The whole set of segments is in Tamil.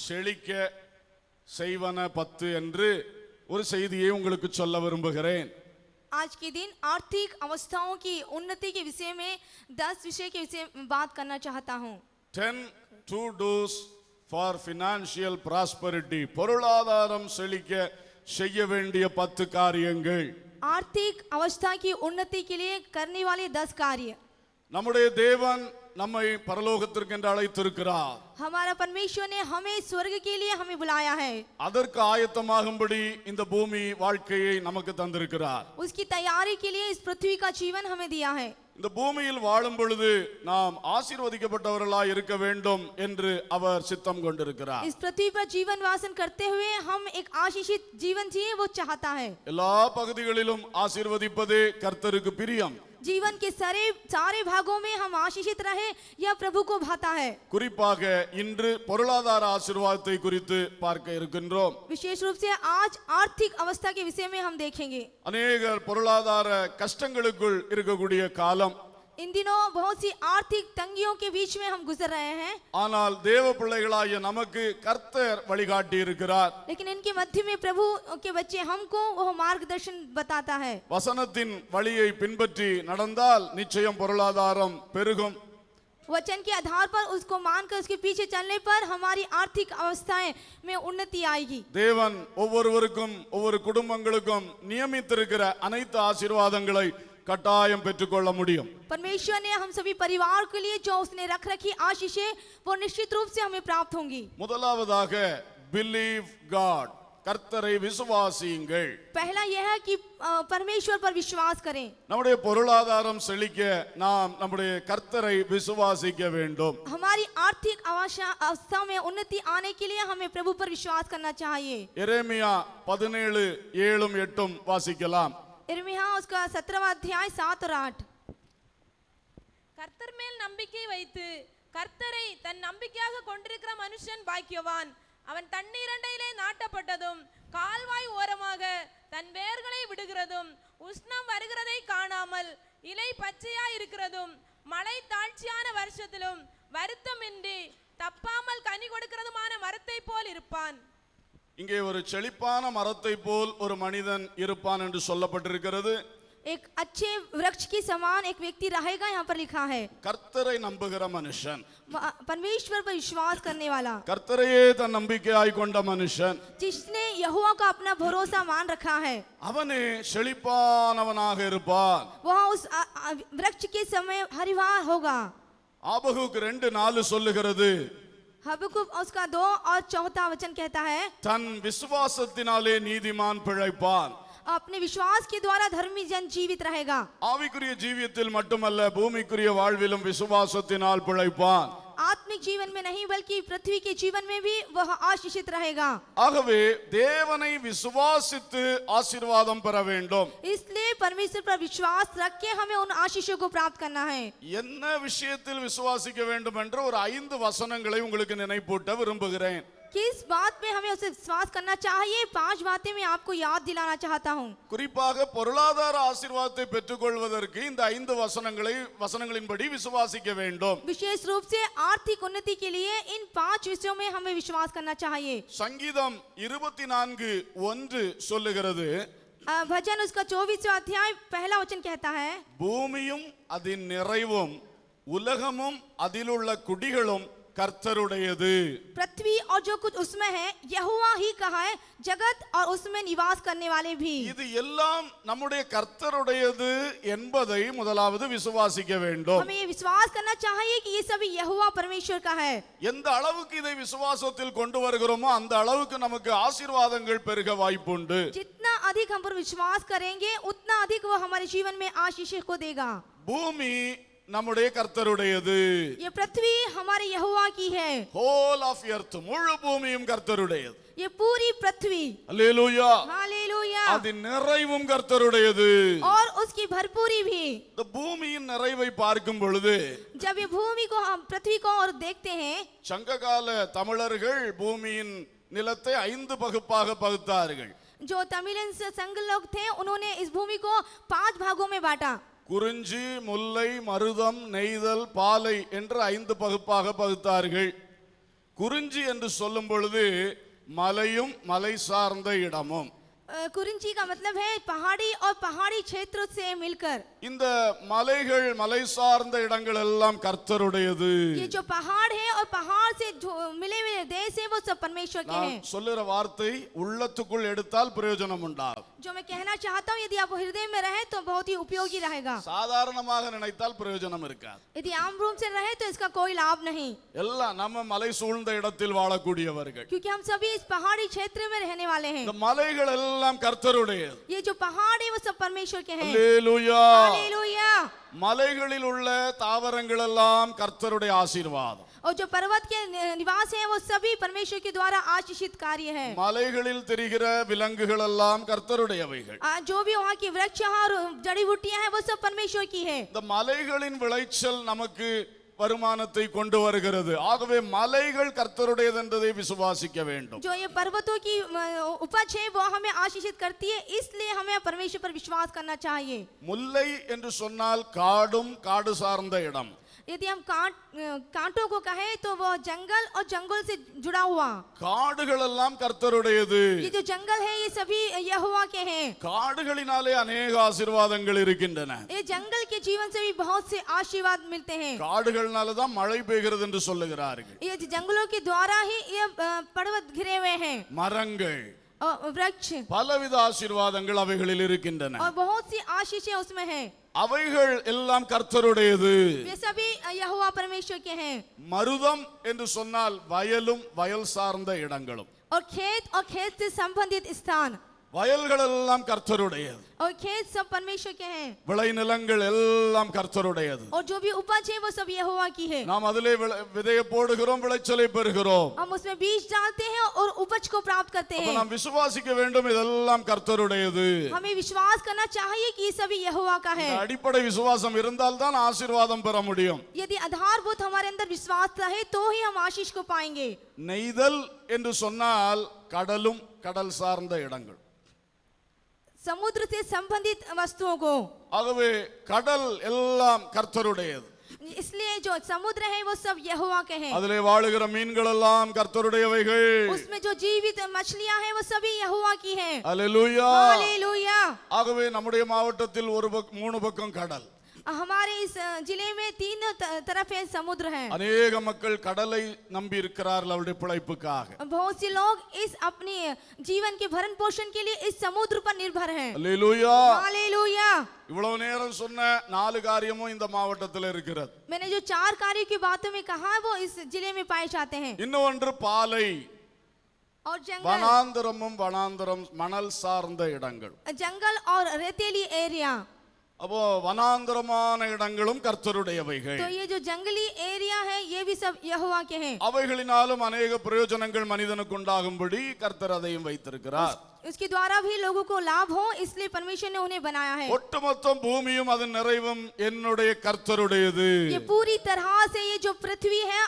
செழிக்க செய்வன 10 என்று ஒரு செய்தியை உங்களுக்கு சொல்ல விரும்புகிறேன். आज के दिन आर्थिक अवस्थाओं की उन्नति के विषय में 10 विषय के विषय में बात करना चाहता हूँ. 10 to do's for financial prosperity. பொருளாதாரம் செழிக்க செய்ய வேண்டிய 10 காரியங்கள். आर्थिक अवस्था की उन्नति के लिए करने वाले 10 कार्य. நம்முடைய தேவன் நம்மை பரலோகத்திற்கு என்று அழைத்திருக்கிறார். हमारा परमेश्वर ने हमें स्वर्ग के लिए हमें बुलाया है. அதற்கு ஆயத்தமாகும்படி இந்த பூமி வாழ்க்கையை நமக்கு தந்திருக்கிறார். उसकी तैयारी के लिए इस पृथ्वी का जीवन हमें दिया है. இந்த பூமியில் வாழும் பொழுது நாம் ஆசீர்வதிக்கப்பட்டவர்களாய் இருக்க வேண்டும் என்று அவர் சித்தம் கொண்டிருக்கிறார். इस पृथ्वी पर जीवन वासन करते हुए हम एक आशीषित जीवन जिए वो चाहता है. எல்லா பகுதிகளிலும் ஆசீர்வதிப்பதே கர்த்தருக்கு பிரியம். जीवन के सारे भागों में हम आशीषित रहे यह प्रभु को भाता है. குறிப்பாக இன்று பொருளாதார ஆசீர்வாதத்தை குறித்து பார்க்க இருக்கின்றோம். विशेष रूप से आज आर्थिक अवस्था के विषय में हम देखेंगे. अनेகர் பொருளாதார கஷ்டங்களுக்குள் இருக்கக்கூடிய காலம். इन दिनों बहुत सी आर्थिक तंगियों के बीच में हम गुजर रहे हैं. ஆனால் தேவ பிள்ளைகளாகிய நமக்கு கர்த்தர் வழிகாட்டி இருக்கிறார். लेकिन इनके मध्य में प्रभु के बच्चे हमको वो मार्गदर्शन बताता है. வசனத்தின் வழியை பின்பற்றி நடந்தால் நிச்சயம் பொருளாதாரம் பெருகும். वचन के आधार पर उसको मानकर उसके पीछे चलने पर हमारी आर्थिक अवस्थाएं में उन्नति आएगी. தேவன் ஒவ்வொருவருக்கும் ஒவ்வொரு குடும்பங்களுக்கும் நியமித்திருக்கிற அனைத்து ஆசீர்வாதங்களை கட்டாயம் பெற்றுக்கொள்ள முடியும். परमेश्वर ने हम सभी परिवार के लिए जो उसने रख रखी आशीषें वो निश्चित रूप से हमें प्राप्त होंगी. முதலாவதாக बिलीव गॉड, கர்த்தரை விசுவாசியுங்கள். पहला यह है कि परमेश्वर पर विश्वास करें. நம்முடைய பொருளாதாரம் செழிக்க நாம் நம்முடைய கர்த்தரை விசுவாசிக்க வேண்டும். हमारी आर्थिक अवस्था में उन्नति आने के लिए हमें प्रभु पर विश्वास करना चाहिए. எரேமியா 17:7-8 வாசிக்கலாம். यिर्मयाह उसका 17वां अध्याय 7 और 8. கர்த்தர் மேல் நம்பிக்கை வைத்து கர்த்தரை தன் நம்பிக்கையாக கொண்டிருக்கிற மனுஷன் பாக்கியவான். அவன் தண்ணீரண்டையிலே நாட்டப்பட்டதும் கால்வாய் ஓரமாக தன் வேர்களை விடுகிறதும் உஷ்ணம் வருகிறதை காணாமல் இலை பச்சையாய் இருக்கிறதும் மழை தாழ்ச்சியான வருஷத்திலும் வருத்தமின்றி தப்பாமல் கனி கொடுக்கிறதுமான மரத்தை போல் இருப்பான். இங்கே ஒரு செழிப்பான மரத்தை போல் ஒரு மனிதன் இருப்பான் என்று சொல்லப்பட்டிருக்கிறது. एक अच्छे वृक्ष के समान एक व्यक्ति रहेगा यहाँ पर लिखा है. கர்த்தரை நம்புகிற மனுஷன், परमेश्वर पर विश्वास करने वाला, கர்த்தரையே தன் நம்பிக்கையாய் கொண்ட மனுஷன், जिसने यहोवा का अपना भरोसा मान रखा है, அவனே செழிப்பானவனாக இருப்பான். वह उस वृक्ष के समय हरिवार होगा. ஆபகுக்கு 2:4 சொல்லுகிறது, हबकुक उसका 2 और 4 वचन कहता है, தன் விசுவாசத்தினாலே நீதிமான் பிழைப்பான். अपने विश्वास के द्वारा धर्मी जन जीवित रहेगा. ஆவிக்குரிய ஜீவியத்தில் மட்டுமல்ல, பூமிக்குரிய வாழ்விலும் விசுவாசத்தினால் பிழைப்பான். आत्मिक जीवन में नहीं बल्कि पृथ्वी के जीवन में भी वह आशीषित रहेगा. ஆகவே தேவனை விசுவாசித்து ஆசீர்வாதம் பெற வேண்டும். इसलिए परमेश्वर पर विश्वास रख के हमें उन आशीषों को प्राप्त करना है. என்ன விஷயத்தில் விசுவாசிக்க வேண்டும் என்று ஒரு 5 வசனங்களை உங்களுக்கு நினைப்பூட்ட விரும்புகிறேன். किस बात में हमें उसे विश्वास करना चाहिए 5 बातें मैं आपको याद दिलाना चाहता हूँ. குறிப்பாக பொருளாதார ஆசீர்வாதத்தை பெற்றுக்கொள்வதற்கு இந்த 5 வசனங்களின்படி விசுவாசிக்க வேண்டும். विशेष रूप से आर्थिक उन्नति के लिए इन 5 विषयों में हमें विश्वास करना चाहिए. சங்கீதம் 24:1 சொல்லுகிறது, भजन उसका 24वां अध्याय पहला वचन कहता है, பூமியும் அதன் நிறைவும் உலகமும் அதிலுள்ள குடிகளும் கர்த்தருடையது. पृथ्वी और जो कुछ उसमें है यहोवा ही कहा है, जगत और उसमें निवास करने वाले भी. இது எல்லாம் நம்முடைய கர்த்தருடையது என்பதை முதலாவது விசுவாசிக்க வேண்டும். हमें ये विश्वास करना चाहिए कि ये सभी यहोवा परमेश्वर का है. எந்த அளவுக்கு இதை விசுவாசத்தில் கொண்டு வருகிறோமோ அந்த அளவுக்கு நமக்கு ஆசீர்வாதங்கள் பெருக வாய்ப்புண்டு. जितना अधिक हम पर विश्वास करेंगे उतना अधिक वो हमारे जीवन में आशीष को देगा. பூமி நம்முடைய கர்த்தருடையது. ये पृथ्वी हमारे यहोवा की है. ஹோல் ஆஃப் எர்த், முழு பூமியும் கர்த்தருடையது. ये पूरी पृथ्वी, அல்லேலூயா, हालेलुया, அதன் நிறைவும் கர்த்தருடையது. और उसकी भरपूरी भी. இந்த பூமியின் நிறைவை பார்க்கும் பொழுது, जब ये भूमि को हम पृथ्वी को और देखते हैं, சங்ககால தமிழர்கள் பூமியின் நிலத்தை 5 பகுப்பாக பகுத்தார்கள். जो तमिलन संघ लोग थे उन्होंने इस भूमि को 5 भागों में बांटा. குறிஞ்சி, முல்லை, மருதம், நெய்தல், பாலை என்று 5 பகுப்பாக பகுத்தார்கள். குறிஞ்சி என்று சொல்லும் பொழுது மலையும் மலை சார்ந்த இடமும். कुरिंची का मतलब है पहाड़ी और पहाड़ी क्षेत्र से मिलकर. இந்த மலைகள் மலை சார்ந்த இடங்கள் எல்லாம் கர்த்தருடையது. ये जो पहाड़ है और पहाड़ से जो मिले हुए देश है वो सब परमेश्वर के हैं. சொல்லுற வார்த்தை உள்ளத்துக்குள் எடுத்தால் பிரயோஜனம் உண்டாகும். जो मैं कहना चाहता हूँ यदि आप हृदय में रहे तो बहुत ही उपयोगी रहेगा. சாதாரணமாக நினைத்தால் பிரயோஜனம் இருக்காது. यदि आम रूप से रहे तो इसका कोई लाभ नहीं. எல்லாம் நம்ம மலை சூழ்ந்த இடத்தில் வாழக்கூடியவர்கள். क्योंकि हम सभी इस पहाड़ी क्षेत्र में रहने वाले हैं. இந்த மலைகள் எல்லாம் கர்த்தருடையது. ये जो पहाड़ है वो सब परमेश्वर के हैं. அல்லேலூயா. हालेलुया. மலைகளில் உள்ள தாவரங்கள் எல்லாம் கர்த்தருடைய ஆசீர்வாதம். और जो पर्वत के निवास हैं वो सभी परमेश्वर के द्वारा आशीषित कार्य है. மலைகளில் தெரிகிற விலங்குகள் எல்லாம் கர்த்தருடையவைகள். जो भी वहाँ की वृक्ष और जड़ी बूटियां हैं वो सब परमेश्वर की है. இந்த மலைகளின் விளைச்சல் நமக்கு வருமானத்தை கொண்டு வருகிறது. ஆகவே மலைகள் கர்த்தருடையது என்பதை விசுவாசிக்க வேண்டும். जो ये पर्वतों की उपज है वो हमें आशीषित करती है, इसलिए हमें परमेश्वर पर विश्वास करना चाहिए. முல்லை என்று சொன்னால் காடும் காடு சார்ந்த இடம். यदि हम कांटों को कहें तो वो जंगल और जंगल से जुड़ा हुआ. காடுகள் எல்லாம் கர்த்தருடையது. ये जो जंगल है ये सभी यहोवा के हैं. காடுகளினாலே अनेक ஆசீர்வாதங்கள் இருக்கின்றன. ये जंगल के जीवन से भी बहुत से आशीर्वाद मिलते हैं. காடுகள்னால தான் மழை பெய்கிறது என்று சொல்லுகிறார்கள். ये जंगलों के द्वारा ही ये पर्वत घिरे हुए हैं. மரங்கள் वृक्ष பலவித ஆசீர்வாதங்கள் அவைகளில் இருக்கின்றன. और बहुत सी आशीषें उसमें हैं. அவைகள் எல்லாம் கர்த்தருடையது. ये सभी यहोवा परमेश्वर के हैं. மருதம் என்று சொன்னால் வயலும் வயல் சார்ந்த இடங்களும். और खेत से संबंधित स्थान. வயல்கள் எல்லாம் கர்த்தருடையது. और खेत सब परमेश्वर के हैं. விளைநிலங்கள் எல்லாம் கர்த்தருடையது. और जो भी उपज है वो सब यहोवा की है. நாம் அதிலே விதையை போடுகிறோம், விளைச்சலை பெறுகிறோம். हम उसमें बीज डालते हैं और उपज को प्राप्त करते அப்ப हैं. நாம் விசுவாசிக்க வேண்டும் இதெல்லாம் கர்த்தருடையது. हमें विश्वास करना चाहिए कि ये सभी यहोवा का है. இந்த அடிப்படை விசுவாசம் இருந்தால் தான் ஆசீர்வாதம் பெற முடியும். यदि आधारभूत हमारे अंदर विश्वास रहे तो ही हम आशीष को पाएंगे. நெய்தல் என்று சொன்னால் கடலும் கடல் சார்ந்த இடங்கள். समुद्र से संबंधित वस्तुओं को. ஆகவே கடல் எல்லாம் கர்த்தருடையது. इसलिए जो समुद्र है वो सब यहोवा के हैं. அதிலே வாழுகிற மீன்கள் எல்லாம் கர்த்தருடையவைகள். उसमें जो जीवित मछलियां हैं वो सभी यहोवा की हैं. அல்லேலூயா. हालेलुया. ஆகவே நம்முடைய மாவட்டத்தில் மூணு பக்கம் கடல். हमारे इस जिले में तीन तरफ है समुद्र है. अनेक மக்கள் கடலை நம்பி இருக்கிறார்கள் அவருடைய பிழைப்புக்காக. बहुत से लोग इस अपने जीवन के भरण पोषण के लिए इस समुद्र पर निर्भर हैं. அல்லேலூயா. हालेलुया. இவ்வளவு நேரம் சொன்ன 4 காரியமும் இந்த மாவட்டத்தில் இருக்கிறது. मैंने जो 4 कार्यों की बातों में कहा है वो इस जिले में पाए जाते हैं. இன்னொன்று பாலை. और जंगल. வனாந்தரமும் வனாந்தரம் மணல் சார்ந்த இடங்கள். जंगल और रेतीली एरिया. அப்போ வனாந்தரமான இடங்களும் கர்த்தருடையவைகள். तो ये जो जंगली एरिया है ये भी सब यहोवा के हैं. அவைகளினாலும் अनेक பிரயோஜனங்கள் மனிதனுக்கு உண்டாகும்படி கர்த்தர் அதையும் வைத்திருக்கிறார். उसके द्वारा भी लोगों को लाभ हो इसलिए परमेश्वर ने उन्हें बनाया है. ஒட்டுமொத்தம் பூமியும் அதன் நிறைவும் என்னுடைய கர்த்தருடையது. ये पूरी तरह से ये जो पृथ्वी है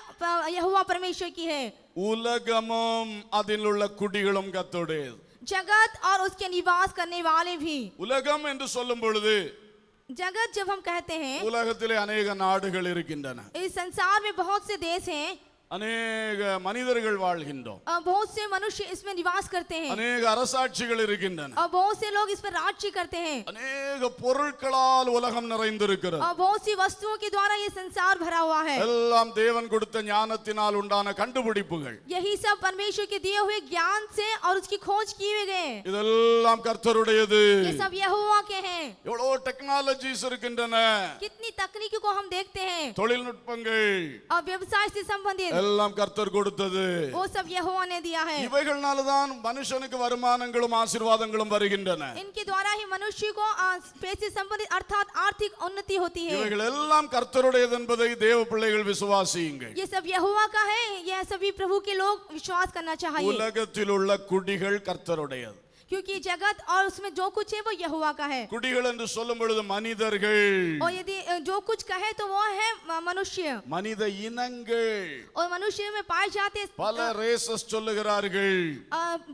यहोवा परमेश्वर की है. உலகமும் அதில் உள்ள குடிகளும் கர்த்தருடையது. जगत और उसके निवास करने वाले भी. உலகம் என்று சொல்லும் பொழுது जगत जब हम कहते हैं உலகத்திலே अनेक நாடுகள் இருக்கின்றன. इस संसार में बहुत से देश हैं. अनेक மனிதர்கள் வாழ்கின்றோம். बहुत से मनुष्य इसमें निवास करते हैं. अनेक அரசாட்சிகள் இருக்கின்றன. और बहुत से लोग इस पर राज्य करते हैं. अनेक பொருட்களால் உலகம் நிறைந்திருக்கிறது. और बहुत सी वस्तुओं के द्वारा ये संसार भरा हुआ है. எல்லாம் தேவன் கொடுத்த ஞானத்தினால் உண்டான கண்டுபிடிப்புகள். यही सब परमेश्वर के दिए हुए ज्ञान से और उसकी खोज किए गए. இதெல்லாம் கர்த்தருடையது. ये सब यहोवा के हैं. எவ்வளவு டெக்னாலஜிஸ் இருக்கின்றன. कितनी तकनीकों को हम देखते हैं. தொழில்நுட்பங்கள் और व्यवसाय से संबंधित எல்லாம் கர்த்தர் கொடுத்தது. वो सब यहोवा ने दिया है. இவைகள்னால தான் மனுஷனுக்கு வருமானங்களும் ஆசீர்வாதங்களும் வருகின்றன. इनके द्वारा ही मनुष्य को पैसे संबंधित अर्थात आर्थिक उन्नति होती है. இவைகள் எல்லாம் கர்த்தருடையது என்பதை தேவ பிள்ளைகள் விசுவாசியுங்கள். ये सब यहोवा का है. यह सभी प्रभु के लोग विश्वास करना चाहिए. உலகத்தில் உள்ள குடிகள் கர்த்தருடையது. क्योंकि जगत और उसमें जो कुछ है वो यहोवा का है. குடிகள் என்று சொல்லும் பொழுது மனிதர்கள். और यदि जो कुछ कहे तो वो है मनुष्य. மனித இனங்கள். और मनुष्य में पाए जाते பல ரேசஸ் சொல்லுகிறார்கள்.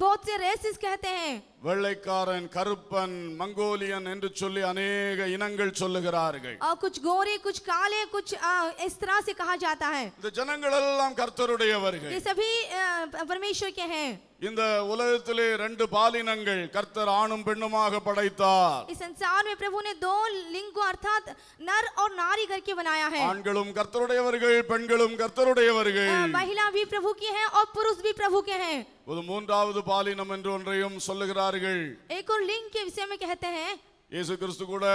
बहुत से रेसेस कहते हैं. வெள்ளைக்காரன், கருப்பன், மங்கோலியன் என்று சொல்லி अनेक இனங்கள் சொல்லுகிறார்கள். और कुछ गोरे, कुछ काले, कुछ इस तरह से कहा जाता है. இந்த ஜனங்கள் எல்லாம் கர்த்தருடையவர்கள். ये सभी परमेश्वर के हैं. இந்த உலகத்திலே ரெண்டு பாலினங்கள் கர்த்தர் ஆணும் பெண்ணுமாக படைத்தார். इस संसार में प्रभु ने दो लिंग को अर्थात नर और नारी करके बनाया है. ஆண்களும் கர்த்தருடையவர்கள், பெண்களும் கர்த்தருடையவர்கள். महिला भी प्रभु की है और पुरुष भी प्रभु के हैं. ஒரு மூன்றாவது பாலினம் என்று ஒன்றையும் சொல்லுகிறார்கள். एक और लिंग के विषय में कहते हैं. இயேசு கிறிஸ்து கூட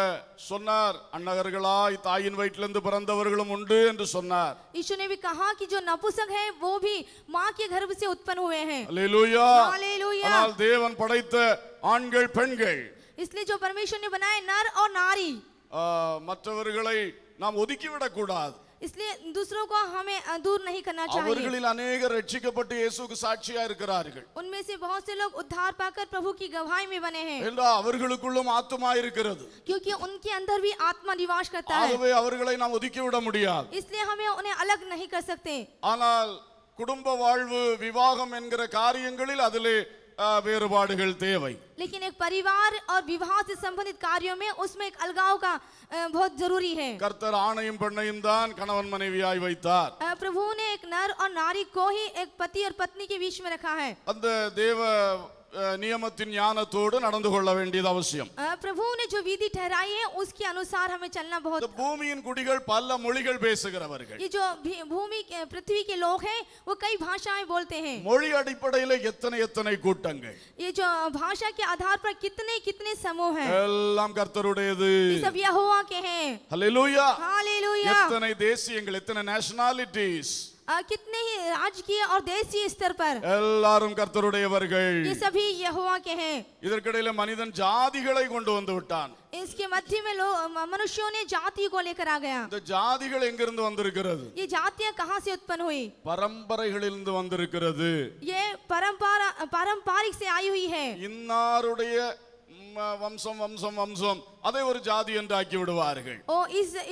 சொன்னார், அன்னகர்களாய் தாயின் வயிற்றிலிருந்து பிறந்தவர்களும் உண்டு என்று சொன்னார். यीशु ने भी कहा कि जो नपुंसक है वो भी माँ के गर्भ से उत्पन्न हुए हैं. அல்லேலூயா. हालेलुया. ஆனால் தேவன் படைத்த ஆண்கள் பெண்கள், इसलिए जो परमेश्वर ने बनाए नर और नारी, மற்றவர்களை நாம் ஒதுக்கிவிடக் கூடாது. इसलिए दूसरों को हमें दूर नहीं करना चाहिए. அவர்களில் अनेகர் ரட்சிக்கப்பட்டு இயேசுவுக்கு சாட்சியா இருக்கிறார்கள். उनमें से बहुत से लोग उद्धार पाकर प्रभु की गवाही में बने हैं. என்றால் அவர்களுக்குள்ளும் ஆத்துமா இருக்கிறது. क्योंकि उनके अंदर भी आत्मा निवास करता है. ஆகவே அவர்களை நாம் ஒதுக்கிவிட முடியாது. इसलिए हमें उन्हें अलग नहीं कर सकते. ஆனால் குடும்ப வாழ்வு, விவாகம் என்கிற காரியங்களில் அதிலே வேறுபாடுகள் தேவை. लेकिन एक परिवार और विवाह से संबंधित कार्यों में उसमें एक अलगाव का बहुत जरूरी है. கர்த்தர் ஆணையும் பெண்ணையும் தான் கணவன் மனைவியாய் வைத்தார். प्रभु ने एक नर और नारी को ही एक पति और पत्नी के बीच में रखा है. அந்த தேவ நியமத்தின் ஞானத்தோடு நடந்து கொள்ள வேண்டியது அவசியம். प्रभु ने जो विधि ठहराई है उसके अनुसार हमें चलना बहुत. பூமியின் குடிகள் பல மொழிகள் பேசுகிறவர்கள். ये जो भूमि पृथ्वी के लोग हैं वो कई भाषाएं बोलते हैं. மொழி அடிப்படையில் எத்தனை கூட்டங்கள், ये जो भाषा के आधार पर कितने समूह हैं, எல்லாம் கர்த்தருடையது. ये सब यहोवा के हैं. ஹல்லேலூயா. हालेलुया. எத்தனை தேசியங்கள், எத்தனை நேஷனாலிட்டிஸ், कितने ही राजकीय और देशीय स्तर पर எல்லாரும் கர்த்தருடையவர்கள். ये सभी यहोवा के हैं. இதற்கிடையில மனிதன் ஜாதிகளை கொண்டு வந்து விட்டான். इसके मध्य में लोग मनुष्यों ने जाति को लेकर आ गया. இந்த ஜாதிகள் எங்கிருந்து வந்திருக்கிறது? ये जातियां कहाँ से उत्पन्न हुई? பரம்பரைகளிலிருந்து வந்திருக்கிறது. ये पारंपरिक से आई हुई है. இன்னாருடைய வம்சம் வம்சம் வம்சம் அதை ஒரு ஜாதி என்று ஆக்கி விடுவார்கள். ओ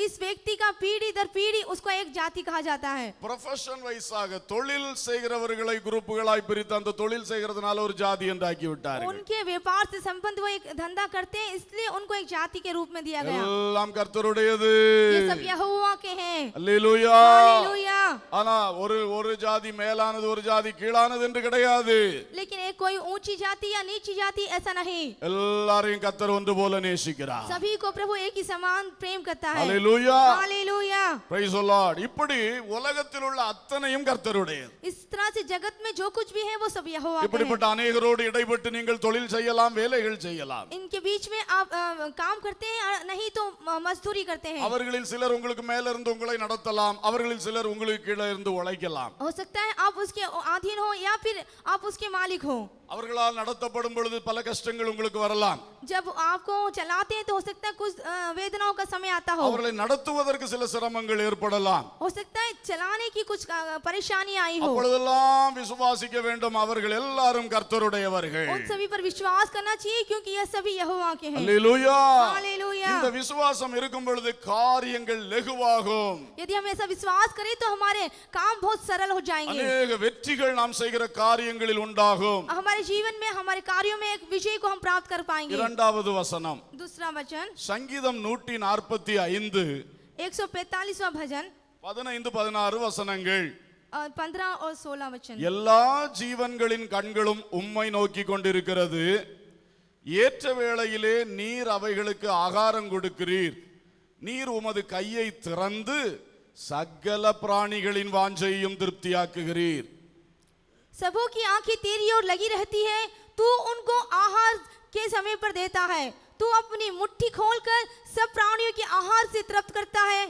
इस व्यक्ति का पीढ़ी दर पीढ़ी उसको एक जाति कहा जाता है. ப்ரொஃபஷன் வைஸாக தொழில் செய்கிறவர்களை குரூப்புகளாய் பிரித்து அந்த தொழில் செய்கிறதுனால ஒரு ஜாதி என்று ஆக்கி விட்டார்கள். उनके व्यापार से संबंध वो एक धंधा करते हैं इसलिए उनको एक जाति के रूप में दिया गया. எல்லாம் கர்த்தருடையது. ये सब यहोवा के हैं. அல்லேலூயா. हालेलुया. ஆனா ஒரு ஜாதி மேலானது, ஒரு ஜாதி கீழானது என்று கிடையாது. लेकिन एक कोई ऊंची जाति या नीची जाति ऐसा नहीं. எல்லாரையும் கர்த்தர் ஒன்று போல நேசிக்கிறார். सभी को प्रभु एक ही समान प्रेम करता है. Hallelujah. Hallelujah. Praise the Lord. இப்படி உலகத்தில் உள்ள அத்தனையும் கர்த்தருடையது. इस तरह से जगत में जो कुछ भी है वो सब यहोवा के हैं. இப்படிப்பட்ட अनेகரோடு இடைப்பட்டு நீங்கள் தொழில் செய்யலாம், வேலைகள் செய்யலாம். इनके बीच में आप काम करते हैं नहीं तो मजदूरी करते हैं. அவர்களில் சிலர் உங்களுக்கு மேல இருந்து உங்களை நடத்தலாம், அவர்களில் சிலர் உங்களுக்கு கீழே இருந்து உழைக்கலாம். हो सकता है आप उसके अधीन हो या फिर आप उसके मालिक हो. அவர்களால் நடத்தப்படும் பொழுது பல கஷ்டங்கள் உங்களுக்கு வரலாம். जब आपको चलाते हैं तो हो सकता है कुछ वेदनाओं का समय आता हो. அவர்களை நடத்துவதற்கு சில சிரமங்கள் ஏற்படலாம். हो सकता है चलाने की कुछ परेशानी आई हो. அப்பொழுதெல்லாம் விசுவாசிக்க வேண்டும், அவர்கள் எல்லாரும் கர்த்தருடையவர்கள். उन सभी पर विश्वास करना चाहिए क्योंकि ये सभी यहोवा के हैं. அல்லேலூயா. हालेलुया. இந்த விசுவாசம் இருக்கும் பொழுது காரியங்கள் லகுவாகும். यदि हम ऐसा विश्वास करें तो हमारे काम बहुत सरल हो जाएंगे. अनेक வெற்றிகள் நாம் செய்கிற காரியங்களில் உண்டாகும். हमारे जीवन में हमारे कार्यों में एक विजय को हम प्राप्त कर पाएंगे. இரண்டாவது வசனம், दूसरा वचन சங்கீதம் 145 145वां भजन 15-16 வசனங்கள். 15 और 16 वचन. எல்லா ஜீவன்களின் கண்களும் உம்மை நோக்கி கொண்டிருக்கிறது. ஏற்ற வேளையிலே நீர் அவைகளுக்கு ஆகாரம் கொடுக்கிறீர். நீர் உமது கையை திறந்து சகல பிராணிகளின் வாஞ்சையும் திருப்தியாக்குகிறீர். सबों की आंखें तेरी ओर लगी रहती है, तू उनको आहार के समय पर देता है. तू अपनी मुट्ठी खोलकर सब प्राणियों के आहार से तृप्त करता है.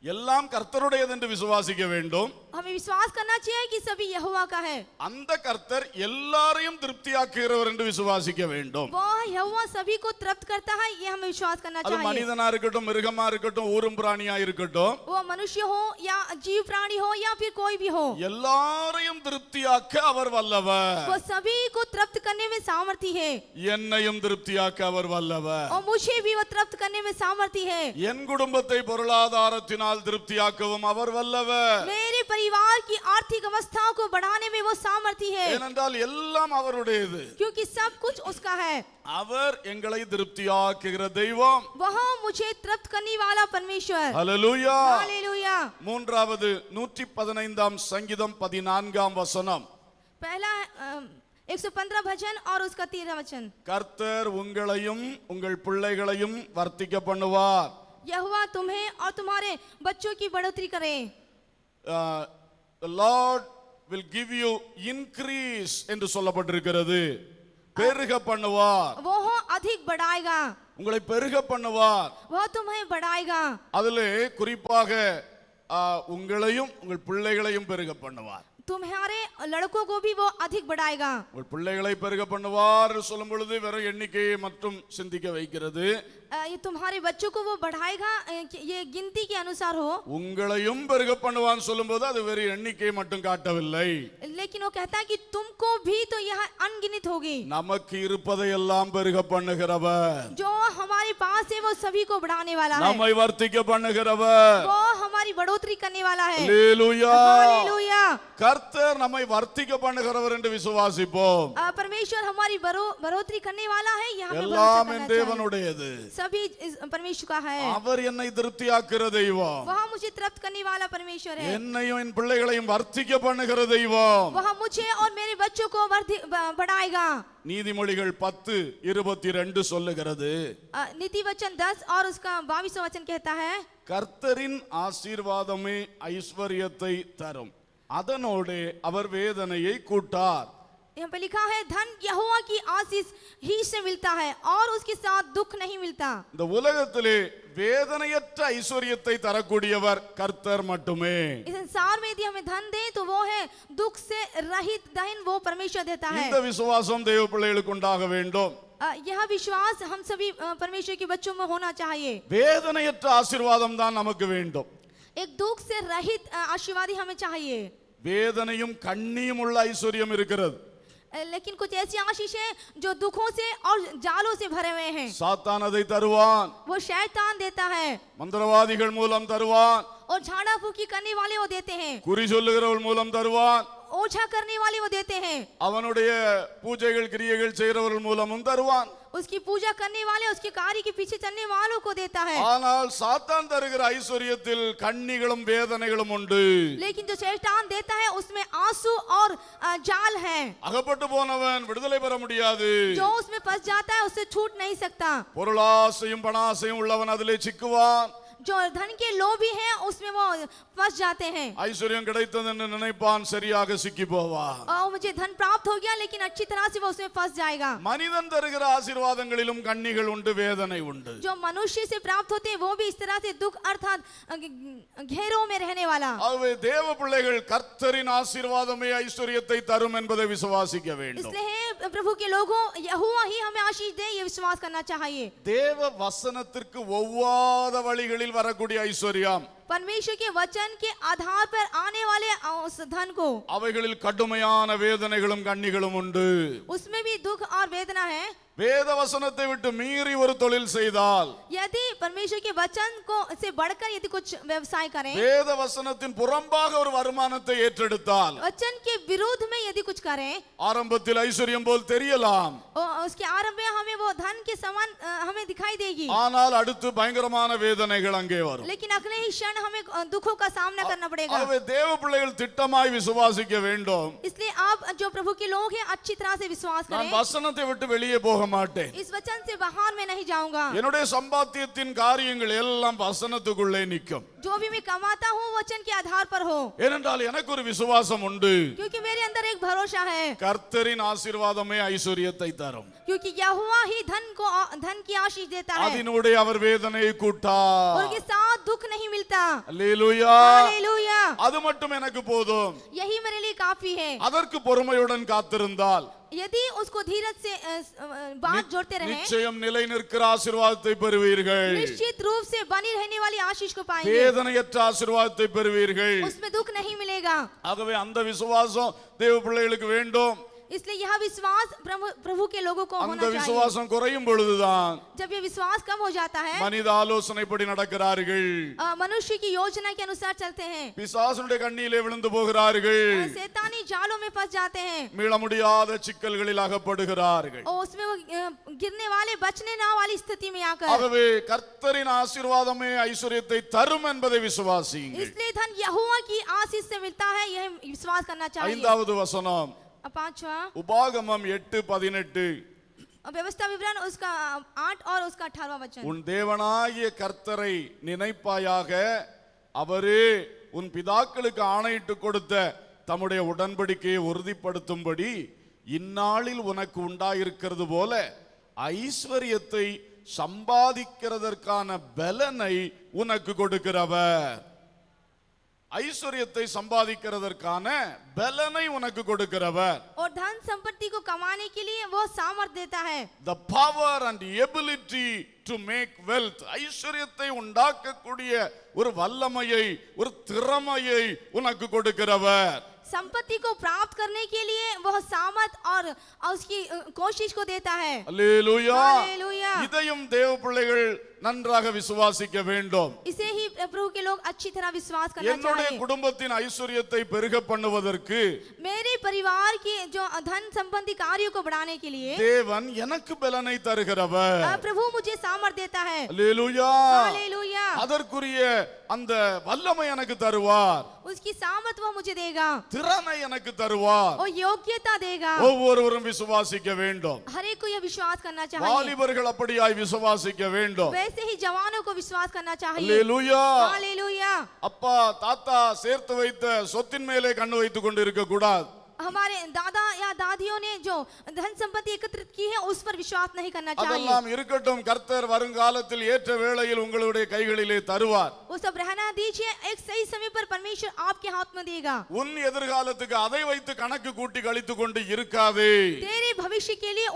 எல்லாம் கர்த்தருடையது என்று விசுவாசிக்க வேண்டும். हमें विश्वास करना चाहिए कि सभी यहोवा का है. அந்த கர்த்தர் எல்லாரையும் திருப்தியாக்குகிறவர் என்று விசுவாசிக்க வேண்டும். वो यहोवा सभी को तृप्त करता है, ये हमें विश्वास करना அது चाहिए. மனிதனா இருக்கட்டும், மிருகமா இருக்கட்டும், ஊரும் பிராணியா இருக்கட்டும், वो मनुष्य हो या जीव प्राणी हो या फिर कोई भी हो, எல்லாரையும் திருப்தியாக்க அவர் வல்லவர். वो सभी को तृप्त करने में सामर्थी है. என்னையும் திருப்தியாக்க அவர் வல்லவர். और मुझे भी वो तृप्त करने में सामर्थी है. என் குடும்பத்தை பொருளாதாரத்தினால் பொருளினால் திருப்தியாக்கவும் அவர் வல்லவர். मेरे परिवार की आर्थिक अवस्थाओं को बढ़ाने में वो सामर्थ्य है, ஏனென்றால் எல்லாம் அவருடையது. क्योंकि सब कुछ उसका है. அவர் எங்களை திருப்தியாக்குகிற தெய்வம். वह मुझे तृप्त करने वाला परमेश्वर. ஹல்லேலூயா. हालेलुया. மூன்றாவது 115ஆம் சங்கீதம் 14ஆம் வசனம். पहला 115 भजन और उसका 13 वचन. கர்த்தர் உங்களையும் உங்கள் பிள்ளைகளையும் வர்த்திக்க பண்ணுவார். यहोवा तुम्हें और तुम्हारे बच्चों की बढ़ोतरी करे. The Lord will give you increase என்று சொல்லப்பட்டிருக்கிறது. பெருக பண்ணுவார். वो अधिक बढ़ाएगा. உங்களை பெருக பண்ணுவார். वह तुम्हें बढ़ाएगा. அதிலே குறிப்பாக உங்களையும் உங்கள் பிள்ளைகளையும் பெருக பண்ணுவார். तुम्हारे लड़कों को भी वो अधिक बढ़ाएगा. உங்கள் பிள்ளைகளை பெருக பண்ணுவார் சொல்லும் பொழுது வெறும் எண்ணிக்கையை மட்டும் சிந்திக்க வைக்கிறது. ये तुम्हारे बच्चों को वो बढ़ाएगा, ये गिनती के अनुसार हो. உங்களையும் பெருக பண்ணுவான்னு சொல்லும்போது அது வெறும் எண்ணிக்கையை மட்டும் காட்டவில்லை. लेकिन वो कहता है कि तुमको भी तो यह अनगिनत होगी. நமக்கு இருப்பதையெல்லாம் பெருக பண்ணுகிறவர், जो हमारे पास है वो सभी को बढ़ाने वाला है. நம்மை வர்த்திக்க பண்ணுகிறவர். वो हमारी बढ़ोतरी करने वाला है. அல்லேலூயா. हालेलुया. கர்த்தர் நம்மை வர்த்திக்க பண்ணுகிறவர் என்று விசுவாசிப்போம். परमेश्वर हमारी बढ़ोतरी करने वाला है. यहाँ पे எல்லாம் भरोसा என் करना चाहिए. தேவனுடையது. सभी परमेश्वर का है. அவர் என்னை திருப்தியாக்குற தெய்வம். वह मुझे तृप्त करने वाला परमेश्वर है. என்னையும் என் பிள்ளைகளையும் வர்த்திக்க பண்ணுகிற தெய்வம். वह मुझे और मेरे बच्चों को बढ़ाएगा. நீதிமொழிகள் 10:22 சொல்லுகிறது, नीति वचन 10 और उसका 22वां वचन कहता है, கர்த்தரின் ஆசீர்வாதமே ஐஸ்வர்யத்தை தரும், அதனோடு அவர் வேதனையை கூட்டார். यहाँ पे लिखा है धन यहोवा की आशीष ही से मिलता है और उसके साथ दुख नहीं मिलता. இந்த உலகத்திலே வேதனையற்ற ஐஸ்வர்யத்தை தரக்கூடியவர் கர்த்தர் மட்டுமே. इस संसार में यदि हमें धन दे तो वो है दुख से रहित धन, वो परमेश्वर देता है. இந்த விசுவாசம் தேவ பிள்ளைகளுக்கு உண்டாக வேண்டும். यह विश्वास हम सभी परमेश्वर के बच्चों में होना चाहिए. வேதனையற்ற ஆசீர்வாதம் தான் நமக்கு வேண்டும். एक दुख से रहित आशीर्वाद हमें चाहिए. வேதனையும் கண்ணியும் உள்ள ஐஸ்வர்யம் இருக்கிறது. लेकिन कुछ ऐसी आशीष है जो दुखों से और जालों से भरे हुए हैं. சாத்தான் அதை தருவான். वो शैतान देता है. மந்திரவாதிகள் மூலம் தருவான். और झाड़ा फूकी करने वाले वो देते हैं. குறி சொல்லுகிறவர்கள் மூலம் தருவான். ओझा करने वाले वो देते हैं. அவனுடைய பூஜைகள் கிரியைகள் செய்கிறவர்கள் மூலமும் தருவான். उसकी पूजा करने वाले, उसके कार्य के पीछे चलने वालों को देता है. ஆனால் சாத்தான் தருகிற ஐஸ்வர்யத்தில் கண்ணிகளும் வேதனைகளும் உண்டு. लेकिन जो शैतान देता है उसमें आंसू और जाल है. அகப்பட்டு போனவன் விடுதலை பெற முடியாது. जो उसमें फंस जाता है उससे छूट नहीं सकता. பொருளாசையும் பணாசையும் உள்ளவன் அதிலே சிக்குவான். जो धन के लोभी हैं उसमें वो फंस जाते हैं. ஐஸ்வர்யம் கிடைத்தது என்று நினைப்பான், சரியாக சிக்கி போவான். और मुझे धन प्राप्त हो गया, लेकिन अच्छी तरह से वो उसमें फंस जाएगा. மனிதன் தருகிற ஆசீர்வாதங்களிலும் கண்ணிகள் உண்டு, வேதனை உண்டு. जो मनुष्य से प्राप्त होते हैं वो भी इस तरह से दुख अर्थात घेरों में रहने वाला. ஆகவே தேவ பிள்ளைகள் கர்த்தரின் ஆசீர்வாதமே ஐஸ்வர்யத்தை தரும் என்பதை விசுவாசிக்க வேண்டும். इसलिए प्रभु के लोगों यहोवा ही हमें आशीष दे, ये विश्वास करना चाहिए. தேவ வசனத்திற்கு ஒவ்வாத வழிகளில் வரக்கூடிய ஐஸ்வர்யம், परमेश्वर के वचन के आधार पर आने वाले उस धन को, அவைகளில் கடுமையான வேதனைகளும் கண்ணிகளும் உண்டு. उसमें भी दुख और वेदना है. வேத வசனத்தை விட்டு மீறி ஒரு தொழில் செய்தால், यदि परमेश्वर के वचन को से बढ़कर यदि कुछ व्यवसाय करें, வேத வசனத்தின் புறம்பாக ஒரு வருமானத்தை ஏற்றெடுத்தால், वचन के विरुद्ध में यदि कुछ करें, ஆரம்பத்தில் ஐஸ்வர்யம் போல் தெரியலாம், उसके आरंभ में हमें वो धन के समान हमें दिखाई देगी, ஆனால் அடுத்து பயங்கரமான வேதனைகள் அங்கே வரும். लेकिन अगले ही क्षण हमें दुखों का सामना करना पड़ेगा. ஆகவே தேவ பிள்ளைகள் திட்டமாய் விசுவாசிக்க வேண்டும். इसलिए आप जो प्रभु के लोग हैं अच्छी तरह से विश्वास நான் करें. வசனத்தை விட்டு வெளியே போக மாட்டேன். इस वचन से बाहर में नहीं जाऊंगा. என்னுடைய சம்பாத்தியத்தின் காரியங்கள் எல்லாம் வசனத்துக்குள்ளே நிற்கும். जो भी मैं कमाता हूँ वचन के आधार पर हो, ஏனென்றால் எனக்கு ஒரு விசுவாசம் உண்டு. क्योंकि मेरे अंदर एक भरोसा है. கர்த்தரின் ஆசீர்வாதமே ஐஸ்வர்யத்தை தரும். क्योंकि यहोवा ही धन की आशीष देता है. அதனுடைய அவர் வேதனையை கூட்டார். उनके साथ दुख नहीं मिलता. அல்லேலூயா. हालेलुया. அது மட்டும் எனக்கு போதும். यही मेरे लिए काफी है. அதற்கு பொறுமையுடன் காத்திருந்தால், यदि उसको धीरज से बात जोड़ते रहे, நிச்சயம் நிலை நிற்கிற ஆசீர்வாதத்தை பெறுவீர்கள். निश्चित रूप से बनी रहने वाली आशीष को पाएंगे. வேதனையற்ற ஆசீர்வாதத்தை பெறுவீர்கள். उसमें दुख नहीं मिलेगा. ஆகவே அந்த விசுவாசம் தேவ பிள்ளைகளுக்கு வேண்டும். इसलिए यह विश्वास प्रभु के लोगों को அந்த होना चाहिए। விசுவாசம் குறையும் பொழுதுதான் जब ये विश्वास कम हो जाता है, மனித ஆலோசனைப்படி நடக்கிறார்கள், मनुष्य की योजना के अनुसार चलते हैं, பிசாசுடைய கண்ணியிலே விழுந்து போகிறார்கள், शैतानी जालों में फंस जाते हैं மீள முடியாத சிக்கல்களில் அகப்படுகிறார்கள். और उसमें वो गिरने वाले बचने ना वाली स्थिति में आकर। ஆகவே கர்த்தரின் ஆசீர்வாதமே ஐஸ்வர்யத்தை தரும் என்பதை விசுவாசியுங்கள். इसलिए धन यहोवा की आशीष से मिलता है, यह विश्वास करना चाहिए। 5வது வசனம், पांचवा உபாகமம் 8:18. व्यवस्था विवरण उसका 8 और उसका 18वां वचन। உன் தேவனாகிய கர்த்தரை நினைப்பாயாக, அவரே உன் பிதாக்களுக்கு ஆணையிட்டு கொடுத்த தம்முடைய உடன்படிக்கையை உறுதிப்படுத்தும்படி இந்நாளில் உனக்கு உண்டாயிருக்கிறது போல ஐஸ்வர்யத்தை சம்பாதிக்கிறதற்கான பலனை உனக்கு கொடுக்கிறவர். ஐஸ்வர்யத்தை சம்பாதிக்கிறதற்கான பலனை உனக்கு கொடுக்கிறவர். और धन संपत्ति को कमाने के लिए वो सामर्थ देता है। The power and the ability to make wealth. ஐஸ்வர்யத்தை உண்டாக்கக்கூடிய ஒரு வல்லமையை, ஒரு திறமையை உனக்கு கொடுக்கிறவர். संपत्ति को प्राप्त करने के लिए वह सामर्थ और उसकी कोशिश को देता है। அல்லேலூயா. हालेलुया। இதையும் தேவ பிள்ளைகள் நன்றாக விசுவாசிக்க வேண்டும். इसे ही प्रभु के लोग अच्छी तरह विश्वास करना என்னுடைய चाहिए। குடும்பத்தின் ஐஸ்வர்யத்தை பெருக பண்ணுவதற்கு मेरे परिवार की जो धन संबंधी कार्यों को बढ़ाने के लिए தேவன் எனக்கு பலனை தருகிறவர். प्रभु मुझे सामर्थ देता है। அல்லேலூயா. हालेलुया। அதற்குரிய அந்த வல்லமை எனக்கு தருவார், उसकी सामर्थ वह मुझे देगा திறனை எனக்கு தருவார். और योग्यता देगा। ஒவ்வொருவரும் விசுவாசிக்க வேண்டும். हर एक को यह विश्वास करना चाहिए। வாலிபர்கள் அப்படியாய் விசுவாசிக்க வேண்டும். वैसे ही जवानों को विश्वास करना चाहिए। அல்லேலூயா. हालेलुया। அப்பா தாத்தா சேர்த்து வைத்த சொத்தின் மேலே கண்ணு வைத்துக் கொண்டு இருக்க கூடாது. हमारे दादा या दादियों ने जो धन संपत्ति एकत्रित की है उस पर विश्वास नहीं करना चाहिए। அதெல்லாம் இருக்கட்டும், கர்த்தர் வருங்காலத்தில் ஏற்ற வேளையில் உங்களுடைய கைகளிலே தருவார். वो सब रहना दीजिए, एक सही समय पर परमेश्वर आपके हाथ में देगा। உன் எதிர்காலத்துக்கு அதை வைத்து கணக்கு கூட்டி கழித்துக் கொண்டு இருக்காதே. तेरे भविष्य के लिए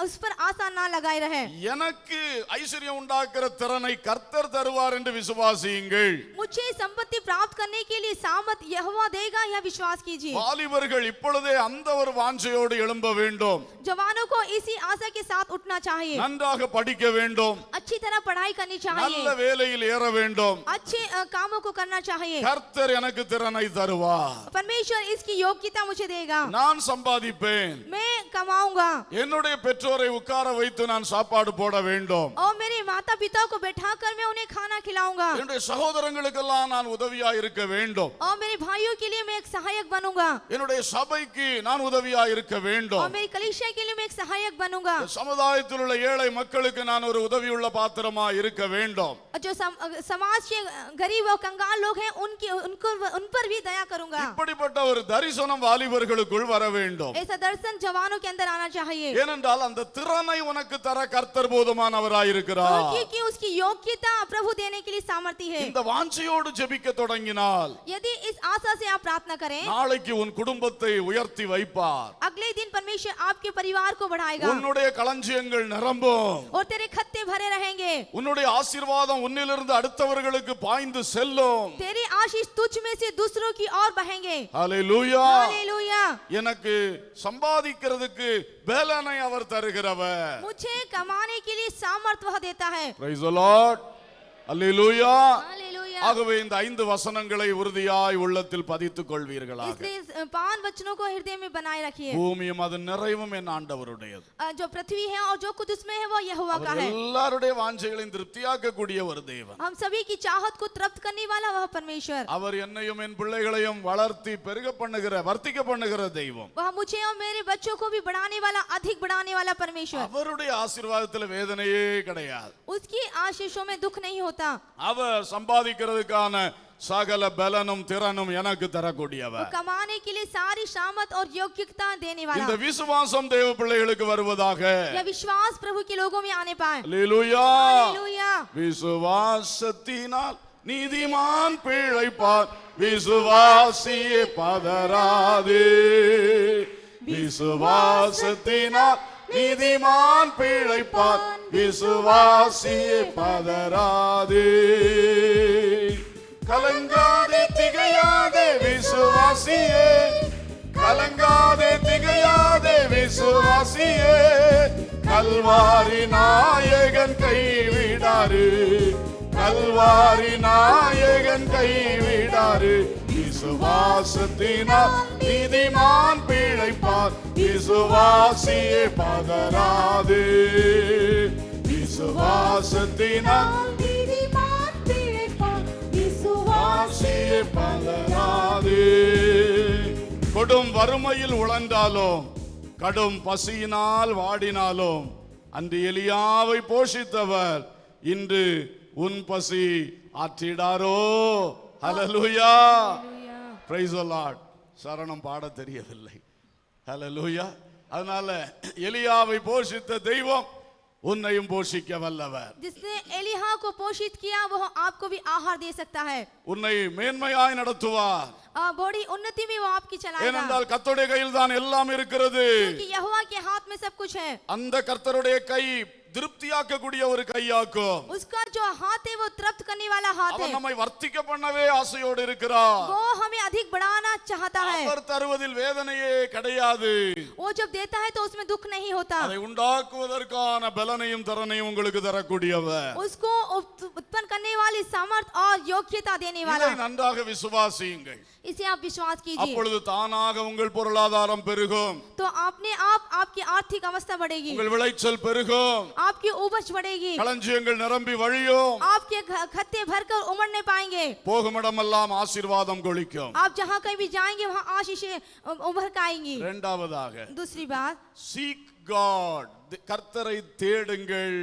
उस पर आशा ना लगाए रहे। எனக்கு ஐஸ்வர்யம் உண்டாக்குற திறனை கர்த்தர் தருவார் என்று விசுவாசியுங்கள். मुझे संपत्ति प्राप्त करने के लिए सामर्थ यहोवा देगा, यह विश्वास कीजिए। வாலிபர்கள் இப்பொழுதே அந்த ஒரு வாஞ்சையோடு எழும்ப வேண்டும். जवानों को इसी आशा के साथ उठना चाहिए। நன்றாக படிக்க வேண்டும், अच्छी तरह पढ़ाई करनी நல்ல चाहिए, வேலையில் ஏற வேண்டும். अच्छे कामों को करना चाहिए। கர்த்தர் எனக்கு திறனை தருவார். परमेश्वर इसकी योग्यता मुझे देगा, நான் சம்பாதிப்பேன். मैं कमाऊंगा என்னுடைய பெற்றோரை உட்கார வைத்து நான் சாப்பாடு போட வேண்டும். और मेरे माता पिता को बैठाकर मैं उन्हें खाना खिलाऊंगा என்னுடைய சகோதரங்களுக்கெல்லாம் நான் உதவியா இருக்க வேண்டும். और मेरे भाइयों के लिए मैं एक सहायक बनूंगा என்னுடைய சபைக்கு நான் உதவியா இருக்க और வேண்டும். मेरी कलीसिया के लिए मैं एक सहायक बनूंगा। சமுதாயத்தில் உள்ள ஏழை மக்களுக்கு நான் ஒரு உதவியுள்ள பாத்திரமா இருக்க வேண்டும். जो समाज के गरीब और कंगाल लोग हैं उन पर भी दया करूंगा। இப்படிப்பட்ட ஒரு தரிசனம் வாலிபர்களுக்குள் வர வேண்டும். ऐसा दर्शन जवानों के अंदर आना चाहिए, ஏனென்றால் அந்த திறனை உனக்கு தர கர்த்தர் போதுமானவராய் இருக்கிறார். क्योंकि उसकी योग्यता प्रभु देने के लिए सामर्थ्य है। இந்த வாஞ்சையோடு ஜெபிக்க தொடங்கினால் यदि इस आशा से आप प्रार्थना करें, நாளைக்கு உன் குடும்பத்தை உயர்த்தி வைப்பார். अगले दिन परमेश्वर आपके परिवार को बढ़ाएगा உன்னுடைய களஞ்சியங்கள் நிரம்பும். और तेरे खत्ते भरे रहेंगे। உன்னுடைய ஆசீர்வாதம் உன்னிலிருந்து அடுத்தவர்களுக்கு பாய்ந்து செல்லும். तेरी आशीष तुझ में से दूसरों की ओर बहेंगे। ஹல்லேலூயா. हालेलुया। எனக்கு சம்பாதிக்கிறதுக்கு பலனை அவர் தருகிறவர். मुझे कमाने के लिए सामर्थ वह देता है। Praise the Lord. Hallelujah. Hallelujah. ஆகவே இந்த 5 வசனங்களை உறுதியாய் உள்ளத்தில் பதித்துக் கொள்வீர்களாக. इसलिए 5 वचनों को हृदय में बनाए रखिए। பூமியும் அதன் நிறைவும் என் ஆண்டவருடையது. जो पृथ्वी है और जो कुछ उसमें है वो यहोवा का அவர் है। எல்லாருடைய வாஞ்சைகளையும் திருப்தியாக்கக்கூடிய ஒரு தேவன். हम सभी की चाहत को तृप्त करने वाला वह परमेश्वर। அவர் என்னையும் என் பிள்ளைகளையும் வளர்த்தி பெருக பண்ணுகிற வர்த்திக்க பண்ணுகிற தெய்வம். वह मुझे और मेरे बच्चों को भी बढ़ाने वाला, अधिक बढ़ाने वाला परमेश्वर। அவருடைய ஆசீர்வாதத்தில் வேதனையே கிடையாது. उसकी आशीषों में दुख नहीं होता। அவர் சம்பாதிக்கிறதுக்கான சகல பலனும் திறனும் எனக்கு தரக்கூடியவர். कमाने के लिए सारी सामर्थ और योग्यता देने वाला। இந்த விசுவாசம் தேவ பிள்ளைகளுக்கு வருவதாக. यह विश्वास प्रभु के लोगों में आने पाए। அல்லேலூயா. हालेलुया। விசுவாசத்தினால் நீதிமான் பிழைப்பார், விசுவாசியே பதறாதே. விசுவாசத்தினால் நீதிமான் பிழைப்பார், விசுவாசியே பதறாதே. கலங்காதே திகையாதே விசுவாசியே, கலங்காதே திகையாதே விசுவாசியே, கல்வாரி நாயகன் கைவிடாரு, கல்வாரி நாயகன் கைவிடாரு. விசுவாசத்தினால் நீதிமான் பிழைப்பார், விசுவாசியே பதறாதே, விசுவாசத்தினால் நீதிமான் பிழைப்பார், விசுவாசியே பதறாதே. கொடும் வறுமையில் உழந்தாலும் கடும் பசியினால் வாடினாலும் அன்று எலியாவை போஷித்தவர் இன்று உன் பசி ஆற்றிடாரோ? ஹல்லேலூயா, பிரைஸ் தி லார்ட். சரணம் பாட தெரியவில்லை. ஹல்லேலூயா. அதனால எலியாவை போஷித்த தெய்வம் உன்னையும் போஷிக்க வல்லவர். जिसने एलिहा को पोषित किया वो आपको भी आहार दे सकता है, உன்னை மேன்மையாய் நடத்துவார். बड़ी उन्नति में वो आपकी चलाएगा, ஏனென்றால் கர்த்தருடைய கையில் தான் எல்லாம் இருக்கிறது. क्योंकि यहोवा के हाथ में सब कुछ है. அந்த கர்த்தருடைய கை திருப்தியாக்கக்கூடிய ஒரு கையாக்கும். उसका जो हाथ है वो तृप्त करने वाला हाथ है. அவர் நம்மை வர்த்திக்க பண்ணவே ஆசையோடு இருக்கிறார். वो हमें अधिक बढ़ाना चाहता है. அவர் தருவதில் வேதனையே கிடையாது. वो जब देता है तो उसमें दुख नहीं होता. அதை உண்டாக்குவதற்கான பலனையும் தரனையும் உங்களுக்கு தரக்கூடியவர். उसको उत्पन्न करने वाली सामर्थ और योग्यता देने वाला. இதை நன்றாக விசுவாசியுங்கள். इसे आप विश्वास कीजिए, அப்பொழுது தானாக உங்கள் பொருளாதாரம் பெருகும், तो अपने आप आपकी आर्थिक अवस्था बढ़ेगी, உங்கள் விளைச்சல் பெருகும், आपकी उपज बढ़ेगी, களஞ்சியங்கள் நிரம்பி வழியும், आपके खत्ते भरकर उमड़ने पाएंगे, போகுமிடமெல்லாம் ஆசீர்வாதம் கொளிக்கும். आप जहाँ कहीं भी जाएंगे वहाँ आशीषें उभर कर आएंगी. இரண்டாவதாக दूसरी बात, seek God, கர்த்தரை தேடுங்கள்.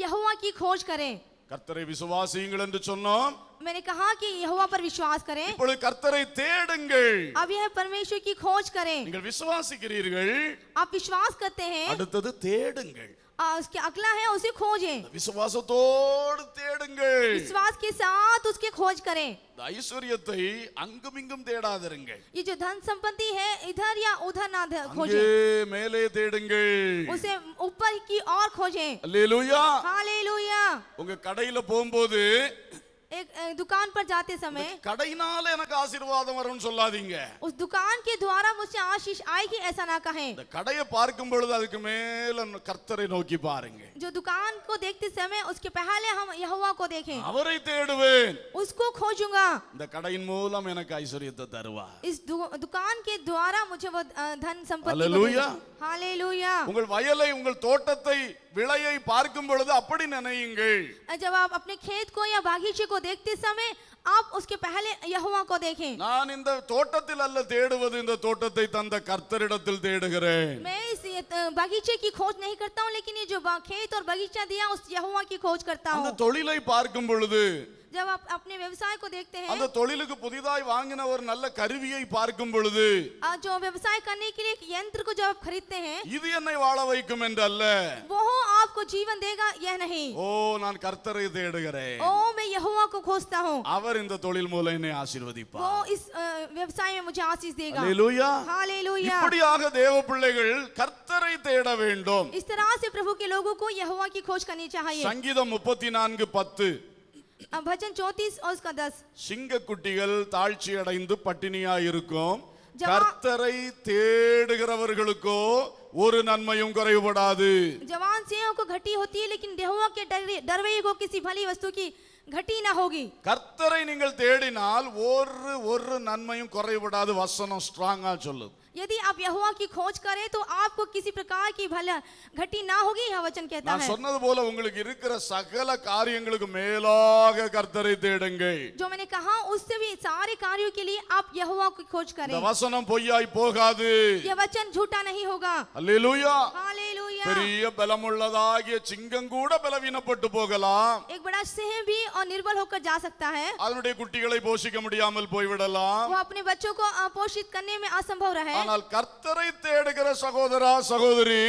यहोवा की खोज करें. கர்த்தரை விசுவாசியுங்கள் என்று சொன்னோம். मैंने कहा कि यहोवा पर विश्वास करें. இப்பொழுது கர்த்தரை தேடுங்கள். अब यह परमेश्वर की खोज करें. நீங்கள் விசுவாசிக்கிறீர்கள், आप विश्वास करते हैं, அடுத்தது தேடுங்கள். उसके अगला है उसे खोजें. விசுவாசத்தோடு தேடுங்கள். विश्वास के साथ उसके खोज करें. இந்த ஐஸ்வரியத்தை அங்குமிங்கும் தேடாதிருங்கள். ये जो धन संपत्ति है इधर या उधर ना அங்கே खोजें, மேலே தேடுங்கள். उसे ऊपर की ओर खोजें. அல்லேலூயா. हालेलुया. உங்க கடையில போகும்போது एक दुकान पर जाते समय கடையினால எனக்கு ஆசீர்வாதம் வரும்னு சொல்லாதீங்க. उस दुकान के द्वारा मुझे आशीष आएगी ऐसा ना कहें. இந்த கடையை பார்க்கும் பொழுது அதுக்கு மேல கர்த்தரை நோக்கி பாருங்க. जो दुकान को देखते समय उसके पहले हम यहोवा को देखें. அவரை தேடுவேன், उसको खोजूंगा. இந்த கடையின் மூலம் எனக்கு ஐஸ்வரியத்தை தருவார். इस दुकान के द्वारा मुझे वो धन संपत्ति हालेलुया. हालेलुया. உங்கள் வயலை உங்கள் தோட்டத்தை விளையை பார்க்கும் பொழுது அப்படி நினையுங்கள். जब आप अपने खेत को या बागीचे को देखते समय आप उसके पहले यहोवा को देखें. நான் இந்த தோட்டத்தில் அல்ல தேடுவது, இந்த தோட்டத்தை தந்த கர்த்தரிடத்தில் தேடுகிறேன். मैं इस बागीचे की खोज नहीं करता हूँ, लेकिन ये जो खेत और बगीचा दिया उस यहोवा की खोज करता அந்த हूँ. தொழிலை பார்க்கும் பொழுது, जब आप अपने व्यवसाय को देखते हैं, அந்த தொழிலுக்கு புதிதாய் வாங்கின ஒரு நல்ல கருவியை பார்க்கும் பொழுது, जो व्यवसाय करने के लिए एक यंत्र को जब आप खरीदते हैं, இது என்னை வாழ வைக்கும் என்று அல்ல, वो आपको जीवन देगा यह नहीं. ஓ நான் கர்த்தரை தேடுகிறேன், ओ मैं यहोवा को खोजता हूँ, அவர் இந்த தொழில் மூலம் என்னை वो ஆசீர்வதிப்பார். इस व्यवसाय में मुझे आशीष देगा. அல்லேலூயா. हालेलुया. இப்படியாக தேவ பிள்ளைகள் கர்த்தரை தேட வேண்டும். इस तरह से प्रभु के लोगों को यहोवा की खोज करनी चाहिए. சங்கீதம் 34:10, भजन 34 और उसका 10. சிங்கக்குட்டிகள் தாழ்ச்சி அடைந்து பட்டினியாய் இருக்கும், ஜவா- கர்த்தரை தேடுகிறவர்களுக்கோ ஒரு நன்மையும் குறைவுபடாது. जवान सिंहों को घटी होती है, लेकिन यहोवा के डरवैये को किसी भली वस्तु की घटी ना होगी. கர்த்தரை நீங்கள் தேடினால் ஒரு நன்மையும் குறைவுபடாது. வசனம் ஸ்ட்ராங்கா சொல்லுது. यदि आप यहोवा की खोज करें तो आपको किसी प्रकार की भला घटी ना होगी, यह वचन कहता நான் है. சொன்னது போல உங்களுக்கு இருக்கிற சகல காரியங்களுக்கு மேலாக கர்த்தரை தேடுங்கள். जो मैंने कहा उससे भी सारे कार्यों के लिए आप यहोवा की खोज இந்த करें. வசனம் பொய்யாய் போகாது. यह वचन झूठा नहीं होगा. அல்லேலூயா. हालेलुया. பெரிய பலமுள்ளதாகிய சிங்கம் கூட பலவீனப்பட்டு போகலாம். एक बड़ा सिंह भी और निर्बल होकर जा सकता है. அதனுடைய குட்டிகளை போஷிக்க முடியாமல் போய்விடலாம். वो अपने बच्चों को पोषित करने में असंभव रहे. ஆனால் கர்த்தரை தேடுகிற சகோதரா சகோதரி,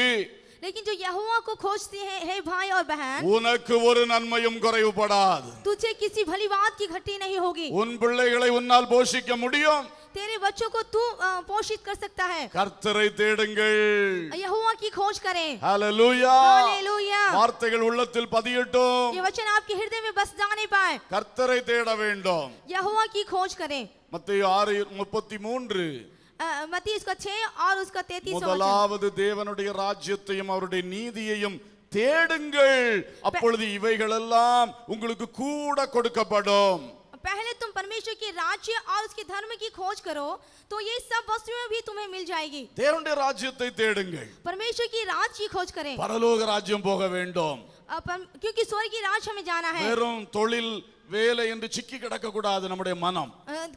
लेकिन जो यहोवा को खोजते हैं, हे भाई और बहन, உனக்கு ஒரு நன்மையும் குறைவுபடாது. तुझे किसी भली बात की घटी नहीं होगी. உன் பிள்ளைகளை உன்னால் போஷிக்க முடியும். तेरे बच्चों को तू पोषित कर सकता है. கர்த்தரை தேடுங்கள். यहोवा की खोज करें. ஹல்லேலூயா. हालेलुया. வார்த்தைகள் உள்ளத்தில் பதியட்டும். ये वचन आपके हृदय में बस जाने पाए. கர்த்தரை தேட வேண்டும். यहोवा की खोज करें. மத்தேயு 6:33, मत्ती उसका 6 और उसका 33 वचन। முதலாவது தேவனுடைய ராஜ்யத்தையும் அவருடைய நீதியையும் தேடுங்கள், அப்பொழுது இவைகளெல்லாம் உங்களுக்கு கூட கொடுக்கப்படும். पहले तुम परमेश्वर के राज्य और उसके धर्म की खोज करो तो ये सब वस्तुएं भी तुम्हें मिल जाएगी। தேவனுடைய ராஜ்யத்தை தேடுங்கள். परमेश्वर की राज की खोज करें, பரலோக ராஜ்யம் போக வேண்டும். क्योंकि स्वर्ग की राज हमें जाना है। வெறும் தொழில் வேலை என்று சிக்கி கிடக்க கூடாது நம்முடைய மனம்.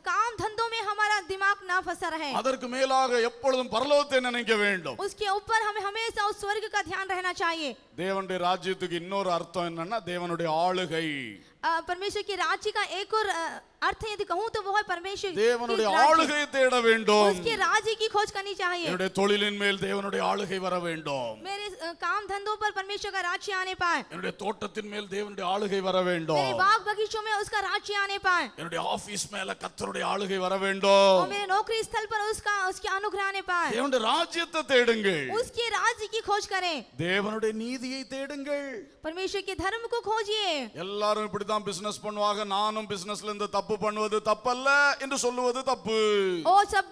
काम धंधों में हमारा दिमाग ना फंसा रहे, அதற்கு மேலாக எப்பொழுதும் பரலோகத்தை நினைக்க வேண்டும். उसके ऊपर हमें हमेशा उस स्वर्ग का ध्यान रहना चाहिए। தேவனுடைய ராஜ்யத்துக்கு இன்னொரு அர்த்தம் என்னன்னா தேவனுடைய ஆளுகை. परमेश्वर के राज्य का एक और अर्थ यदि कहूं तो वो है परमेश्वर தேவனுடைய ஆளுகையை தேட வேண்டும். उसके राज्य की खोज करनी चाहिए। என்னுடைய தொழிலின் மேல் தேவனுடைய ஆளுகை வர வேண்டும். मेरे काम धंधों पर परमेश्वर का राज्य आने पाए, என்னுடைய தோட்டத்தின் மேல் தேவனுடைய ஆளுகை வர मेरे வேண்டும். बाग बगीचों में उसका राज्य आने पाए, என்னுடைய ஆபீஸ் மேல கர்த்தருடைய ஆளுகை வர வேண்டும். और मेरे नौकरी स्थल पर उसके अनुग्रह आने पाए। தேவனுடைய ராஜ்யத்தை தேடுங்கள். उसके राज्य की खोज करें, தேவனுடைய நீதியை தேடுங்கள். परमेश्वर के धर्म को खोजिए। எல்லாரும் இப்படிதான் பிசினஸ் பண்ணுவாங்க, நானும் பிசினஸ்ல இருந்து தப்பு பண்ணுவது தப்பல்ல என்று சொல்லுவது தப்பு. और सब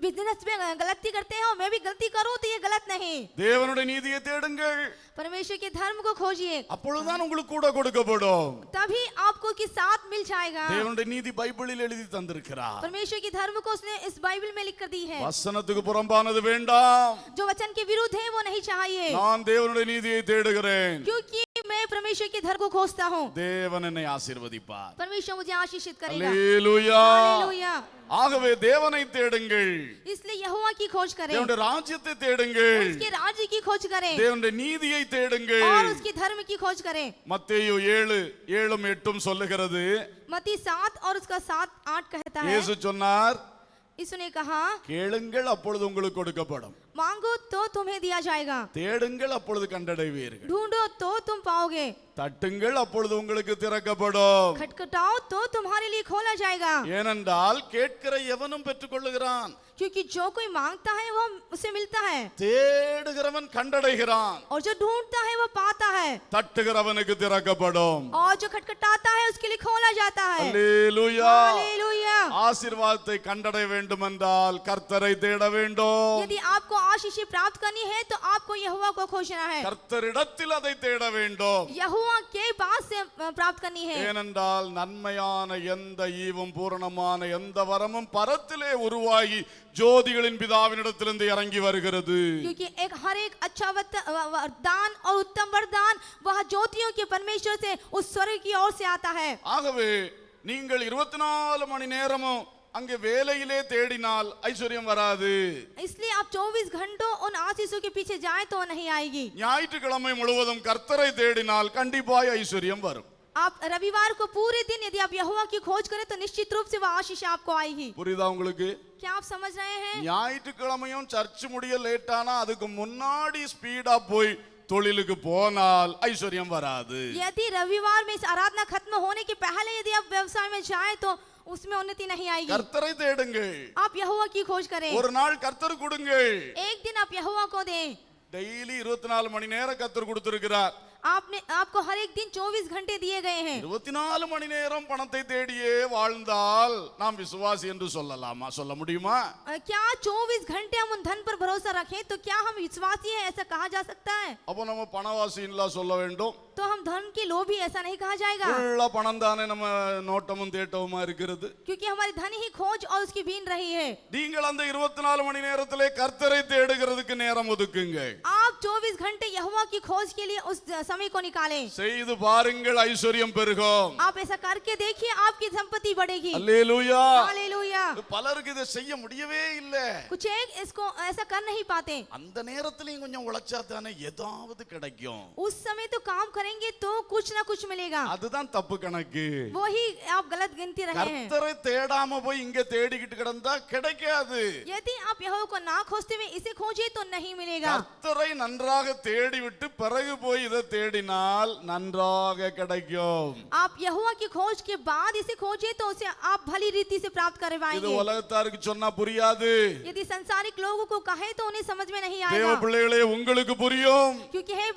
बिजनेस में गलती करते हैं और मैं भी गलती करूं तो ये गलत नहीं। தேவனுடைய நீதியை தேடுங்கள், परमेश्वर के धर्म को खोजिए, அப்பொழுதுதான் உங்களுக்கு கூட கொடுக்கப்படும். तभी आपको के साथ मिल जाएगा। தேவனுடைய நீதி பைபிளில் எழுதி தந்திருக்கிறார். परमेश्वर के धर्म को उसने इस बाइबल में लिख कर दी है। வசனத்துக்கு புறம்பானது வேண்டாம். जो वचन के विरुद्ध है वो नहीं चाहिए, நான் தேவனுடைய நீதியை தேடுகிறேன். क्योंकि मैं परमेश्वर के धर्म को खोजता हूँ। தேவன் என்னை ஆசீர்வதிப்பார். परमेश्वर मुझे आशीषित करेगा। அல்லேலூயா. हालेलुया। ஆகவே தேவனை தேடுங்கள், इसलिए यहोवा की खोज करें, தேவனுடைய ராஜ்யத்தை தேடுங்கள், उसके राज्य की खोज करें தேவனுடைய நீதியை தேடுங்கள். और उसके धर्म की खोज करें। மத்தேயு 7:7-8 சொல்லுகிறது. मत्ती 7 और उसका 7-8 कहता है, இயேசு சொன்னார், यीशु ने कहा, கேளுங்கள் அப்பொழுது உங்களுக்கு கொடுக்கப்படும், मांगो तो तुम्हें दिया जाएगा, தேடுங்கள் அப்பொழுது கண்டடைவீர்கள், ढूंढो तो तुम पाओगे, தட்டுங்கள் அப்பொழுது உங்களுக்கு திறக்கப்படும். खटखटाओ तो तुम्हारे लिए खोला जाएगा। ஏனென்றால் கேட்கிற எவனும் பெற்றுக்கொள்ளுகிறான், क्योंकि जो कोई मांगता है वो उसे मिलता है, தேடுகிறவன் கண்டடைகிறான், और जो ढूंढता है वो पाता है, தட்டுகிறவனுக்கு திறக்கப்படும். और जो खटखटाता है उसके लिए खोला जाता है। அல்லேலூயா. हालेलुया। ஆசீர்வாதத்தை கண்டடைய வேண்டுமென்றால் கர்த்தரை தேட வேண்டும். यदि आपको आशीष प्राप्त करनी है तो आपको यहोवा को खोजना है, கர்த்தரிடத்தில் அதை தேட வேண்டும். यहोवा के पास से प्राप्त करनी है। ஏனென்றால் நன்மையான எந்த ஈவும் பூரணமான எந்த வரமும் பரத்திலே உருவாகி ஜோதிகளின் பிதாவினிடத்திலிருந்து இறங்கி வருகிறது. क्योंकि हर एक अच्छा वरदान और उत्तम वरदान वह ज्योतियों के परमेश्वर से उस स्वर्ग की ओर से आता है। ஆகவே நீங்கள் 24 மணி நேரமும் அங்கே வேலையிலே தேடினால் ஐஸ்வர்யம் வராது. इसलिए आप 24 घंटों उन आशीषों के पीछे जाए तो नहीं आएगी। ஞாயிற்றுக்கிழமை முழுவதும் கர்த்தரை தேடினால் கண்டிப்பாய் ஐஸ்வர்யம் வரும். आप रविवार को पूरे दिन यदि आप यहोवा की खोज करें तो निश्चित रूप से वह आशीष आपको आएगी। புரியுதா உங்களுக்கு? क्या आप समझ रहे हैं? ஞாயிற்றுக்கிழமையும் சர்ச் முடிய லேட்டானா அதுக்கு முன்னாடி ஸ்பீடா போய் தொழிலுக்கு போனால் ஐஸ்வர்யம் வராது. यदि रविवार में इस आराधना खत्म होने के पहले यदि आप व्यवसाय में जाए तो उसमें उन्नति नहीं आएगी। கர்த்தரை தேடுங்கள், आप यहोवा की खोज करें, ஒரு நாள் கர்த்தர் கொடுங்கள். एक दिन आप यहोवा को दें। டெய்லி 24 மணி நேரம் கர்த்தர் கொடுத்திருக்கிறார். आपको हर एक दिन 24 घंटे दिए गए हैं। 24 மணி நேரம் பணத்தை தேடியே வாழ்ந்தால் நாம் விசுவாசி என்று சொல்லலாமா? சொல்ல முடியுமா? क्या 24 घंटे हम उन धन पर भरोसा रखें तो क्या हम विश्वासी हैं ऐसा कहा जा सकता है? அப்போ நம்ம பணவாசின்லாம் சொல்ல வேண்டும். तो हम धन के लोभी ऐसा नहीं कहा जाएगा, ஃபுல்லா பணம் தானே நம்ம நோட்டமும் தேட்டவுமா இருக்கிறது. क्योंकि हमारी धन ही खोज और उसकी बीन रही है। நீங்கள் அந்த 24 மணி நேரத்திலே கர்த்தரை தேடுகிறதுக்கு நேரம் ஒதுக்குங்க. आप 24 घंटे यहोवा की खोज के लिए उस समय को निकालें। செய்து பாருங்கள், ஐஸ்வர்யம் பெருகும். आप ऐसा करके देखिए, आपकी संपत्ति बढ़ेगी। அல்லேலூயா. हालेलुया। பலருக்கு இதை செய்ய முடியவே இல்ல. कुछ एक इसको ऐसा कर नहीं पाते। அந்த நேரத்திலயும் கொஞ்சம் உழைச்சா தானே ஏதாவது கிடைக்கும். उस समय तो काम करेंगे तो कुछ ना कुछ मिलेगा, அதுதான் தப்பு கணக்கு. वही आप गलत गिनती रहे हैं। கர்த்தரை தேடாம போய் இங்க தேடிக்கிட்டு கிடந்தா கிடைக்காது. यदि आप यहोवा को ना खोजते हुए इसे खोजे तो नहीं मिलेगा। கர்த்தரை நன்றாக தேடி விட்டு பிறகு போய் இதை தேடினால் நன்றாக கிடைக்கும். आप यहोवा की खोज के बाद इसे खोजे तो उसे आप भली रीति से प्राप्त कर இது पाएंगे। உலகத்தாருக்கு சொன்னா புரியாது. यदि संसारिक लोगों को कहे तो उन्हें समझ में नहीं தேவ आएगा, பிள்ளைகளே உங்களுக்கு புரியும். क्योंकि हे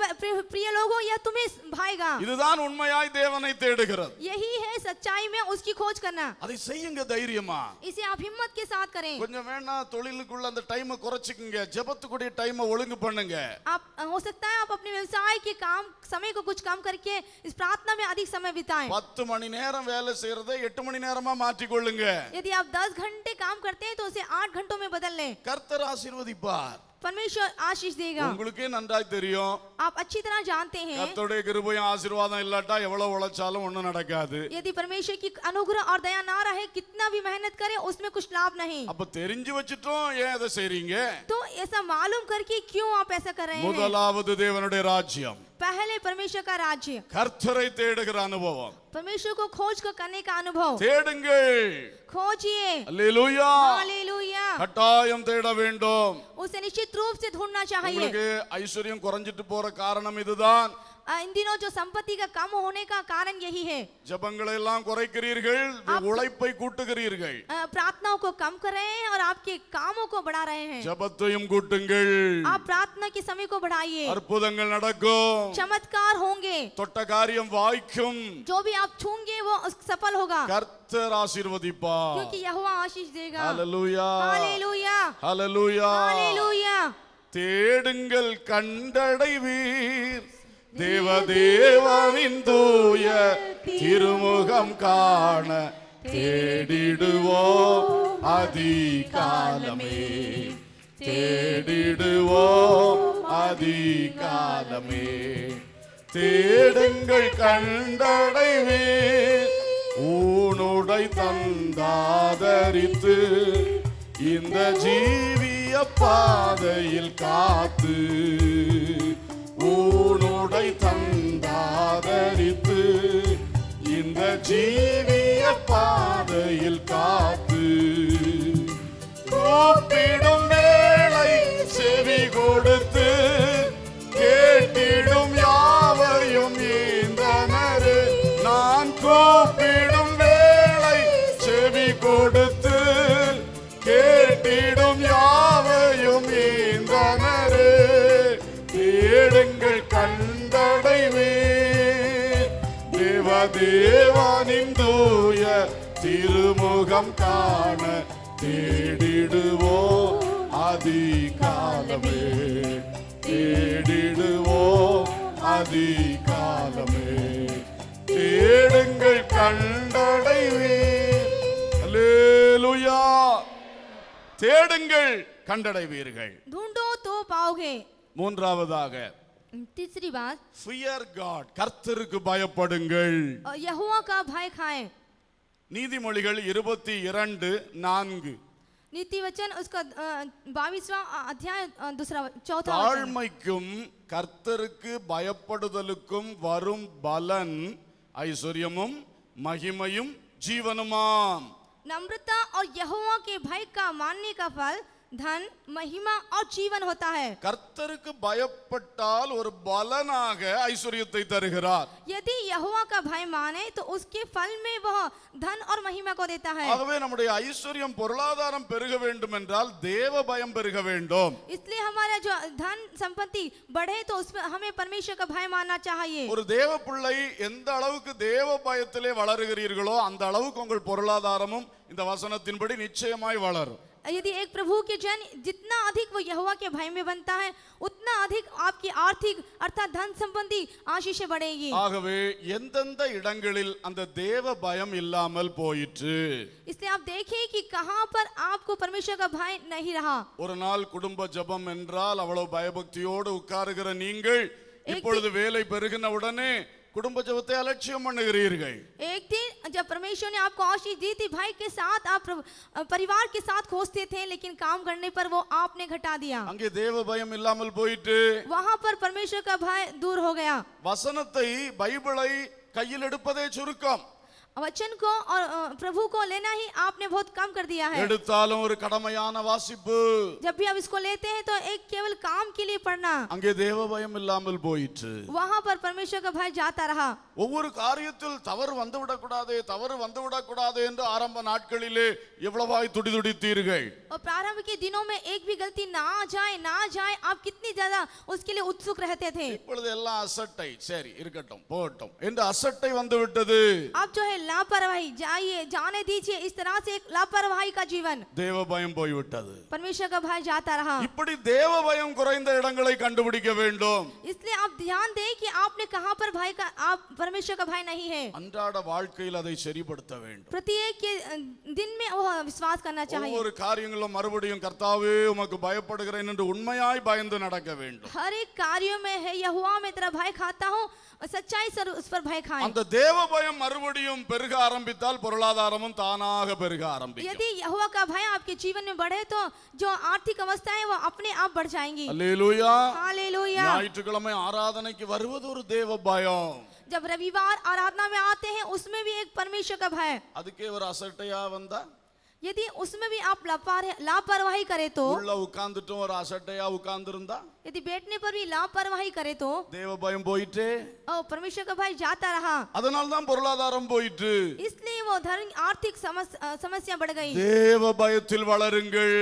प्रिय लोगों, यह तुम्हें भाएगा। இதுதான் உண்மையாய் தேவனை தேடுகிறது. यही है सच्चाई में उसकी खोज करना। அதை செய்யுங்க தைரியமா. इसे आप हिम्मत के साथ करें। கொஞ்சம் வேணா தொழிலுக்குள்ள அந்த டைமை குறைச்சிக்கங்க, ஜெபத்துக்குரிய டைமை ஒழுங்கு பண்ணுங்க. आप हो सकता है आप अपने व्यवसाय के काम समय को कुछ कम करके इस प्रार्थना में अधिक समय बिताएं। 10 மணி நேரம் வேலை செய்யறதை 8 மணி நேரமா மாற்றிக்கொள்ளுங்க. यदि आप 10 घंटे काम करते हैं तो उसे 8 घंटों में बदल लें। கர்த்தர் ஆசீர்வதிப்பார். परमेश्वर आशीष देगा। உங்களுக்கே நன்றாய் தெரியும், आप अच्छी तरह जानते हैं, கர்த்தருடைய கிருபையும் ஆசீர்வாதம் இல்லாட்டா எவ்வளவு உழைச்சாலும் ஒண்ணும் நடக்காது. यदि परमेश्वर की अनुग्रह और दया ना रहे, कितना भी मेहनत करें उसमें कुछ लाभ नहीं। அப்ப தெரிஞ்சு வச்சிட்டோம் ஏன் அதை செய்றீங்க? तो ऐसा मालूम करके क्यों आप ऐसा कर रहे हैं? முதலாவது தேவனுடைய ராஜ்யம், पहले परमेश्वर का राज्य, கர்த்தரை தேடுகிற அனுபவம். परमेश्वर को खोज को करने का अनुभव। தேடுங்கள். खोजिए। அல்லேலூயா. हालेलुया। கட்டாயம் தேட வேண்டும். उसे निश्चित रूप से ढूंढना चाहिए। உங்களுக்கு ஐஸ்வர்யம் குறைஞ்சிட்டு போற காரணம் இதுதான். इन दिनों जो संपत्ति का कम होने का कारण यही है। ஜெபங்களை எல்லாம் குறைக்கிறீர்கள், உழைப்பை கூட்டுகிறீர்கள். प्रार्थनाओं को कम कर रहे हैं और आपके कामों को बढ़ा रहे हैं। ஜெபத்தையும் கூட்டுங்கள். आप प्रार्थना के समय को बढ़ाइए, அற்புதங்கள் நடக்கும். चमत्कार होंगे, தொட்ட காரியம் வாய்க்கும். जो भी आप छूंगे वो सफल होगा, கர்த்தர் ஆசீர்வதிப்பார். क्योंकि यहोवा आशीष देगा। ஹalleluya. हालेलुया। ஹalleluya. हालेलुया। தேடுங்கள் கண்டடைவீர், தேவதேவனின் தூய திருமுகம் காண தேடிடுவோம் அதிகாலமே. தேடிடுவோம் அதிகாலமே. தேடுங்கள் கண்டடைவீர், ஊனுடை தந்தாதரித்து இந்த ஜீவிய பாதையில் காத்து. ஊனுடை தந்தாதரித்து இந்த ஜீவிய பாதையில் காத்து. கூப்பிடும் வேளை செவி கொடுத்து கேட்டிடும் யாவையும் ஈந்தனரே. நான் கூப்பிடும் வேளை செவி கொடுத்து கேட்டிடும் யாவையும் ஈந்தனரே. தேடுங்கள் கண்டடைவீர், தேவதேவனின் தூய திருமுகம் காண தேடிடுவோம் அதிகாலமே. தேடிடுவோம் அதிகாலமே. தேடுங்கள் கண்டடைவீர். அல்லேலூயா. தேடுங்கள் கண்டடைவீர்கள். ढूंढो तो पाओगे। மூன்றாவதாக तीसरी बात, fear God, கர்த்தருக்கு பயப்படுங்கள். यहोवा का भय खाएं। நீதிமொழிகள் 22:4. नीति वचन उसका 22वां अध्याय चौथा वचन। தாழ்மைக்கும் கர்த்தருக்கு பயப்படுதலுக்கும் வரும் பலன் ஐஸ்வர்யமும் மகிமையும் ஜீவனுமாம். नम्रता और यहोवा के भय का मानने का फल धन, महिमा और जीवन होता है। கர்த்தருக்கு பயப்பட்டால் ஒரு பலனாக ஐஸ்வர்யத்தை தருகிறார். यदि यहोवा का भय माने तो उसके फल में वह धन और महिमा को देता है। ஆகவே நம்முடைய ஐஸ்வர்யம் பொருளாதாரம் பெருக வேண்டும் என்றால் தேவ பயம் பெருக வேண்டும். इसलिए हमारा जो धन संपत्ति बढ़े तो उसमें हमें परमेश्वर का भय मानना चाहिए। ஒரு தேவ பிள்ளை எந்த அளவுக்கு தேவ பயத்திலே வளருகிறீர்களோ அந்த அளவுக்கு உங்கள் பொருளாதாரமும் இந்த வசனத்தின்படி நிச்சயமாய் வளரும். यदि एक प्रभु के जन जितना अधिक वो यहोवा के भय में बनता है, उतना अधिक आपकी आर्थिक अर्थात धन संबंधी आशीषें बढ़ेगी। ஆகவே எந்தெந்த இடங்களில் அந்த தேவ பயம் இல்லாமல் போயிற்று. इसलिए आप देखिए कि कहां पर आपको परमेश्वर का भय नहीं रहा। ஒரு நாள் குடும்ப ஜெபம் என்றால் அவ்வளவு பயபக்தியோடு உட்காருகிற நீங்கள் இப்பொழுது வேலை பெருகின உடனே कुटुंब जबते अलक्ष्यम பண்ணுகிறீர்கள். एक दिन जब परमेश्वर ने आपको आशीष दी थी, भाई के साथ आप परिवार के साथ खोजते थे, लेकिन काम करने पर वो आपने घटा दिया। அங்கே தேவ பயம் இல்லாமல் போயிட்டு वहां पर परमेश्वर का भय दूर हो गया। வசனத்தை பைபிளை கையில் எடுப்பதே சுருக்கம். वचन को और प्रभु को लेना ही आपने बहुत कम कर दिया है। எடுத்தாலும் ஒரு கடமையான வாசிப்பு, जब भी आप इसको लेते हैं तो एक केवल काम के लिए पढ़ना, அங்கே தேவ பயம் இல்லாமல் போயிற்று. वहां पर परमेश्वर का भय जाता रहा। ஒவ்வொரு காரியத்தில் தவறு வந்துவிடக்கூடாதே, தவறு வந்துவிடக்கூடாதே என்று ஆரம்ப நாட்களிலே எவ்வளவாய் துடிதுடித்தீர்கள். और प्रारंभ के दिनों में एक भी गलती ना आ जाए आप कितनी ज्यादा उसके लिए उत्सुक रहते थे। இப்பொழுது எல்லாம் அசட்டை, சரி இருக்கட்டும் போகட்டும் என்று அசட்டை வந்து விட்டது. अब जो है लापरवाही, जाइए जाने दीजिए, इस तरह से एक लापरवाही का जीवन, தேவ பயம் போய்விட்டது. परमेश्वर का भय जाता रहा। இப்படி தேவ பயம் குறைந்த இடங்களை கண்டுபிடிக்க வேண்டும். इसलिए आप ध्यान दें कि आपने कहां पर भय का, आप परमेश्वर का भय नहीं है। அன்றாட வாழ்க்கையில் அதை சரிப்படுத்த வேண்டும். प्रत्येक के दिन में वो विश्वास करना चाहिए। ஒவ்வொரு காரியங்களும் மறுபடியும் கர்த்தாவே உமக்கு பயப்படுகிறேன் என்று உண்மையாய் பயந்து நடக்க வேண்டும். हर एक कार्यों में है यहोवा मैं तेरा भय खाता हूँ, सच्चाई से उस पर भय खाएं। அந்த தேவ பயம் மறுபடியும் பெருக ஆரம்பித்தால் பொருளாதாரமும் தானாக பெருக ஆரம்பிக்கும். यदि यहोवा का भय आपके जीवन में बढ़े तो जो आर्थिक अवस्था है वो अपने आप बढ़ जाएंगी। அல்லேலூயா. हालेलुया। ஞாயிற்றுக்கிழமை ஆராதனைக்கு வருவது ஒரு தேவ பயம். जब रविवार आराधना में आते हैं उसमें भी एक परमेश्वर का भय। அதுக்கே ஒரு அசட்டையா வந்தா, यदि उसमें भी आप लापरवाही करे तो, உள்ள உட்கார்ந்துட்டும் ஒரு அசட்டையா உட்கார்ந்திருந்தா, यदि बैठने पर भी लापरवाही करे तो தேவ பயம் போயிட்டே, और परमेश्वर का भय जाता रहा, அதனால தான் பொருளாதாரம் போயிட்டு. इसलिए वो धर्म आर्थिक समस्या बढ़ गई। தேவ பயத்தில் வளருங்கள்.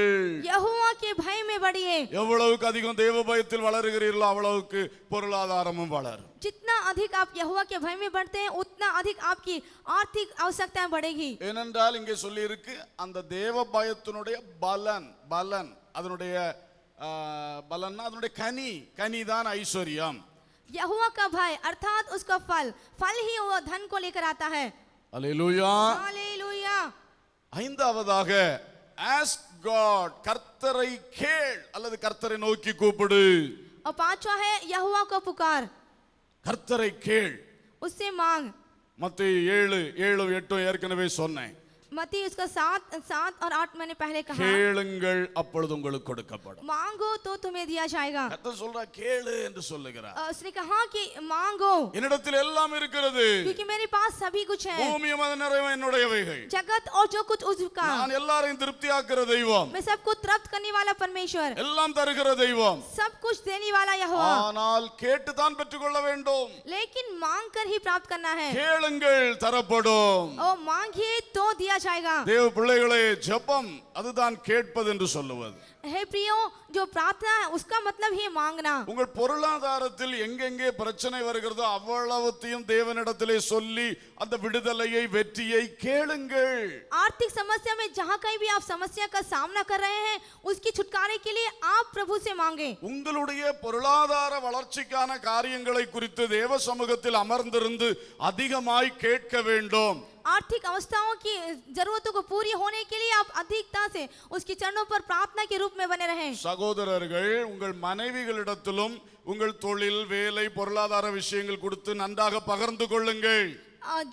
यहोवा के भय में बढ़िए। எவ்வளவுக்கு அதிகம் தேவ பயத்தில் வளருகிறீர்களோ அவ்வளவுக்கு பொருளாதாரமும் வளரும். जितना अधिक आप यहोवा के भय में बढ़ते हैं उतना अधिक आपकी आर्थिक आवश्यकताएं बढ़ेगी। ஏனென்றால் இங்கே சொல்லி இருக்கு, அந்த தேவ பயத்தினுடைய பலன் அதனுடைய பலன்னா அதனுடைய கனி தான் ஐஸ்வர்யம். यहोवा का भय अर्थात उसका फल ही वो धन को लेकर आता है। அல்லேலூயா. हालेलुया। ஐந்தாவதாக ask God, கர்த்தரை கேள் அல்லது கர்த்தரை நோக்கி கூப்பிடு. और पांचवा है यहोवा को पुकार, கர்த்தரை கேள். उससे मांग। மத்தேயு 7:7-8 ஏற்கனவே சொன்னேன். मत्ती उसका 7 और 8 मैंने पहले कहा। கேளுங்கள் அப்பொழுது உங்களுக்கு கொடுக்கப்படும். मांगो तो तुम्हें दिया जाएगा। கர்த்தர் சொல்றா கேளு என்று சொல்லுகிறார். उसने कहा कि मांगो, என்னிடத்தில் எல்லாம் இருக்கிறது, क्योंकि मेरे पास सभी कुछ है, பூமியும் அதன் நிறைவும் என்னுடையவைகள். जगत और जो कुछ उसका, நான் எல்லாரையும் திருப்தியாக்குற தெய்வம், मैं सबको तृप्त करने वाला परमेश्वर, எல்லாம் தருகிற தெய்வம். सब कुछ देने वाला यहोवा। ஆனால் கேட்டு தான் பெற்றுக்கொள்ள வேண்டும். लेकिन मांग कर ही प्राप्त करना है। கேளுங்கள் தரப்படும். और मांगिए तो दिया जाएगा। தேவ பிள்ளைகளே, ஜெபம் அதுதான் கேட்பது என்று சொல்லுவது. हे प्रियो, जो प्रार्थना है उसका मतलब ही मांगना। உங்கள் பொருளாதாரத்தில் எங்கெங்கே பிரச்சனை வருகிறதோ அவ்வளவுத்தையும் தேவனிடத்திலே சொல்லி அந்த விடுதலையை வெற்றியை கேளுங்கள். आर्थिक समस्या में जहाँ कहीं भी आप समस्या का सामना कर रहे हैं उसकी छुटकारे के लिए आप प्रभु से मांगे। உங்களுடைய பொருளாதார வளர்ச்சிக்கான காரியங்களை குறித்து தேவ சமூகத்தில் அமர்ந்திருந்து அதிகமாய் கேட்க வேண்டும். आर्थिक अवस्थाओं की जरूरतों को पूरी होने के लिए आप अधिकता से उसके चरणों पर प्रार्थना के रूप में बने रहें। சகோதரர்கள், உங்கள் மனைவிகளிடத்திலும் உங்கள் தொழில், வேலை, பொருளாதார விஷயங்கள் கொடுத்து நன்றாக பகிர்ந்து கொள்ளுங்கள்.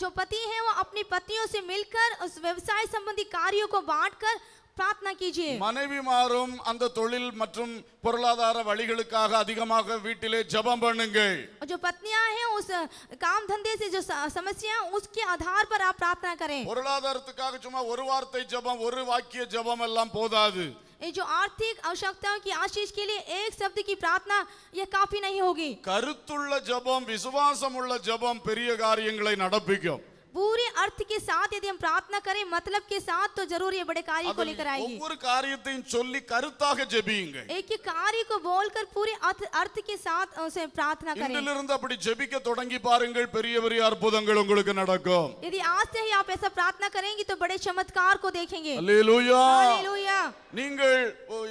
जो पति हैं वो अपनी पत्नियों से मिलकर उस व्यवसाय संबंधी कार्यों को बांटकर प्रार्थना कीजिए। மனைவிமாரும் அந்த தொழில் மற்றும் பொருளாதார வழிகளுக்காக அதிகமாக வீட்டிலே ஜெபம் பண்ணுங்கள். जो पत्नियां हैं उस काम धंधे से जो समस्या उसके आधार पर आप प्रार्थना करें। பொருளாதாரத்துக்காக சும்மா ஒரு வார்த்தை ஜெபம், ஒரு வாக்கிய ஜெபம் எல்லாம் போதாது. ये जो आर्थिक आवश्यकताओं की आशीष के लिए एक शब्द की प्रार्थना यह काफी नहीं होगी। கருத்துள்ள ஜெபம், விசுவாசமுள்ள ஜெபம் பெரிய காரியங்களை நடப்பிக்கும். पूरे अर्थ के साथ यदि हम प्रार्थना करें, मतलब के साथ, तो जरूर ये बड़े कार्य को लेकर आएगी। ஒவ்வொரு காரியத்தையும் சொல்லி கருத்தாக ஜெபியுங்கள். एक एक कार्य को बोलकर पूरे अर्थ के साथ उसे प्रार्थना करें। இன்றிலிருந்து அப்படி ஜெபிக்க தொடங்கி பாருங்கள், பெரிய பெரிய அற்புதங்கள் உங்களுக்கு நடக்கும். यदि आज से ही आप ऐसा प्रार्थना करेंगे तो बड़े चमत्कार को देखेंगे। அல்லேலூயா. हालेलुया। நீங்கள்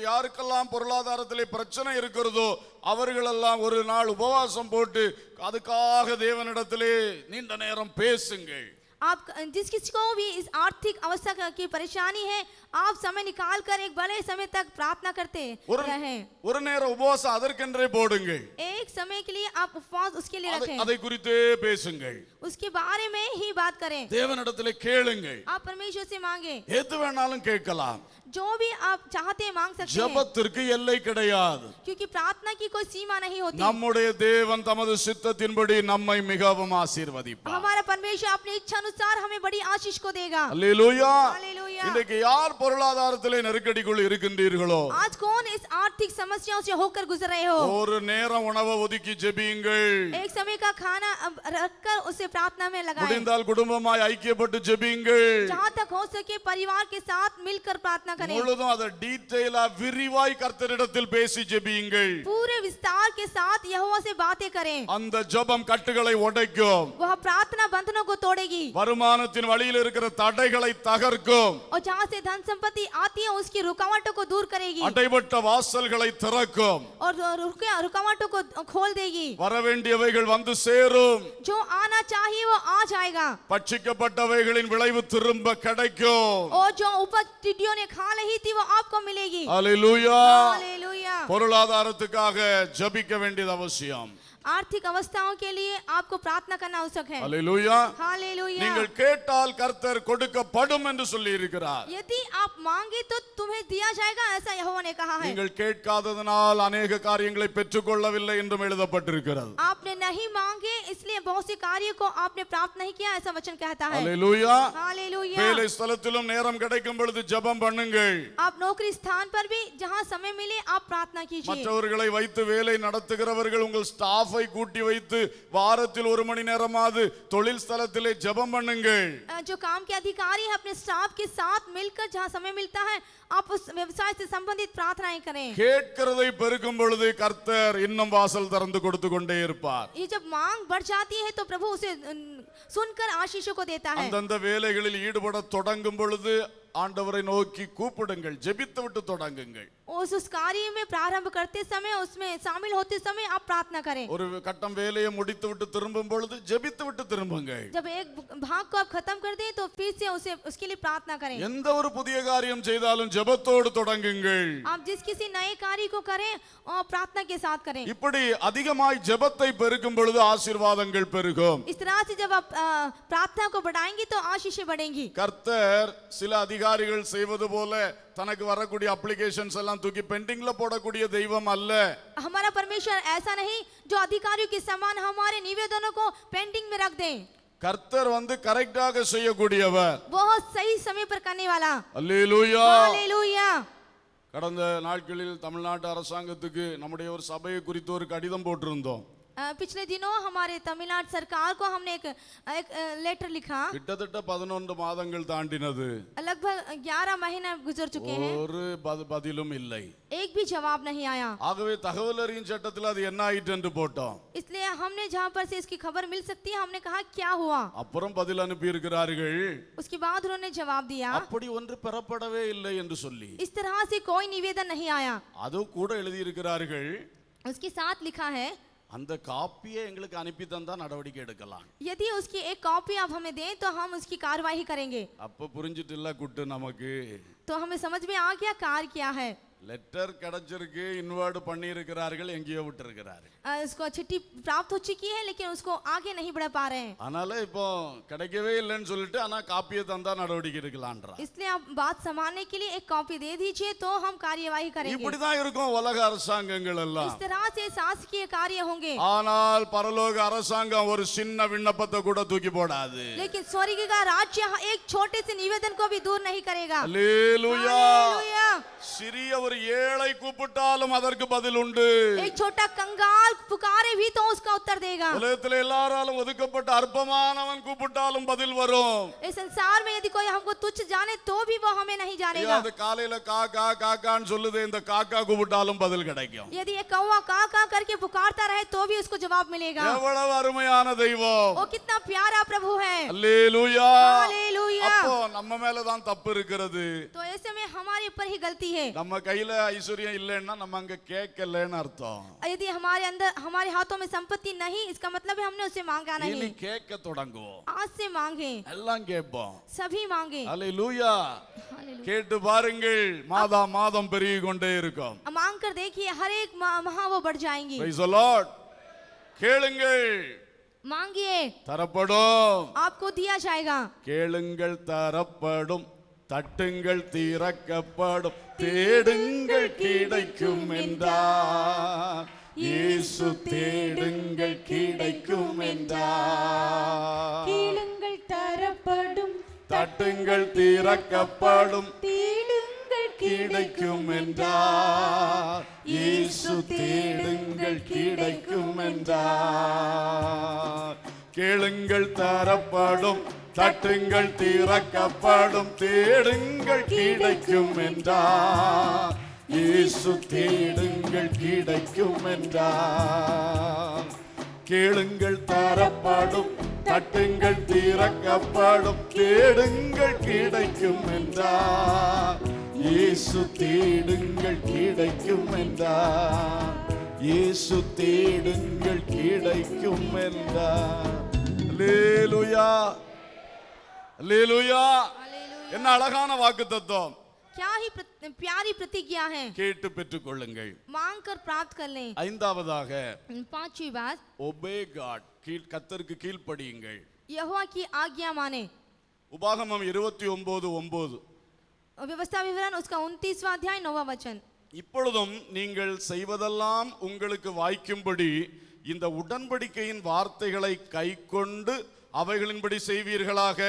யாருக்கெல்லாம் பொருளாதாரத்திலே பிரச்சனை இருக்கிறதோ அவர்களெல்லாம் ஒரு நாள் உபவாசம் போட்டு அதுக்காக தேவனிடத்திலே நீண்ட நேரம் பேசுங்கள். आप जिस किसी को भी इस आर्थिक अवस्था की परेशानी है, आप समय निकाल कर एक बड़े समय तक प्रार्थना करते रहें। ஒரு நேர உபவாசம் அதற்கென்றே போடுங்கள். एक समय के लिए आप उपवास उसके लिए रखें, அதை குறித்தே பேசுங்கள். उसके बारे में ही बात करें। தேவனிடத்திலே கேளுங்கள். आप परमेश्वर से मांगे, எது வேணாலும் கேட்கலாம். जो भी आप चाहते हैं मांग सकते हैं, ஜெபத்திற்கு எல்லை கிடையாது. क्योंकि प्रार्थना की कोई सीमा नहीं होती। நம்முடைய தேவன் தமது சித்தத்தின்படி நம்மை மிகவும் ஆசீர்வதிப்பார். हमारा परमेश्वर अपनी इच्छा अनुसार हमें बड़ी आशीष को देगा। அல்லேலூயா. हालेलुया। இன்றைக்கு யார் பொருளாதாரத்திலே நெருக்கடிக்குள் இருக்கின்றீர்களோ, आज कौन इस आर्थिक समस्याओं से होकर गुजर रहे हो, ஒரு நேரம் உணவை ஒதுக்கி ஜெபியுங்கள். एक समय का खाना रखकर उसे प्रार्थना में लगाएं। முடிந்தால் குடும்பமாய் ஐக்கியப்பட்டு ஜெபியுங்கள். जहाँ तक हो सके परिवार के साथ मिलकर प्रार्थना करें। முழுதும் அதை டீடைலா விரிவாய் கர்த்தரிடத்தில் பேசி ஜெபியுங்கள். पूरे विस्तार के साथ यहोवा से बातें करें। அந்த ஜெபம் கட்டுகளை உடைக்கும். वह प्रार्थना बंधनों को तोड़ेगी வருமானத்தின் வழியில் இருக்கிற தடைகளை தகர்க்கும். और जहाँ से धन संपत्ति आती है उसकी रुकावटों को दूर करेगी அடைபட்ட வாசல்களை திறக்கும். और रुकावटों को खोल देगी। வரவேண்டியவைகள் வந்து சேரும். जो आना चाहिए वो आ जाएगा பட்சிக்கப்பட்டவைகளின் விளைவு திரும்ப கிடைக்கும். और जो उपज टिड्डियों ने खा ली थी वो आपको मिलेगी। அல்லேலூயா. हालेलुया। பொருளாதாரத்துக்காக ஜெபிக்க வேண்டியது அவசியம். आर्थिक अवस्थाओं के लिए आपको प्रार्थना करना आवश्यक है। அல்லேலூயா. हालेलुया। நீங்கள் கேட்டால் கர்த்தர் கொடுக்கப்படும் என்று சொல்லி இருக்கிறார். यदि आप मांगे तो तुम्हें दिया जाएगा, ऐसा यहोवा ने कहा है। நீங்கள் கேட்காததனால் अनेक காரியங்களை பெற்றுக்கொள்ளவில்லை என்றும் எழுதப்பட்டிருக்கிறது. आपने नहीं मांगे इसलिए बहुत से कार्य को आपने प्राप्त नहीं किया, ऐसा वचन कहता है। அல்லேலூயா. हालेलुया। வேலை ஸ்தலத்திலும் நேரம் கிடைக்கும் பொழுது ஜெபம் பண்ணுங்கள். आप नौकरी स्थान पर भी जहाँ समय मिले आप प्रार्थना कीजिए। மற்றவர்களை வைத்து வேலை நடத்துகிறவர்கள் உங்கள் ஸ்டாஃபை கூட்டி வைத்து வாரத்தில் 1 மணி நேரமாவது தொழில் ஸ்தலத்திலே ஜெபம் பண்ணுங்கள். जो काम के अधिकारी है अपने स्टाफ के साथ मिलकर जहाँ समय मिलता है आप उस व्यवसाय से संबंधित प्रार्थनाएं करें। கேட்கிறதை பெருக்கும் பொழுது கர்த்தர் இன்னும் வாசல் திறந்து கொடுத்து கொண்டே இருப்பார். ये जब मांग बढ़ जाती है तो प्रभु उसे सुनकर आशीषों को देता है। அந்தந்த வேலைகளில் ஈடுபட தொடங்கும் பொழுது ஆண்டவரை நோக்கி கூப்பிடுங்கள், ஜெபித்து விட்டு தொடங்குங்கள். उस कार्य में प्रारंभ करते समय उसमें शामिल होते समय आप प्रार्थना करें। ஒரு கட்டம் வேலையை முடித்து விட்டு திரும்பும் பொழுது ஜெபித்து விட்டு திரும்புங்கள். जब एक भाग को आप खत्म कर दें तो फिर से उसे उसके लिए प्रार्थना करें। எந்த ஒரு புதிய காரியம் செய்தாலும் ஜெபத்தோடு தொடங்குங்கள். आप जिस किसी नए कार्य को करें और प्रार्थना के साथ करें। இப்படி அதிகமாய் ஜெபத்தை பெருக்கும் பொழுது ஆசீர்வாதங்கள் பெருகும். इस तरह से जब आप प्रार्थना को बढ़ाएंगे तो आशीषें बढ़ेंगी। கர்த்தர் சில அதிகாரிகள் செய்வது போல தனக்கு வரக்கூடிய அப்ளிகேஷன்ஸ் எல்லாம் தூக்கி பெண்டிங்ல போடக்கூடிய தெய்வம் அல்ல. हमारा परमेश्वर ऐसा नहीं जो अधिकारियों के समान हमारे निवेदनों को पेंडिंग में रख दे। கர்த்தர் வந்து கரெக்டாக செய்யக்கூடியவர். बहुत सही समय पर करने वाला। அல்லேலூயா. हालेलुया। கடந்த நாட்களில் தமிழ்நாட்டு அரசாங்கத்துக்கு நம்முடைய ஒரு சபையை குறித்து ஒரு கடிதம் போட்டிருந்தோம். पिछले दिनों हमारे तमिलनाडु सरकार को हमने एक लेटर लिखा। கிட்டத்தட்ட 11 மாதங்கள் தாண்டினது. लगभग 11 महीने गुजर चुके हैं, ஒரு பதிலும் இல்லை. एक भी जवाब नहीं आया। ஆகவே தகவல் அறியும் சட்டத்தில் அது என்ன ஆயிட்டு என்று போட்டோம். इसलिए हमने जहाँ पर से इसकी खबर मिल सकती है हमने कहा क्या हुआ। அப்புறம் பதில் அனுப்பி இருக்கிறார்கள். उसके बाद उन्होंने जवाब दिया அப்படி ஒன்று பெறப்படவே இல்லை என்று சொல்லி. इस तरह से कोई निवेदन नहीं आया। அது கூட எழுதி இருக்கிறார்கள். उसके साथ लिखा है அந்த காப்பியை எங்களுக்கு அனுப்பி தந்தா நடவடிக்கை எடுக்கலாம். यदि उसकी एक कॉपी आप हमें दें तो हम उसकी कार्रवाई करेंगे। அப்ப புரிஞ்சிட்டுல குட்டு நமக்கு. तो हमें समझ में आ गया कार्य क्या है। லெட்டர் கிடைச்சிருக்கு, இன்வர்ட் பண்ணி இருக்கிறார்கள், எங்கேயோ விட்டு இருக்கிறார்கள். उसको चिट्ठी प्राप्त हो चुकी है लेकिन उसको आगे नहीं बढ़ा पा रहे हैं। அதனால இப்போ கிடைக்கவே இல்லைன்னு சொல்லிட்டு ஆனா காப்பியை தந்தா நடவடிக்கை எடுக்கலாம்ன்றா. इसलिए आप बात संभालने के लिए एक कॉपी दे दीजिए तो हम कार्यवाही करेंगे। இப்படிதான் இருக்கும் உலக அரசாங்கங்கள் எல்லாம். इस तरह से शासकीय कार्य होंगे। ஆனால் பரலோக அரசாங்கம் ஒரு சின்ன விண்ணப்பத்தை கூட தூக்கி போடாது. लेकिन स्वर्ग का राज्य एक छोटे से निवेदन को भी दूर नहीं करेगा। அல்லேலூயா. हालेलुया। சிறிய ஒரு ஏழை கூப்பிட்டாலும் அதற்கு பதில் உண்டு. एक छोटा कंगाल पुकारे भी तो उसका उत्तर देगा। உலகத்தில் எல்லாராலும் ஒதுக்கப்பட்ட அற்பமானவன் கூப்பிட்டாலும் பதில் வரும். इस संसार में यदि कोई हमको तुच्छ जाने तो भी वो हमें नहीं जानेगा। அது காலையில காக்கா காக்கான்னு சொல்லுது, இந்த காக்கா கூப்பிட்டாலும் பதில் கிடைக்கும். यदि एक कौवा का करके पुकारता रहे तो भी उसको जवाब मिलेगा। எவ்வளவு அருமையான தெய்வம். वो कितना प्यारा प्रभु है। அல்லேலூயா. हालेलुया। அப்போ நம்ம மேல தான் தப்பு இருக்கிறது. तो ऐसे में हमारे ऊपर ही गलती है। நம்ம கையில ஐஸ்வர்யம் இல்லைன்னா நம்ம அங்க கேட்கலன்னு அர்த்தம். यदि हमारे अंदर हमारे हाथों में संपत्ति नहीं इसका मतलब है हमने उसे मांगा இனி नहीं। கேட்க தொடங்குவோம். आज से मांगे, எல்லாம் கேட்போம். सभी मांगे। அல்லேலூயா. கேட்டு பாருங்கள், மாதா மாதம் பெருகி கொண்டே இருக்கும். मांग कर देखिए हर एक माह वो बढ़ जाएंगी। Praise the Lord. கேளுங்கள், मांगिए தரப்படும். आपको दिया जाएगा। கேளுங்கள் தரப்படும், தட்டுங்கள் திறக்கப்படும், தேடுங்கள் கிடைக்கும் என்றார். இயேசு தேடுங்கள் கிடைக்கும் என்றார். கேளுங்கள் தரப்படும் தட்டுங்கள் திறக்கப்படும் தேடுங்கள் கிடைக்கும் என்றார். இயேசு தேடுங்கள் கிடைக்கும் என்றார். கேளுங்கள் தரப்படும், தட்டுங்கள் திறக்கப்படும், தேடுங்கள் கிடைக்கும் என்றார். இயேசு தேடுங்கள் கிடைக்கும் என்றார். கேளுங்கள் தரப்படும், தட்டுங்கள் திறக்கப்படும், தேடுங்கள் கிடைக்கும் என்றார். இயேசு தேடுங்கள் கிடைக்கும் என்றார். இயேசு தேடுங்கள் கிடைக்கும் என்றார். அல்லேலூயா, அல்லேலூயா. என்ன அழகான வாக்குத்தத்தம். क्या ही प्यारी प्रतिज्ञा है। கேட்டு பெற்றுக் கொள்ளுங்கள். मांग कर प्राप्त कर लें। ஐந்தாவதாக पांचवी बात, obey God, கர்த்தருக்கு கீழ்ப்படியுங்கள். यहोवा की आज्ञा माने। உபாகமம் 29:9. व्यवस्था विवरण उसका 29वां अध्याय 9वां वचन। இப்பொழுதும் நீங்கள் செய்வதெல்லாம் உங்களுக்கு வாய்க்கும்படி இந்த உடன்படிக்கையின் வார்த்தைகளை கைக்கொண்டு அவைகளின்படி செய்வீர்களாக.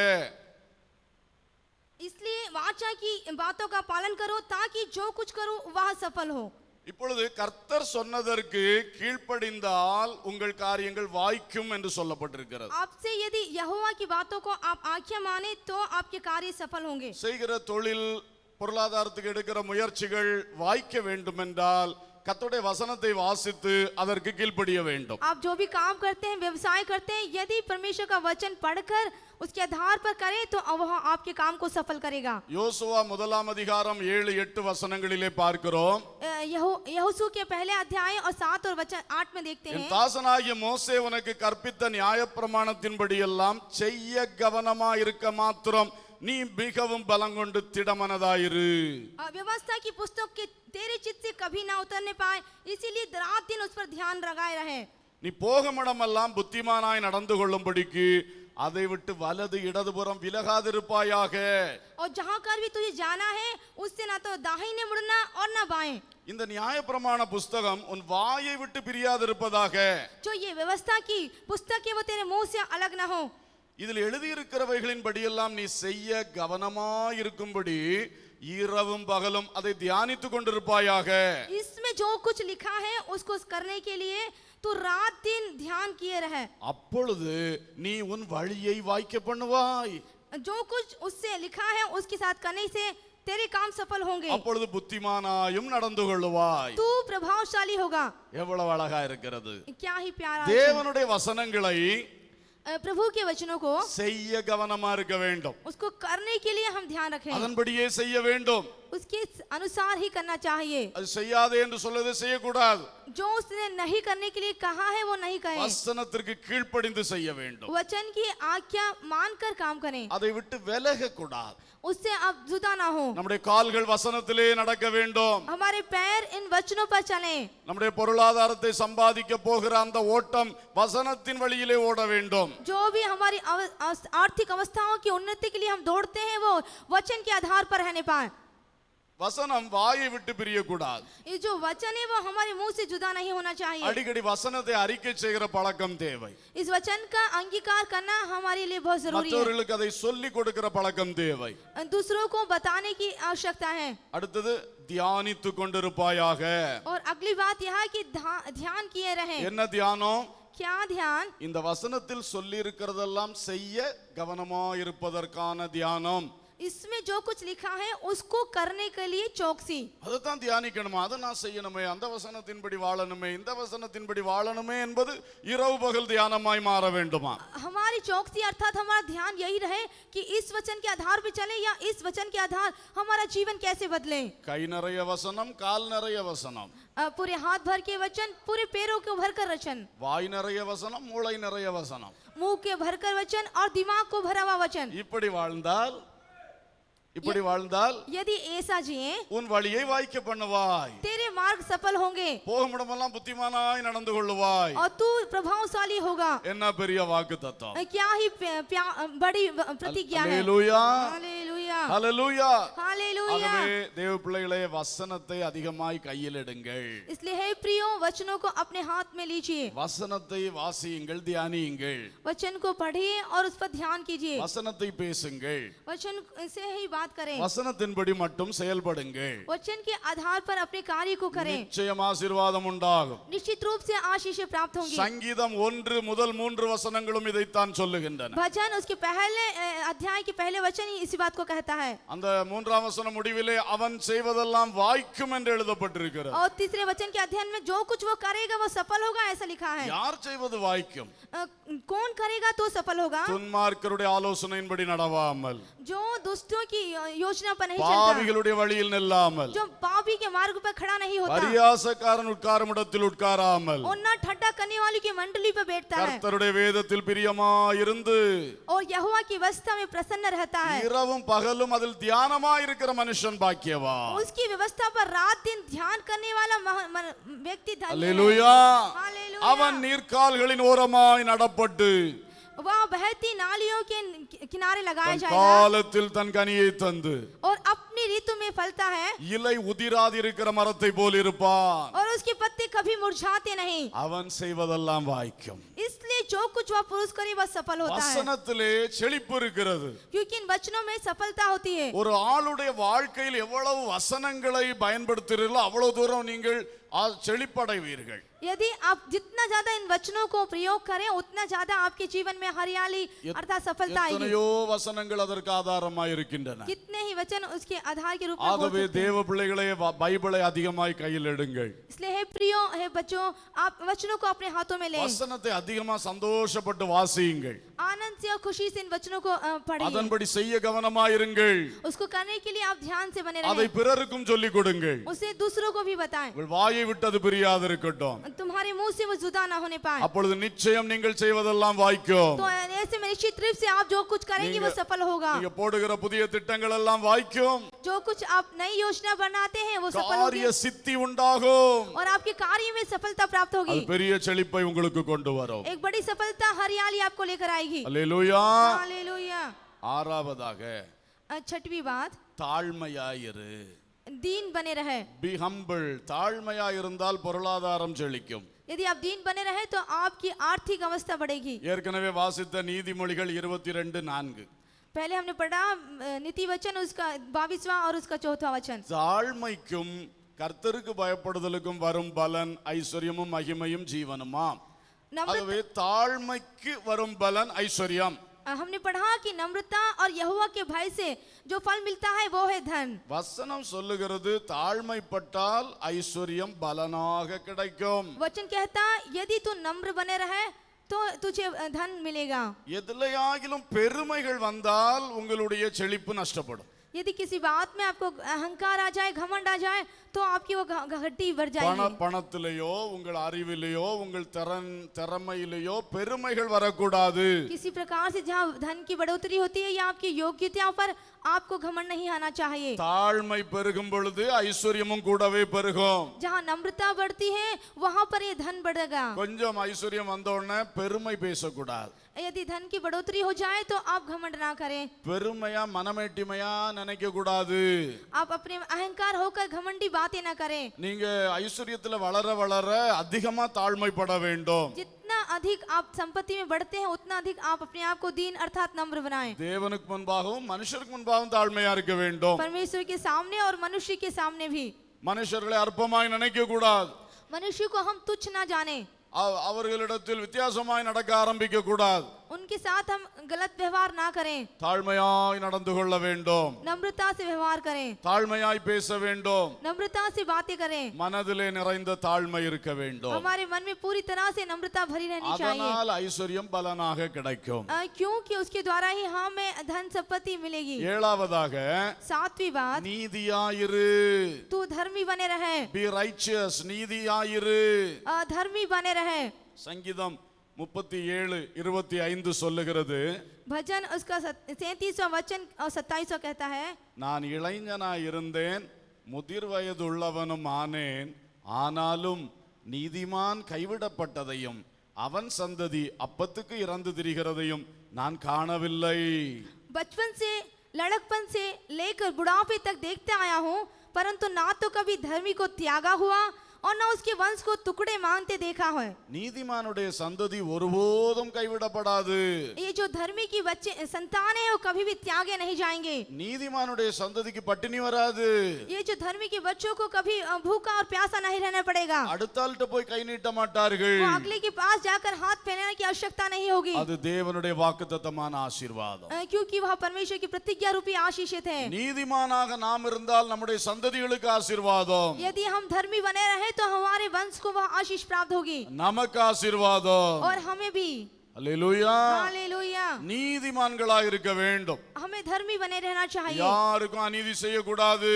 इसलिए वाचा की बातों का पालन करो ताकि जो कुछ करो वह सफल हो। இப்பொழுது கர்த்தர் சொன்னதற்கு கீழ்ப்படிந்தால் உங்கள் காரியங்கள் வாய்க்கும் என்று சொல்லப்பட்டிருக்கிறது. आपसे यदि यहोवा की बातों को आप आज्ञा माने तो आपके कार्य सफल होंगे। செய்கிற தொழில், பொருளாதாரத்துக்கு எடுக்கிற முயற்சிகள் வாய்க்க வேண்டும் என்றால் கர்த்தருடைய வசனத்தை வாசித்து அதற்கு கீழ்ப்படிய வேண்டும். आप जो भी काम करते हैं, व्यवसाय करते हैं, यदि परमेश्वर का वचन पढ़कर उसके आधार पर करें तो वह आपके काम को सफल करेगा। யோசுவா 1 7-8 வசனங்களிலே பார்க்கிறோம். यहोशू के पहले अध्याय और 7 और वचन 8 में देखते என் हैं, தாசனாகிய மோசே உனக்கு கற்பித்த நியாயப்பிரமாணத்தின்படி எல்லாம் செய்ய கவனமா இருக்க மாத்திரம் நீ மிகவும் பலங்கொண்டு திடமனதாயிரு. व्यवस्था की पुस्तक के तेरे चित्त से कभी ना उतरने पाए, इसीलिए रात दिन उस पर ध्यान लगाए रहे। நீ போகுமிடமெல்லாம் புத்திமானாய் நடந்து கொள்ளும்படிக்கு அதை விட்டு வலது இடதுபுறம் விலகாதிருப்பாயாக. और जहाँ कर भी तुझे जाना है उससे ना तो दाहिने मुड़ना और ना बाएं। இந்த நியாயப்பிரமாண புஸ்தகம் உன் வாயை விட்டு பிரியாதிருப்பதாக. जो ये व्यवस्था की पुस्तक है वो तेरे मुंह से अलग ना हो। இதில் எழுதியிருக்கிறவைகளின் படியெல்லாம் நீ செய்ய கவனமாயிருக்கும்படி இரவும் பகலும் அதை தியானித்துக் கொண்டிருப்பாயாக. इसमें जो कुछ लिखा है उसको करने के लिए तू रात दिन ध्यान किए रहे। அப்பொழுது நீ உன் வழியை வாய்க்க பண்ணுவாய். जो कुछ उससे लिखा है उसके साथ करने से तेरे काम सफल होंगे। அப்பொழுது புத்திமானாயும் நடந்து கொள்ளுவாய். तू प्रभावशाली होगा। எவ்வளவு அழகா இருக்கிறது. क्या ही प्यारा। தேவனுடைய வசனங்களை प्रभु के वचनों को செய்ய கவனமா இருக்க வேண்டும். उसको करने के लिए हम ध्यान रखें, அதன்படியே செய்ய வேண்டும். उसके अनुसार ही करना चाहिए। அது செய்யாதே என்று சொல்வதை செய்யக்கூடாது. जो उसने नहीं करने के लिए कहा है वो नहीं कहे। வசனத்திற்கு கீழ்ப்படிந்து செய்ய வேண்டும். वचन की आज्ञा मानकर काम करें, அதை விட்டு விலக கூடாது. उससे अब जुदा ना हो। நம்முடைய கால்கள் வசனத்திலே நடக்க வேண்டும். हमारे पैर इन वचनों पर चलें। நம்முடைய பொருளாதாரத்தை சம்பாதிக்க போகிற அந்த ஓட்டம் வசனத்தின் வழியிலே ஓட வேண்டும். जो भी हमारी आर्थिक अवस्थाओं की उन्नति के लिए हम दौड़ते हैं वो वचन के आधार पर रहने पाए। வசனம் வாயை விட்டு பிரியக்கூடாது. ये जो वचन है वो हमारे मुंह से जुदा नहीं होना चाहिए। அடிக்கடி வசனத்தை அறிக்கை செய்கிற பழக்கம் தேவை. इस वचन का अंगीकार करना हमारे लिए बहुत जरूरी है। மற்றவர்களுக்கு அதை சொல்லி கொடுக்கிற பழக்கம் தேவை. दूसरों को बताने की आवश्यकता है। அடுத்தது தியானித்து கொண்டிருப்பாயாக. और अगली बात यह है कि ध्यान किए रहे। என்ன தியானம்? क्या ध्यान? இந்த வசனத்தில் சொல்லி இருக்கிறதெல்லாம் செய்ய கவனமா இருப்பதற்கான தியானம். इसमें जो कुछ लिखा है उसको करने के लिए चौकसी। அதைத்தான் தியானிக்கணுமா, அதை நான் செய்யணுமே, அந்த வசனத்தின்படி வாழணுமே, இந்த வசனத்தின்படி வாழணுமே என்பது இரவு பகல் தியானமாய் மாற வேண்டுமா? हमारी चौकसी अर्थात हमारा ध्यान यही रहे कि इस वचन के आधार पे चले या इस वचन के आधार हमारा जीवन कैसे बदले। கை நிறைய வசனம், கால் நிறைய வசனம், पूरे हाथ भर के वचन, पूरे पैरों के भर कर वचन, வாய் நிறைய வசனம், மூளை நிறைய வசனம், मुंह के भर कर वचन और दिमाग को भरा हुआ वचन। இப்படி வாழ்ந்தால் यदि ऐसा जिए உன் வழியை வாய்க்க பண்ணுவாய். तेरे मार्ग सफल होंगे போகுமிடமெல்லாம் புத்திமானாய் நடந்து கொள்ளுவாய். और तू प्रभावशाली होगा। என்ன பெரிய வாக்கு தத்துவம். क्या ही बड़ी प्रतिज्ञा है। அல்லேலூயா. हालेलुया। ஹalleluya हालेलुया। ஆகவே தேவ பிள்ளைகளே வசனத்தை அதிகமாய் கையில் எடுங்கள் इसलिए हे प्रियो वचनों को अपने हाथ में लीजिए, வசனத்தை வாசியுங்கள் தியானியுங்கள் वचन को पढ़िए और उस पर ध्यान कीजिए, வசனத்தை பேசுங்கள் वचन से ही बात करें, வசனத்தின்படி மட்டும் செயல்படுங்கள் वचन के आधार पर अपने कार्य को करें, நிச்சயம் ஆசீர்வாதம் உண்டாகும் निश्चित रूप से आशीषें प्राप्त होंगी। சங்கீதம் 1 முதல் 3 வசனங்களும் இதைத்தான் சொல்லுகின்றன भजन उसके पहले अध्याय के पहले वचन ही इसी बात को कहता है, அந்த 3ஆம் வசனம் முடிவிலே அவன் செய்வதெல்லாம் வாய்க்கும் என்று எழுதப்பட்டிருக்கிறது और तीसरे वचन के अध्ययन में जो कुछ वो करेगा वो सफल होगा ऐसा लिखा है। யார் செய்வது வாய்க்கும் कौन करेगा तो सफल होगा? துன்மார்க்கருடைய ஆலோசனையின்படி நடவாமல் जो दुष्टों की योजना पर नहीं चलता, பாவிகளுடைய வழியில் நில்லாமல் जो पापी के मार्ग पर खड़ा नहीं होता, பரியாசக்காரன் உட்காரும் இடத்தில் உட்காராமல் और ना ठट्टा करने वाली की मंडली पर बैठता है, கர்த்தருடைய வேதத்தில் பிரியமாயிருந்து और यहोवा की व्यवस्था में प्रसन्न रहता है, இரவும் பகலும் அதில் தியானமாயிருக்கிற மனுஷன் பாக்கியவான் उसकी व्यवस्था पर रात दिन ध्यान करने वाला व्यक्ति धन्य है। அல்லேலூயா हालेलुया। அவன் நீர்க்கால்களின் ஓரமாய் நடப்பட்டு वह बहती नालियों के किनारे लगाया தன் जाएगा காலத்தில் தன் கனியை தந்து और अपनी ऋतु में फलता है, இலை உதிராதிருக்கிற மரத்தை போல் இருப்பான் और उसके पत्ते कभी मुरझाते नहीं। அவன் செய்வதெல்லாம் வாய்க்கும் इसलिए जो कुछ वह पुरुष करे वह सफल होता है, வசனத்திலே செழிப்பு இருக்கிறது क्योंकि इन वचनों में सफलता होती है। ஒரு ஆளுடைய வாழ்க்கையில் எவ்வளவு வசனங்களை பயன்படுத்துகிறீர்களோ அவ்வளவு தூரம் நீங்கள் செழிப்படைவீர்கள் यदि आप जितना ज्यादा इन वचनों को प्रयोग करें उतना ज्यादा आपके जीवन में हरियाली अर्थात सफलता आएगी। எத்தனையோ வசனங்கள் அதற்கு ஆதாரமாய் இருக்கின்றன कितने ही वचन उसके आधार के रूप में बोल ஆகவே सकते हैं। தேவ பிள்ளைகளே பைபிளை அதிகமாய் கையில் எடுங்கள் इसलिए हे प्रियो हे बच्चों आप वचनों को अपने हाथों में लें, வசனத்தை அதிகமா சந்தோஷப்பட்டு வாசியுங்கள் आनंद से और खुशी से इन वचनों को पढ़िए, அதன்படி செய்ய கவனமாயிருங்கள் उसको करने के लिए आप ध्यान से बने அதை रहें, பிறருக்கும் சொல்லிக் கொடுங்கள் उसे दूसरों को भी बताएं, உங்கள் வாயை விட்டது பிரியாதிருக்கட்டும் तुम्हारे मुंह से वो जुदा ना होने पाए, அப்பொழுது நிச்சயம் நீங்கள் செய்வதெல்லாம் வாய்க்கும் तो ऐसे में निश्चित रूप से आप जो कुछ करेंगे वो सफल होगा, நீங்க போடுகிற புதிய திட்டங்கள் எல்லாம் வாய்க்கும் जो कुछ आप नई योजना बनाते हैं वो सफल होगी, காரிய சித்தி உண்டாகும் और आपके कार्य में सफलता प्राप्त அது होगी, பெரிய செழிப்பை உங்களுக்கு கொண்டு வரும் एक बड़ी सफलता हरियाली आपको लेकर आएगी। அல்லேலூயா हालेलुया। ஆறாவதாக छठवीं बात, தாழ்மையாயிரு दीन बने रहे। பி ஹம்பிள் தாழ்மையாயிருந்தால் பொருளாதாரம் செழிக்கும் यदि आप दीन बने रहे तो आपकी आर्थिक अवस्था बढ़ेगी। ஏற்கனவே வாசித்த நீதிமொழிகள் 22:4 पहले हमने पढ़ा नीति वचन उसका 22वां और उसका 4वां वचन, தாழ்மைக்கும் கர்த்தருக்கு பயப்படுதலுக்கும் வரும் பலன் ஐஸ்வர்யமும் மகிமையும் ஜீவனுமாம் नम्रता। ஆகவே தாழ்மைக்கு வரும் பலன் ஐஸ்வர்யம் हमने पढ़ा कि नम्रता और यहोवा के भय से जो फल मिलता है वो है धन। வசனம் சொல்லுகிறது தாழ்மைப்பட்டால் ஐஸ்வர்யம் பலனாக கிடைக்கும் वचन कहता यदि तू नम्र बने रहे तो तुझे धन मिलेगा। எதிலையாகிலும் பெருமைகள் வந்தால் உங்களுடைய செழிப்பு நஷ்டப்படும் यदि किसी बात में आपको अहंकार आ जाए, घमंड आ जाए तो आपकी वो घटी बढ़ जाएगी। பணத்திலேயோ உங்கள் அறிவிலேயோ உங்கள் திறமையிலேயோ பெருமைகள் வரக்கூடாது किसी प्रकार से जहाँ धन की बढ़ोतरी होती है या आपकी योग्यता पर आपको घमंड नहीं आना चाहिए। தாழ்மை பெருகும் பொழுது ஐஸ்வர்யமும் கூடவே பெருகும் जहाँ नम्रता बढ़ती है वहाँ पर ये धन बढ़ेगा। கொஞ்சம் ஐஸ்வர்யம் வந்த உடனே பெருமை பேசக்கூடாது यदि धन की बढ़ोतरी हो जाए तो आप घमंड ना करें, பெருமையா மனமேட்டிமையா நினைக்க கூடாது आप अपने अहंकार होकर घमंडी बातें ना करें। நீங்க ஐஸ்வர்யத்துல வளர வளர அதிகமா தாழ்மைப்பட வேண்டும் जितना अधिक आप संपत्ति में बढ़ते हैं उतना अधिक आप अपने आप को दीन अर्थात नम्र बनाएं। தேவனுக்கு முன்பாகவும் மனுஷருக்கு முன்பாகவும் தாழ்மையா இருக்க வேண்டும் परमेश्वर के सामने और मनुष्य के सामने भी। மனுஷர்களை அற்பமாய் நினைக்க கூடாது मनुष्य को हम तुच्छ ना जाने, அவர்களிடத்தில் வித்தியாசமாய் நடக்க ஆரம்பிக்க கூடாது उनके साथ हम गलत व्यवहार ना करें, தாழ்மையாய் நடந்து கொள்ள வேண்டும் नम्रता से व्यवहार करें, தாழ்மையாய் பேச வேண்டும் नम्रता से बातें करें, மனதிலே நிறைந்த தாழ்மை இருக்க வேண்டும் हमारे मन में पूरी तरह से नम्रता भरी रहनी चाहिए, அதனால் ஐஸ்வர்யம் பலனாக கிடைக்கும் क्योंकि उसके द्वारा ही हमें धन संपत्ति मिलेगी। ஏழாவதாக सातवीं बात, நீதியாயிரு तू धर्मी बने रहे, பி ரைச்சியஸ் நீதியாயிரு धर्मी बने रहे। சங்கீதம் 37:25 சொல்லுகிறது भजन उसका 37वां वचन और 27वां कहता है, நான் இளைஞனாய் இருந்தேன் முதிர் வயது உள்ளவனும் ஆனேன் ஆனாலும் நீதிமான் கைவிடப்பட்டதையும் அவன் சந்ததி அப்பத்துக்கு இறந்து திரிகிறதையும் நான் காணவில்லை। बचपन से लड़कपन से लेकर बुढ़ापे तक देखते आया हूँ, परंतु ना तो कभी धर्मी को त्यागा हुआ और ना उसके वंश को टुकड़े मांगते देखा है। நீதிமானுடைய சந்ததி ஒருபோதும் கைவிடப்படாது. ये जो धर्मी की बच्चे संतान है वो कभी भी त्यागे नहीं जाएंगे। நீதிமானுடைய சந்ததிக்கு பட்டினி வராது. ये जो धर्मी के बच्चों को कभी भूखा और प्यासा नहीं रहना पड़ेगा। அடுத்தாள்கிட்ட போய் கை நீட்ட மாட்டார்கள். वो अगले के पास जाकर हाथ फैलाने की आवश्यकता नहीं होगी, அது தேவனுடைய வாக்குத்தத்தமான ஆசீர்வாதம். क्योंकि वह परमेश्वर की प्रतिज्ञा रूपी आशीषित है। நீதிமானாக நாம் இருந்தால் நம்முடைய சந்ததிகளுக்கு ஆசீர்வாதம். यदि हम धर्मी बने रहे तो हमारे वंश को वह आशीष प्राप्त होगी நமக்கு ஆசீர்வாதம். और हमें भी। அல்லேலூயா. हालेलुया। நீதிமான்களாக இருக்க வேண்டும். हमें धर्मी बने रहना चाहिए। யாருக்கும் அநீதி செய்யக்கூடாது.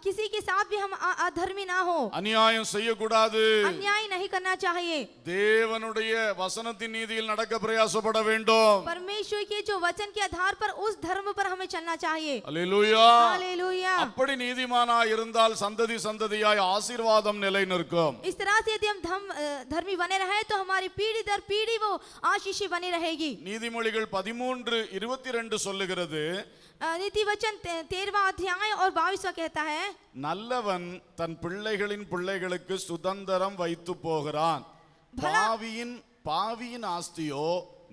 किसी के साथ भी हम अधर्मी ना हो, அநியாயம் செய்யக்கூடாது. अन्याय नहीं करना चाहिए। தேவனுடைய வசனத்தின் நீதியில் நடக்க பிரயாசப்பட வேண்டும். परमेश्वर के जो वचन के आधार पर उस धर्म पर हमें चलना चाहिए। அல்லேலூயா. हालेलुया। அப்படி நீதிமானாய் இருந்தால் சந்ததி சந்ததியாய் ஆசீர்வாதம் நிலை நிற்கும். इस तरह से यदि हम धर्मी बने रहे तो हमारी पीढ़ी दर पीढ़ी वो आशीष बनी रहेगी। நீதிமொழிகள் 13:22 சொல்லுகிறது, नीति वचन 13वां अध्याय और 22वां कहता है, நல்லவன் தன் பிள்ளைகளின் பிள்ளைகளுக்கு சுதந்திரம் வைத்து போகிறான், பாவியின் ஆஸ்தியோ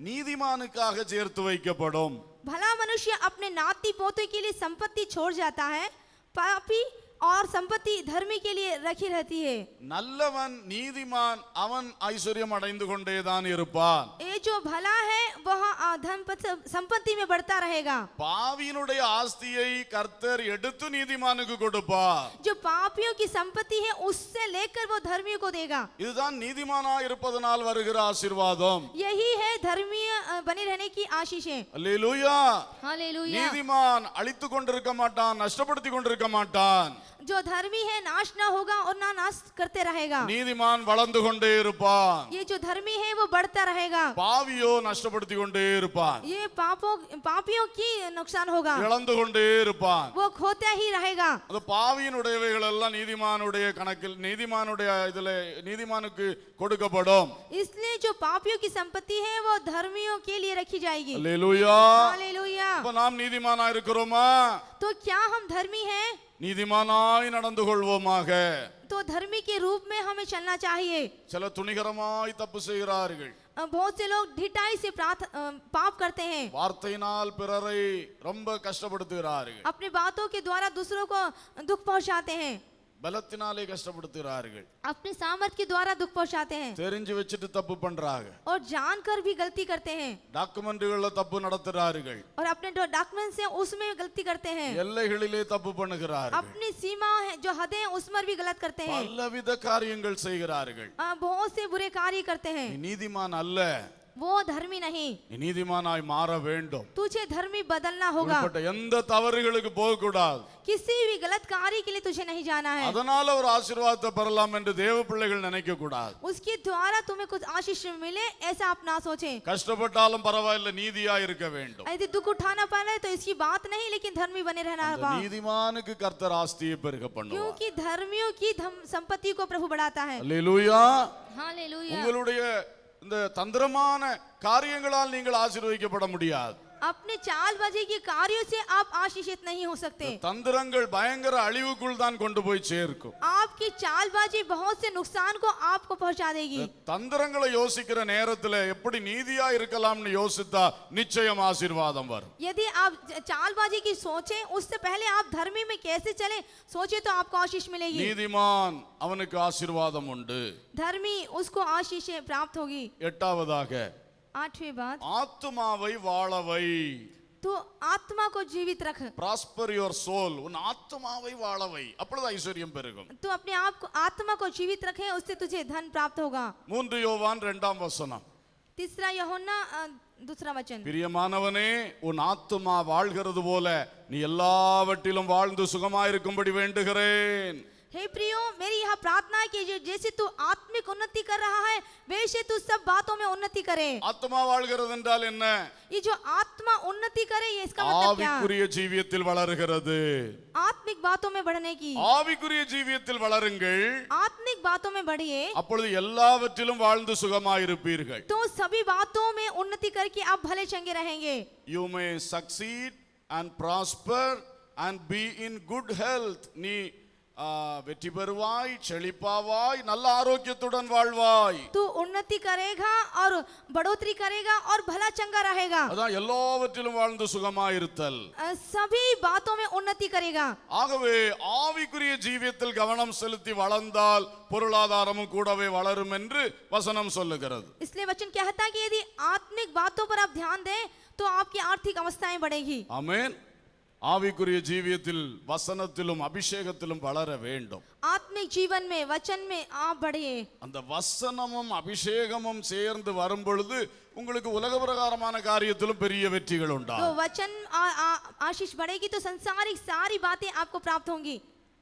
நீதிமானுக்காக சேர்த்து வைக்கப்படும். भला मनुष्य अपने नाती पोते के लिए संपत्ति छोड़ जाता है, पापी और संपत्ति धर्मी के लिए रखी रहती है। நல்லவன் நீதிமான் அவன் ஐஸ்வர்யம் அடைந்து கொண்டேதான் இருப்பான். ये जो भला है वह धन संपत्ति में बढ़ता रहेगा। பாவியினுடைய ஆஸ்தியை கர்த்தர் எடுத்து நீதிமானுக்கு கொடுப்பார். जो पापियों की संपत्ति है उससे लेकर वो धर्मियों को देगा। இதுதான் நீதிமானாய் இருப்பதனால் வருகிற ஆசீர்வாதம். यही है धर्मी बने रहने की आशीष है। அல்லேலூயா. हालेलुया। நீதிமான் அழித்து கொண்டிருக்க மாட்டான், நஷ்டப்படுத்தி கொண்டிருக்க மாட்டான். जो धर्मी है नाश ना होगा और ना नाश करते रहेगा। நீதிமான் வளர்ந்து கொண்டே இருப்பான். ये जो धर्मी है वो बढ़ता रहेगा। பாவியோ நஷ்டப்படுத்தி கொண்டே இருப்பான். ये पापियों की नुकसान होगा, இழந்து கொண்டே இருப்பான். वो खोता ही रहेगा। அது பாவியினுடையவைகள் எல்லாம் நீதிமானுடைய கணக்கில் நீதிமானுடைய இதுல நீதிமானுக்கு கொடுக்கப்படும். इसलिए जो पापियों की संपत्ति है वो धर्मियों के लिए रखी जाएगी। அல்லேலூயா. हालेलुया। இப்ப நாம் நீதிமானா இருக்கிறோமா? तो क्या हम धर्मी हैं? நீதிமானாய் நடந்து கொள்வோமாக. तो धर्मी के रूप में हमें चलना चाहिए। சில துணிகரமாய் தப்பு செய்கிறார்கள். बहुत से लोग ढिठाई से पाप करते हैं, வார்த்தையினால் பிறரை ரொம்ப கஷ்டப்படுத்துகிறார்கள். अपने बातों के द्वारा दूसरों को दुख पहुंचाते हैं, பலத்தினாலே கஷ்டப்படுத்துகிறார்கள். अपने सामर्थ के द्वारा दुख पहुंचाते हैं தெரிஞ்சு வச்சுட்டு தப்பு பண்றாங்க. और जानकर भी गलती करते हैं, டாக்குமெண்ட்கள தப்பு நடத்துறார்கள். और अपने जो डॉक्यूमेंट्स हैं उसमें गलती करते हैं, எல்லைகளிலே தப்பு பண்ணுகிறார்கள். अपनी सीमा है जो हदें हैं उसमें भी गलत करते हैं, பலவித காரியங்கள் செய்கிறார்கள். बहुत से बुरे कार्य करते हैं। நீ நீதிமான் அல்ல, वो धर्मी नहीं, நீ நீதிமானாய் மாற வேண்டும். तुझे धर्मी बदलना होगा। இப்படிப்பட்ட எந்த தவறுகளுக்கு போக கூடாது. किसी भी गलत कार्य के लिए तुझे नहीं जाना है। அதனால ஒரு ஆசீர்வாதத்தை பெறலாம் என்று தேவ பிள்ளைகள் நினைக்க கூடாது. उसके द्वारा तुम्हें कुछ आशीष मिले ऐसा आप ना सोचें। கஷ்டப்பட்டாலும் பரவாயில்லை, நீதியா இருக்க வேண்டும். यदि दुख उठाना पड़े तो इसकी बात नहीं, लेकिन धर्मी बने रहना அந்த होगा, நீதிமானுக்கு கர்த்தர் ஆஸ்தியை பெருக பண்ணுவார். क्योंकि धर्मियों की संपत्ति को प्रभु बढ़ाता है। அல்லேலூயா. हालेलुया। உங்களுடைய இந்த தந்திரமான காரியங்களால் நீங்கள் ஆசீர்வதிக்கப்பட முடியாது. अपने चालबाजी के कार्यों से आप आशीषित नहीं हो सकते। தந்திரங்கள் பயங்கர அழிவுக்குள் தான் கொண்டு போய் சேர்க்கும். आपकी चालबाजी बहुत से नुकसान को आपको पहुंचा देगी। தந்திரங்களை யோசிக்கிற நேரத்துல எப்படி நீதியா இருக்கலாம்னு யோசித்தா நிச்சயம் ஆசீர்வாதம் வரும். यदि आप चालबाजी की सोचें उससे पहले आप धर्मी में कैसे चले सोचे तो आपको आशीष मिलेगी। நீதிமான் அவனுக்கு ஆசீர்வாதம் உண்டு. धर्मी उसको आशीष प्राप्त होगी। எட்டாவதாக 8वीं बात, ஆத்துமாவை வாழவை. तो आत्मा को जीवित रख। Prosper your soul. உன் ஆத்துமாவை வாழவை, அப்பொழுது ஐஸ்வர்யம் பெருகும். तो अपने आप को आत्मा को जीवित रखे, उससे तुझे धन प्राप्त होगा। 3 யோவான் 2ஆம் வசனம். 3 यूहन्ना 2 वचन, பிரியமானவனே, உன் ஆத்துமா வாழ்கிறது போல நீ எல்லாவற்றிலும் வாழ்ந்து சுகமாயிருக்கும்படி வேண்டுகிறேன். हे प्रियो, मेरी यह प्रार्थना है कि जैसे तू आत्मिक उन्नति कर रहा है वैसे तू सब बातों में उन्नति करे। ஆத்துமா வாழ்கிறது என்றால் என்ன? ये जो आत्मा उन्नति करे ये इसका मतलब क्या? ஆவிக்குரிய ஜீவியத்தில் வளருகிறது. आत्मिक बातों में बढ़ने की। ஆவிக்குரிய ஜீவியத்தில் வளருங்கள், आत्मिक बातों में बढ़िए, அப்பொழுது எல்லாவற்றிலும் வாழ்ந்து சுகமாயிருப்பீர்கள். तो सभी बातों में उन्नति करके आप भले चंगे रहेंगे। You may succeed and prosper and be in good health. நீ வெற்றி பெறுவாய், செழிப்பாவாய், நல்ல ஆரோக்கியத்துடன் வாழ்வாய். तू उन्नति करेगा और बढ़ोतरी करेगा और भला चंगा रहेगा. அதான் எல்லாவற்றிலும் வாழ்ந்து சுகமாயிருத்தல். सभी बातों में उन्नति करेगा. ஆகவே ஆவிக்குரிய ஜீவியத்தில் கவனம் செலுத்தி வளர்ந்தால் பொருளாதாரமும் கூடவே வளரும் என்று வசனம் சொல்லுகிறது. इसलिए वचन कहता है कि यदि आत्मिक बातों पर आप ध्यान दें तो आपकी आर्थिक अवस्थाएं बढ़ेगी. ஆமென். ஆவிக்குரிய ஜீவியத்தில் வசனத்திலும் அபிஷேகத்திலும் வளர வேண்டும். आत्मिक जीवन में वचन में आप बढ़िए. அந்த வசனமும் அபிஷேகமும் சேர்ந்து வரும் பொழுது உங்களுக்கு உலக பிரகாரமான காரியத்திலும் பெரிய வெற்றிகள் तो உண்டாகும். वचन आशीष बढ़ेगी तो संसारिक सारी बातें आपको प्राप्त होंगी.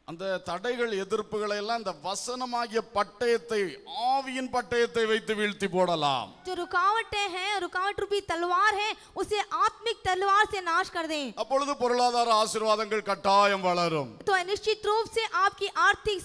அந்த தடைகள் எதிர்ப்புகளை எல்லாம் இந்த வசனமாகிய பட்டயத்தை, ஆவியின் பட்டயத்தை வைத்து வீழ்த்தி போடலாம். जो रुकावटें हैं, रुकावट रूपी तलवार है, उसे आत्मिक तलवार से नाश कर दें. அப்பொழுது பொருளாதார ஆசீர்வாதங்கள் கட்டாயம் வளரும். तो निश्चित रूप से आपकी आर्थिक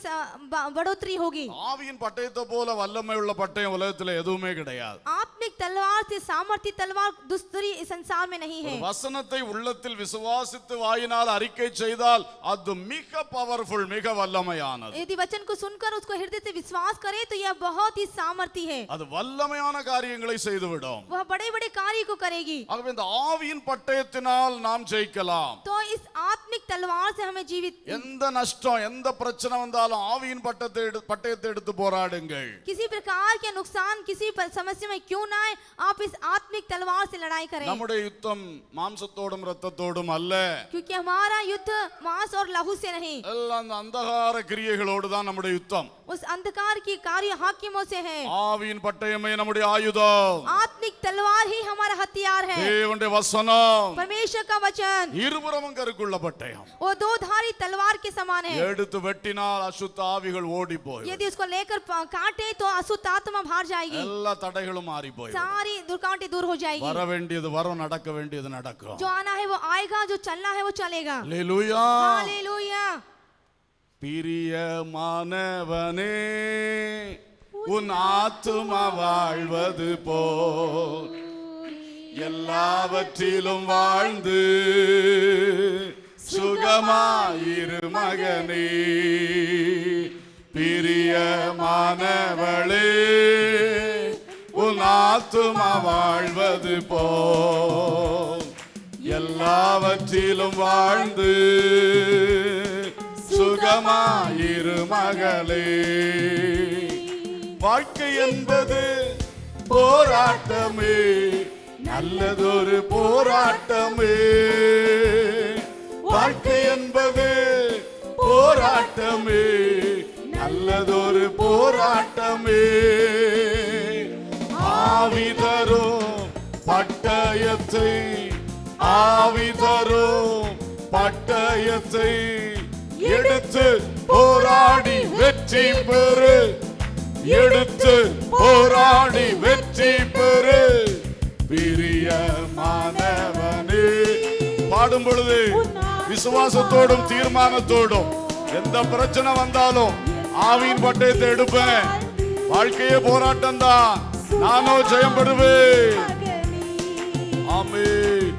बढ़ोतरी होगी. ஆவியின் பட்டயத்தை போல வல்லமை உள்ள பட்டயம் உலகத்தில் எதுவுமே கிடையாது. आत्मिक तलवार से सामर्थ्य तलवार दूसरी इस संसार में नहीं है. வசனத்தை உள்ளத்தில் விசுவாசித்து வாயினால் அறிக்கை செய்தால் அது மிக பவர்ஃபுல், மிக வல்லமையானது. यदि वचन को सुनकर उसको हृदय से विश्वास करे तो यह बहुत ही सामर्थ्य है. அது வல்லமையான காரியங்களை செய்துவிடும். वह बड़े बड़े कार्य को करेगी. ஆகவே இந்த ஆவியின் பட்டயத்தினால் நாம் ஜெயிக்கலாம். तो इस आत्मिक तलवार से हमें जीवित, எந்த நஷ்டம், எந்த பிரச்சனை வந்தாலும் ஆவியின் பட்டயத்தை எடுத்து போராடுங்கள். किसी प्रकार के नुकसान, किसी समस्या में क्यों ना आए, आप इस आत्मिक तलवार से लड़ाई करें. நம்முடைய யுத்தம் மாம்சத்தோடும் இரத்தத்தோடும் அல்ல. क्योंकि हमारा युद्ध मांस और लहू से नहीं, எல்லாம் அந்த அந்தகார கிரியைகளோடு தான் நம்முடைய யுத்தம். उस अंधकार की कार्य हाकिमों से है. ஆவியின் பட்டயமே நம்முடைய ஆயுதம். आत्मिक तलवार ही हमारा हथियार है. தேவனுடைய வசனம் परमेश्वर का वचन இருபுறமும் கருக்குள்ள பட்டயம். वो दो धारी तलवार के समान है. எடுத்து வெட்டினால் அசுத்த ஆவிகள் ஓடி போய், यदि उसको लेकर काटे तो अशुद्ध आत्मा बाहर जाएगी. எல்லா தடைகளும் மாறி போய், सारी दुर्कांटें दूर हो जाएगी. வர வேண்டியது வரும், நடக்க வேண்டியது நடக்கும். जो आना है वो आएगा, जो चलना है वो चलेगा. அல்லேலூயா. हालेलुया. பிரியமானவனே, உன் ஆத்துமா வாழ்வது போல் எல்லாவற்றிலும் வாழ்ந்து சுகமாயிரு மகனே. பிரியமானவளே, உன் ஆத்துமா வாழ்வது போல் எல்லாவற்றிலும் வாழ்ந்து சுகமாயிரு மகளே. வாழ்க்கை என்பது போராட்டமே, நல்லதொரு போராட்டமே. வாழ்க்கை என்பது போராட்டமே, நல்லதொரு போராட்டமே. ஆவி தரும் பட்டயத்தை, ஆவி தரும் பட்டயத்தை எடுத்து போராடி வெற்றி பெறு, எடுத்து போராடி வெற்றி பெறு. பிரியமானவனே, பாடும் பொழுது விசுவாசத்தோடும் தீர்மானத்தோடும், எந்த பிரச்சனை வந்தாலும் ஆவியின் பட்டயத்தை எடுப்பேன். வாழ்க்கையே போராட்டம் தான், நானோ ஜெயம் பெறுவேன். ஆமென்.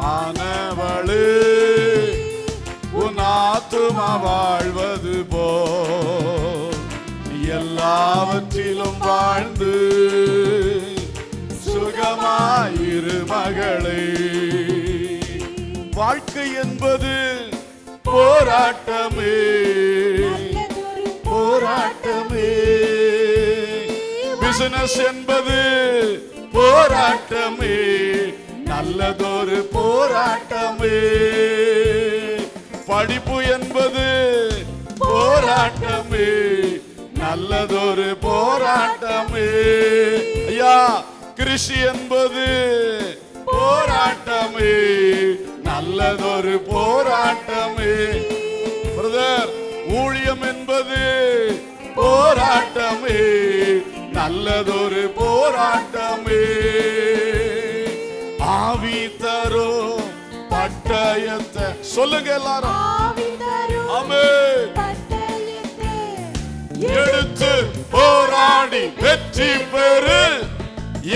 மானவளே, உன் ஆத்துமா வாழ்வது போல் எல்லாவற்றிலும் வாழ்ந்து சுகமாயிரு மகளே. வாழ்க்கை என்பது போராட்டமே, போராட்டமே. பிசினஸ் என்பது போராட்டமே, நல்லதொரு போராட்டமே. படிப்பு என்பது போராட்டமே, நல்லதொரு போராட்டமே. ஐயா, கிருஷி என்பது போராட்டமே, நல்லதொரு போராட்டமே. பிரதர், ஊழியம் என்பது போராட்டமே, நல்லதொரு போராட்டமே. ஆவி தரும் பட்டயத்தை சொல்லுங்க எல்லாரும். ஆமென். எடுத்து போராடி வெற்றி பெறு,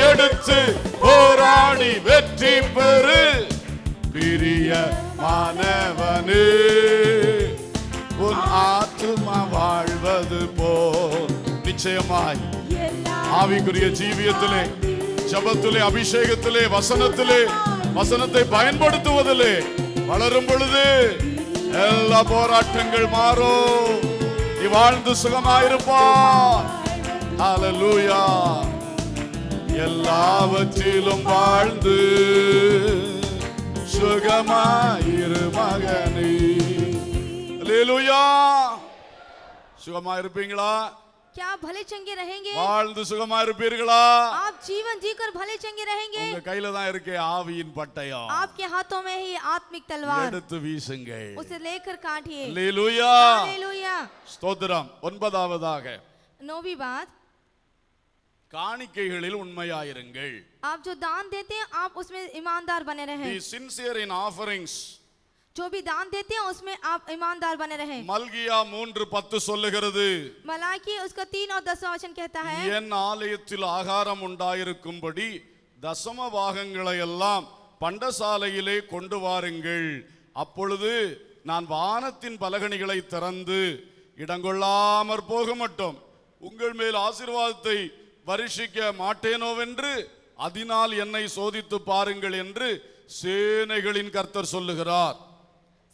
எடுத்து போராடி வெற்றி பெறு. பிரியமானவனே உன் ஆத்துமா வாழ்வது போல். நிச்சயமாய் ஆவிக்குரிய ஜீவியத்திலே, ஜபத்திலே, அபிஷேகத்திலே, வசனத்தை பயன்படுத்துவதிலே வளரும் பொழுது எல்லா போராட்டங்கள் மாறும். நீ வாழ்ந்து சுகமாயிருப்பாய். ஹல்லேலூயா. எல்லாவற்றிலும் வாழ்ந்து சுகமாயிரு மகனே. ஹல்லேலூயா. சுகமாயிருப்பீங்களா? क्या आप भले चंगे रहेंगे? வாழ்ந்து சுகமாயிருப்பீர்களா? आप जीवन जीकर भले चंगे रहेंगे? உங்க கையில தான் இருக்கே ஆவியின் பட்டயம். आपके हाथों में ही आत्मिक तलवार, எடுத்து வீசுங்கள். उसे लेकर काटिए. ஹல்லேலூயா. हालेलुया. ஸ்தோத்திரம். ஒன்பதாவதாக, 9वीं बात, காணிக்கைகளில் உண்மையாயிருங்கள். आप जो दान देते हैं आप उसमें ईमानदार बने Be रहें. sincere in offerings. जो भी दान देते हैं उसमें आप ईमानदार बने रहें. மல்கியா 3:10 சொல்லுகிறது, मलाकी उसका 3 और 10वां वचन कहता है, என் ஆலயத்தில் ஆகாரம் உண்டாயிருக்கும்படி தசம பாகங்களை எல்லாம் பண்டசாலையிலே கொண்டு வாருங்கள். அப்பொழுது நான் வானத்தின் பலகணிகளை திறந்து இடங்கொள்ளாமற் போக மட்டும் உங்கள் மேல் ஆசீர்வாதத்தை வருஷிக்க மாட்டேனோவென்று அதனால் என்னை சோதித்து பாருங்கள் என்று சேனைகளின் கர்த்தர் சொல்லுகிறார்.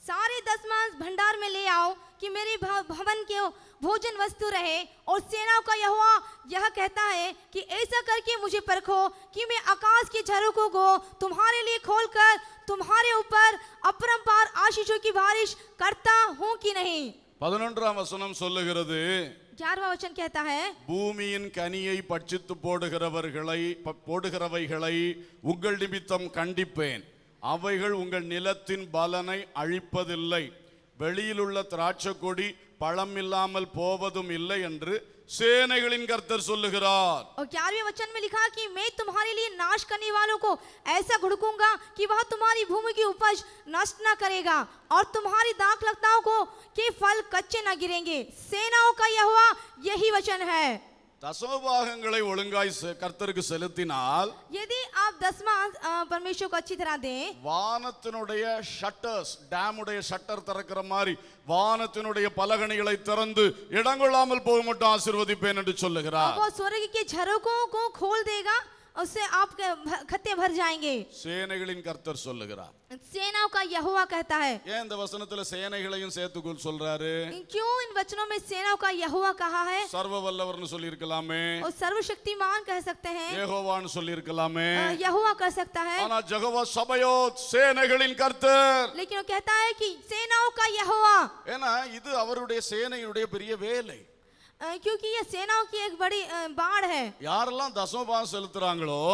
सारे दशमांश भंडार में ले आओ कि मेरे भवन के भोजन वस्तु रहे, और सेनाओं का यहोवा यह कहता है कि ऐसा करके मुझे परखो कि मैं आकाश के झरोखों को तुम्हारे लिए खोलकर तुम्हारे ऊपर अपरंपार आशीषों की बारिश करता हूँ कि नहीं. 11ஆம் வசனம் சொல்லுகிறது, 11वां वचन कहता है, பூமியின் கனியை பட்சித்து போடுகிறவைகளை உங்கள் நிமித்தம் கண்டிப்பேன். அவைகள் உங்கள் நிலத்தின் பலனை அழிப்பதில்லை. வெளியிலுள்ள திராட்சை கொடி பழம் இல்லாமல் போவதும் இல்லை என்று சேனைகளின் கர்த்தர் சொல்லுகிறார். और 11वें वचन में लिखा कि मैं तुम्हारे लिए नाश करने वालों को ऐसा घुड़कूंगा कि वह तुम्हारी भूमि की उपज नष्ट न करेगा और तुम्हारी दाखलताओं को के फल कच्चे न गिरेंगे. सेनाओं का यहोवा यही वचन है. தசமபாகங்களை ஒழுங்காய் கர்த்தருக்கு செலுத்தினால், यदि आप दशमांश परमेश्वर को अच्छी तरह दें, வானத்தினுடைய ஷட்டர்ஸ், டேமுடைய ஷட்டர் திறக்கிற மாதிரி வானத்தினுடைய பலகணிகளை திறந்து இடங்கொள்ளாமல் போக மட்டும் ஆசீர்வதிப்பேன் என்று சொல்லுகிறார். वो स्वर्ग के झरोखों को खोल देगा, उससे आपके खत्ते भर जाएंगे. சேனைகளின் கர்த்தர் சொல்லுகிறார். सेनाओं का यहोवा कहता है. ஏன் இந்த வசனத்துல சேனைகளையும் சேர்த்துக்கொள் சொல்றாரு? क्यों इन वचनों में सेनाओं का यहोवा कहा है? சர்வ வல்லவர்னு சொல்லி இருக்கலாமே, और सर्वशक्तिमान कह सकते हैं, யெகோவான்னு சொல்லி இருக்கலாமே. यहोवा कह सकता है, ஆனா யெகோவா சபையோத், சேனைகளின் கர்த்தர். लेकिन वो कहता है कि सेनाओं का यहोवा, ஏன்னா இது அவருடைய சேனையுடைய பெரிய வேலை. क्योंकि ये सेनाओं की एक बड़ी बाढ़ है. யாரெல்லாம் தசமபாகம் செலுத்துறாங்களோ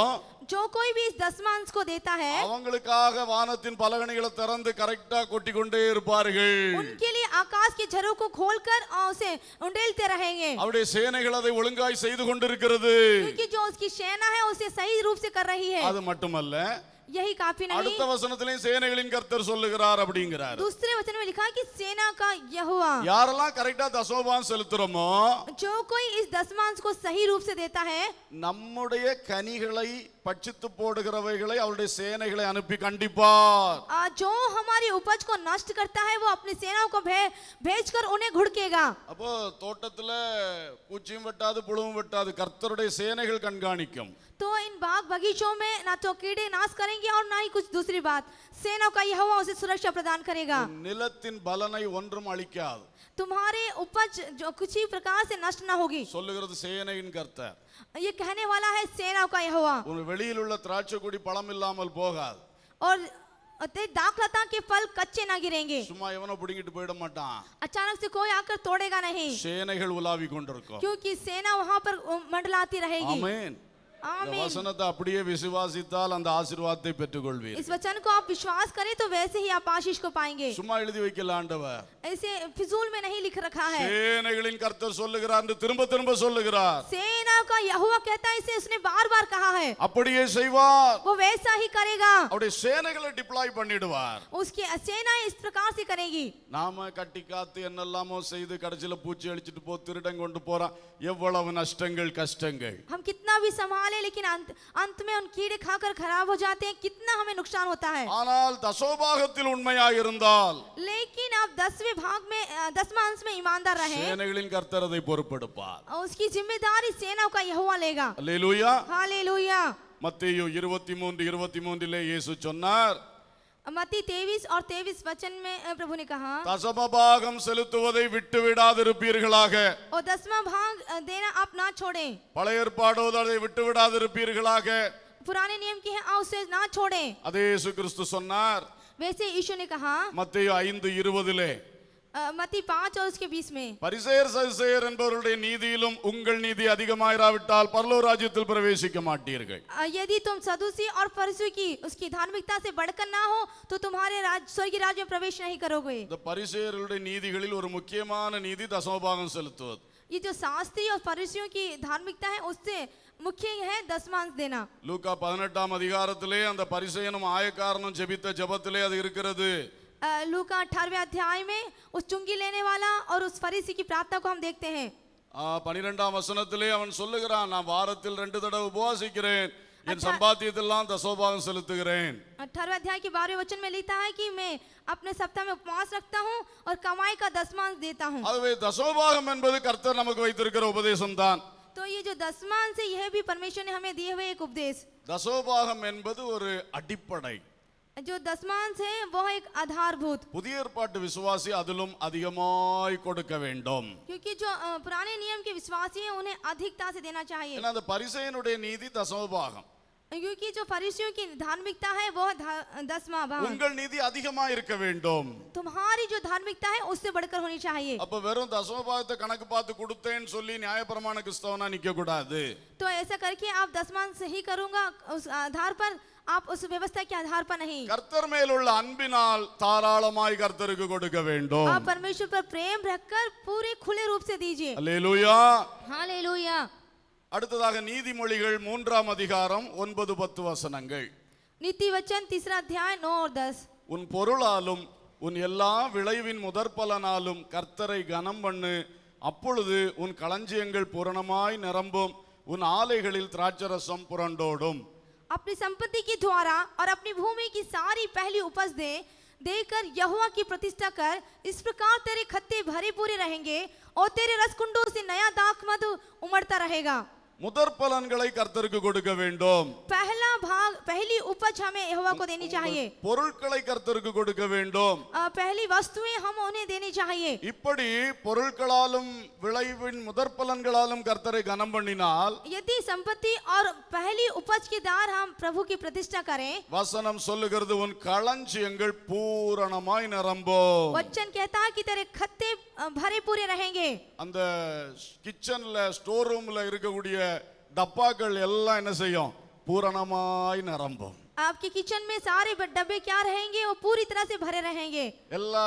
जो कोई भी इस दशमांश को देता है, அவங்களுக்காக வானத்தின் பலகணிகளை திறந்து கரெக்டா கொட்டி கொண்டே இருப்பார்கள். उनके लिए आकाश के झरों को खोलकर उसे उंडेलते रहेंगे. அவருடைய சேனைகள் அதை ஒழுங்காய் செய்து கொண்டிருக்கிறது. क्योंकि जो उसकी सेना है उसे सही रूप से कर रही है. அது மட்டுமல்ல, यही काफी नहीं, அடுத்த வசனத்திலேயும் சேனைகளின் கர்த்தர் சொல்லுகிறார் அப்படிங்கிறார். दूसरे वचन में लिखा है कि सेना का यहोवा. யாரெல்லாம் கரெக்டா தசமபாகம் செலுத்துறோமோ, जो कोई इस दशमांश को सही रूप से देता है, நம்முடைய கனிகளை பட்சித்து போடுகிறவைகளை அவருடைய சேனைகளை அனுப்பி கண்டிப்பார். जो हमारी उपज को नष्ट करता है वो अपनी सेनाओं को भेजकर उन्हें घुड़केगा. அப்போ தோட்டத்துல பூச்சியும் வெட்டாது புழுவும் வெட்டாது, கர்த்தருடைய சேனைகள் கண்காணிக்கும். तो इन बाग बगीचों में ना तो कीड़े नाश करेंगे और ना ही कुछ दूसरी बात, सेनाओं का यहोवा उसे सुरक्षा प्रदान करेगा. நிலத்தின் பலனை ஒன்றும் அழிக்காது. तुम्हारे उपज जो कुछ ही प्रकार से नष्ट ना होगी. சொல்லுகிறது சேனையின் கர்த்தர். ये कहने वाला है सेनाओं का यहोवा. உன் வெளியில் உள்ள திராட்சை கொடி பழம் இல்லாமல் போகாது. और दाखलता के फल कच्चे ना गिरेंगे. சும்மா எவனோ பிடிங்கிட்டு போயிட மாட்டான். अचानक से कोई आकर तोड़ेगा नहीं, சேனைகள் உலாவி கொண்டிருக்கும். क्योंकि सेना वहां पर मंडलाती रहेगी. ஆமென். இந்த आमीन. வசனத்தை அப்படியே விசுவாசித்தால் அந்த ஆசீர்வாதத்தை பெற்றுக்கொள்வீர். इस वचन को आप विश्वास करें तो वैसे ही आप आशीष को पाएंगे. சும்மா எழுதி வைக்கல ஆண்டவர். ऐसे फिजूल में नहीं लिख रखा है. சேனைகளின் கர்த்தர் சொல்லுகிறார் என்று திரும்ப திரும்ப சொல்லுகிறார். सेना का यहोवा कहता है, इसे उसने बार बार कहा है, அப்படியே செய்வார். वो वैसा ही करेगा. அவருடைய சேனைகளை டிப்ளாய் பண்ணிடுவார். उसकी सेना इस प्रकार से करेगी. நாம கட்டி காத்து என்னெல்லாமோ செய்து கடைசியில பூச்சி அழிச்சிட்டு போ, திருடன் கொண்டு போறான், எவ்வளவு நஷ்டங்கள் கஷ்டங்கள். हम कितना भी संभाल डाले लेकिन अंत में उन कीड़े खाकर खराब हो जाते हैं, कितना हमें नुकसान होता है। ஆனால் தசோபாகத்தில் உண்மையாய் இருந்தால் लेकिन आप 10वें भाग में 10वां अंश में ईमानदार रहे, சேனைகளின் கர்த்தர் அதை பொறுப்பெடுப்பார். और उसकी जिम्मेदारी सेनाओं का यहोवा लेगा। அல்லேலூயா. हालेलुया। மத்தேயு 23:23 இயேசு சொன்னார், मत्ती 23 और 23 वचन में प्रभु ने कहा, தசமபாகம் செலுத்துவதை விட்டு விடாதிருப்பீர்களாக. और 10वां भाग देना आप ना छोड़ें। பழைய ஏற்பாடோடு அதை விட்டு விடாதிருப்பீர்களாக. पुराने नियम की है आप उसे ना छोड़ें। அதே இயேசு கிறிஸ்து சொன்னார் वैसे यीशु ने कहा மத்தேயு 5:20 मत्ती 5 और उसके 20 में, பரிசேயர் சதுசேயர் என்பவருடைய நீதியிலும் உங்கள் நீதி அதிகமாயிராவிட்டால் பரலோக ராஜ்யத்தில் பிரவேசிக்க மாட்டீர்கள். यदि तुम सदूसी और फरीसी की उसकी धार्मिकता से बढ़कर ना हो तो तुम्हारे स्वर्गीय राज्य में प्रवेश नहीं करोगे। இந்த பரிசேயர்களுடைய நீதிகளில் ஒரு முக்கியமான நீதி தசமபாகம் செலுத்துவது. ये जो शास्त्री और फरीसियों की धार्मिकता है उससे मुख्य है दशमांश देना। லூக்கா 18ஆம் அதிகாரத்திலே அந்த பரிசேயனும் ஆயக்காரனும் ஜெபித்த ஜெபத்திலே அது இருக்கிறது. लूका 18वें अध्याय में उस चुंगी लेने वाला और उस फरीसी की प्रार्थना को हम देखते हैं। 12ஆம் வசனத்திலே அவன் சொல்லுகிறான், நான் வாரத்தில் 2 தடவை உபவாசிக்கிறேன், என் சம்பாத்தியத்தெல்லாம் தசோபாகம் செலுத்துகிறேன். 18वें अध्याय के 12वें वचन में लिखा है कि मैं अपने सप्ताह में उपवास रखता हूँ और कमाई का दशमांश देता हूँ। ஆகவே தசோபாகம் என்பது கர்த்தர் நமக்கு வைத்திருக்கிற உபதேசம் தான். तो ये जो दशमांश है यह भी परमेश्वर ने हमें दिए हुए एक उपदेश। தசோபாகம் என்பது ஒரு அடிப்படை. जो दशमांश है वो एक आधारभूत, புதிய ஏற்பாட்டு விசுவாசி அதிலும் அதிகமாய் கொடுக்க வேண்டும். क्योंकि जो पुराने नियम के विश्वासी हैं उन्हें अधिकता से देना चाहिए। ஏன்னா அந்த பரிசேயனுடைய நீதி தசமபாகம், क्योंकि जो फरीसियों की धार्मिकता है वो 10वां भाग। உங்கள் நீதி அதிகமாய் இருக்க வேண்டும். तुम्हारी जो धार्मिकता है उससे बढ़कर होनी चाहिए। அப்ப வெறும் தசமபாகத்தை கணக்கு பார்த்து கொடுத்தேன்னு சொல்லி நியாயப்பிரமாண கிறிஸ்தவனா நிக்க கூடாது. तो ऐसा करके आप दशमांश ही करूंगा उस आधार पर, आप उस व्यवस्था के आधार पर नहीं। கர்த்தர் மேல் உள்ள அன்பினால் தாராளமாய் கர்த்தருக்கு கொடுக்க வேண்டும். आप परमेश्वर पर प्रेम रखकर पूरे खुले रूप से दीजिए। அல்லேலூயா. हालेलुया। அடுத்ததாக நீதிமொழிகள் 3ஆம் அதிகாரம் 9-10 வசனங்கள். नीति वचन 3 अध्याय 9 और 10। உன் பொருளாலும் உன் எல்லா விளைவின் முதற்பலனாலும் கர்த்தரை கனம் பண்ணு, அப்பொழுது உன் களஞ்சியங்கள் பூரணமாய் நிரம்பும், உன் ஆலைகளில் திராட்சரசம் புரண்டோடும். अपनी संपत्ति के द्वारा और अपनी भूमि की सारी पहली उपज देकर यहोवा की प्रतिष्ठा कर, इस प्रकार तेरे खत्ते भरे पूरे रहेंगे और तेरे रसकुंडों से नया दाख मधु उमड़ता रहेगा। முதற்பலன்களை கர்த்தருக்கு கொடுக்க வேண்டும். पहला भाग, पहली उपज हमें यहोवा को देनी चाहिए। பொருட்களை கர்த்தருக்கு கொடுக்க வேண்டும். पहली वस्तुएं हम उन्हें देनी चाहिए। இப்படி பொருட்களாலும் விளைவின் முதற்பலன்களாலும் கர்த்தரை கனம் பண்ணினால், यदि संपत्ति और पहली उपज के द्वार हम प्रभु की प्रतिष्ठा करें, வசனம் சொல்லுகிறது உன் களஞ்சியங்கள் பூரணமாய் நிரம்பும். वचन कहता है कि तेरे खत्ते भरे पूरे रहेंगे। அந்த கிச்சன்ல ஸ்டோர் ரூம்ல இருக்கக்கூடிய டப்பாக்கள் எல்லாம் என்ன செய்யும்? பூரணமாய் நிரம்பும். आपके किचन में सारे डब्बे क्या रहेंगे? वो पूरी तरह से भरे रहेंगे। எல்லா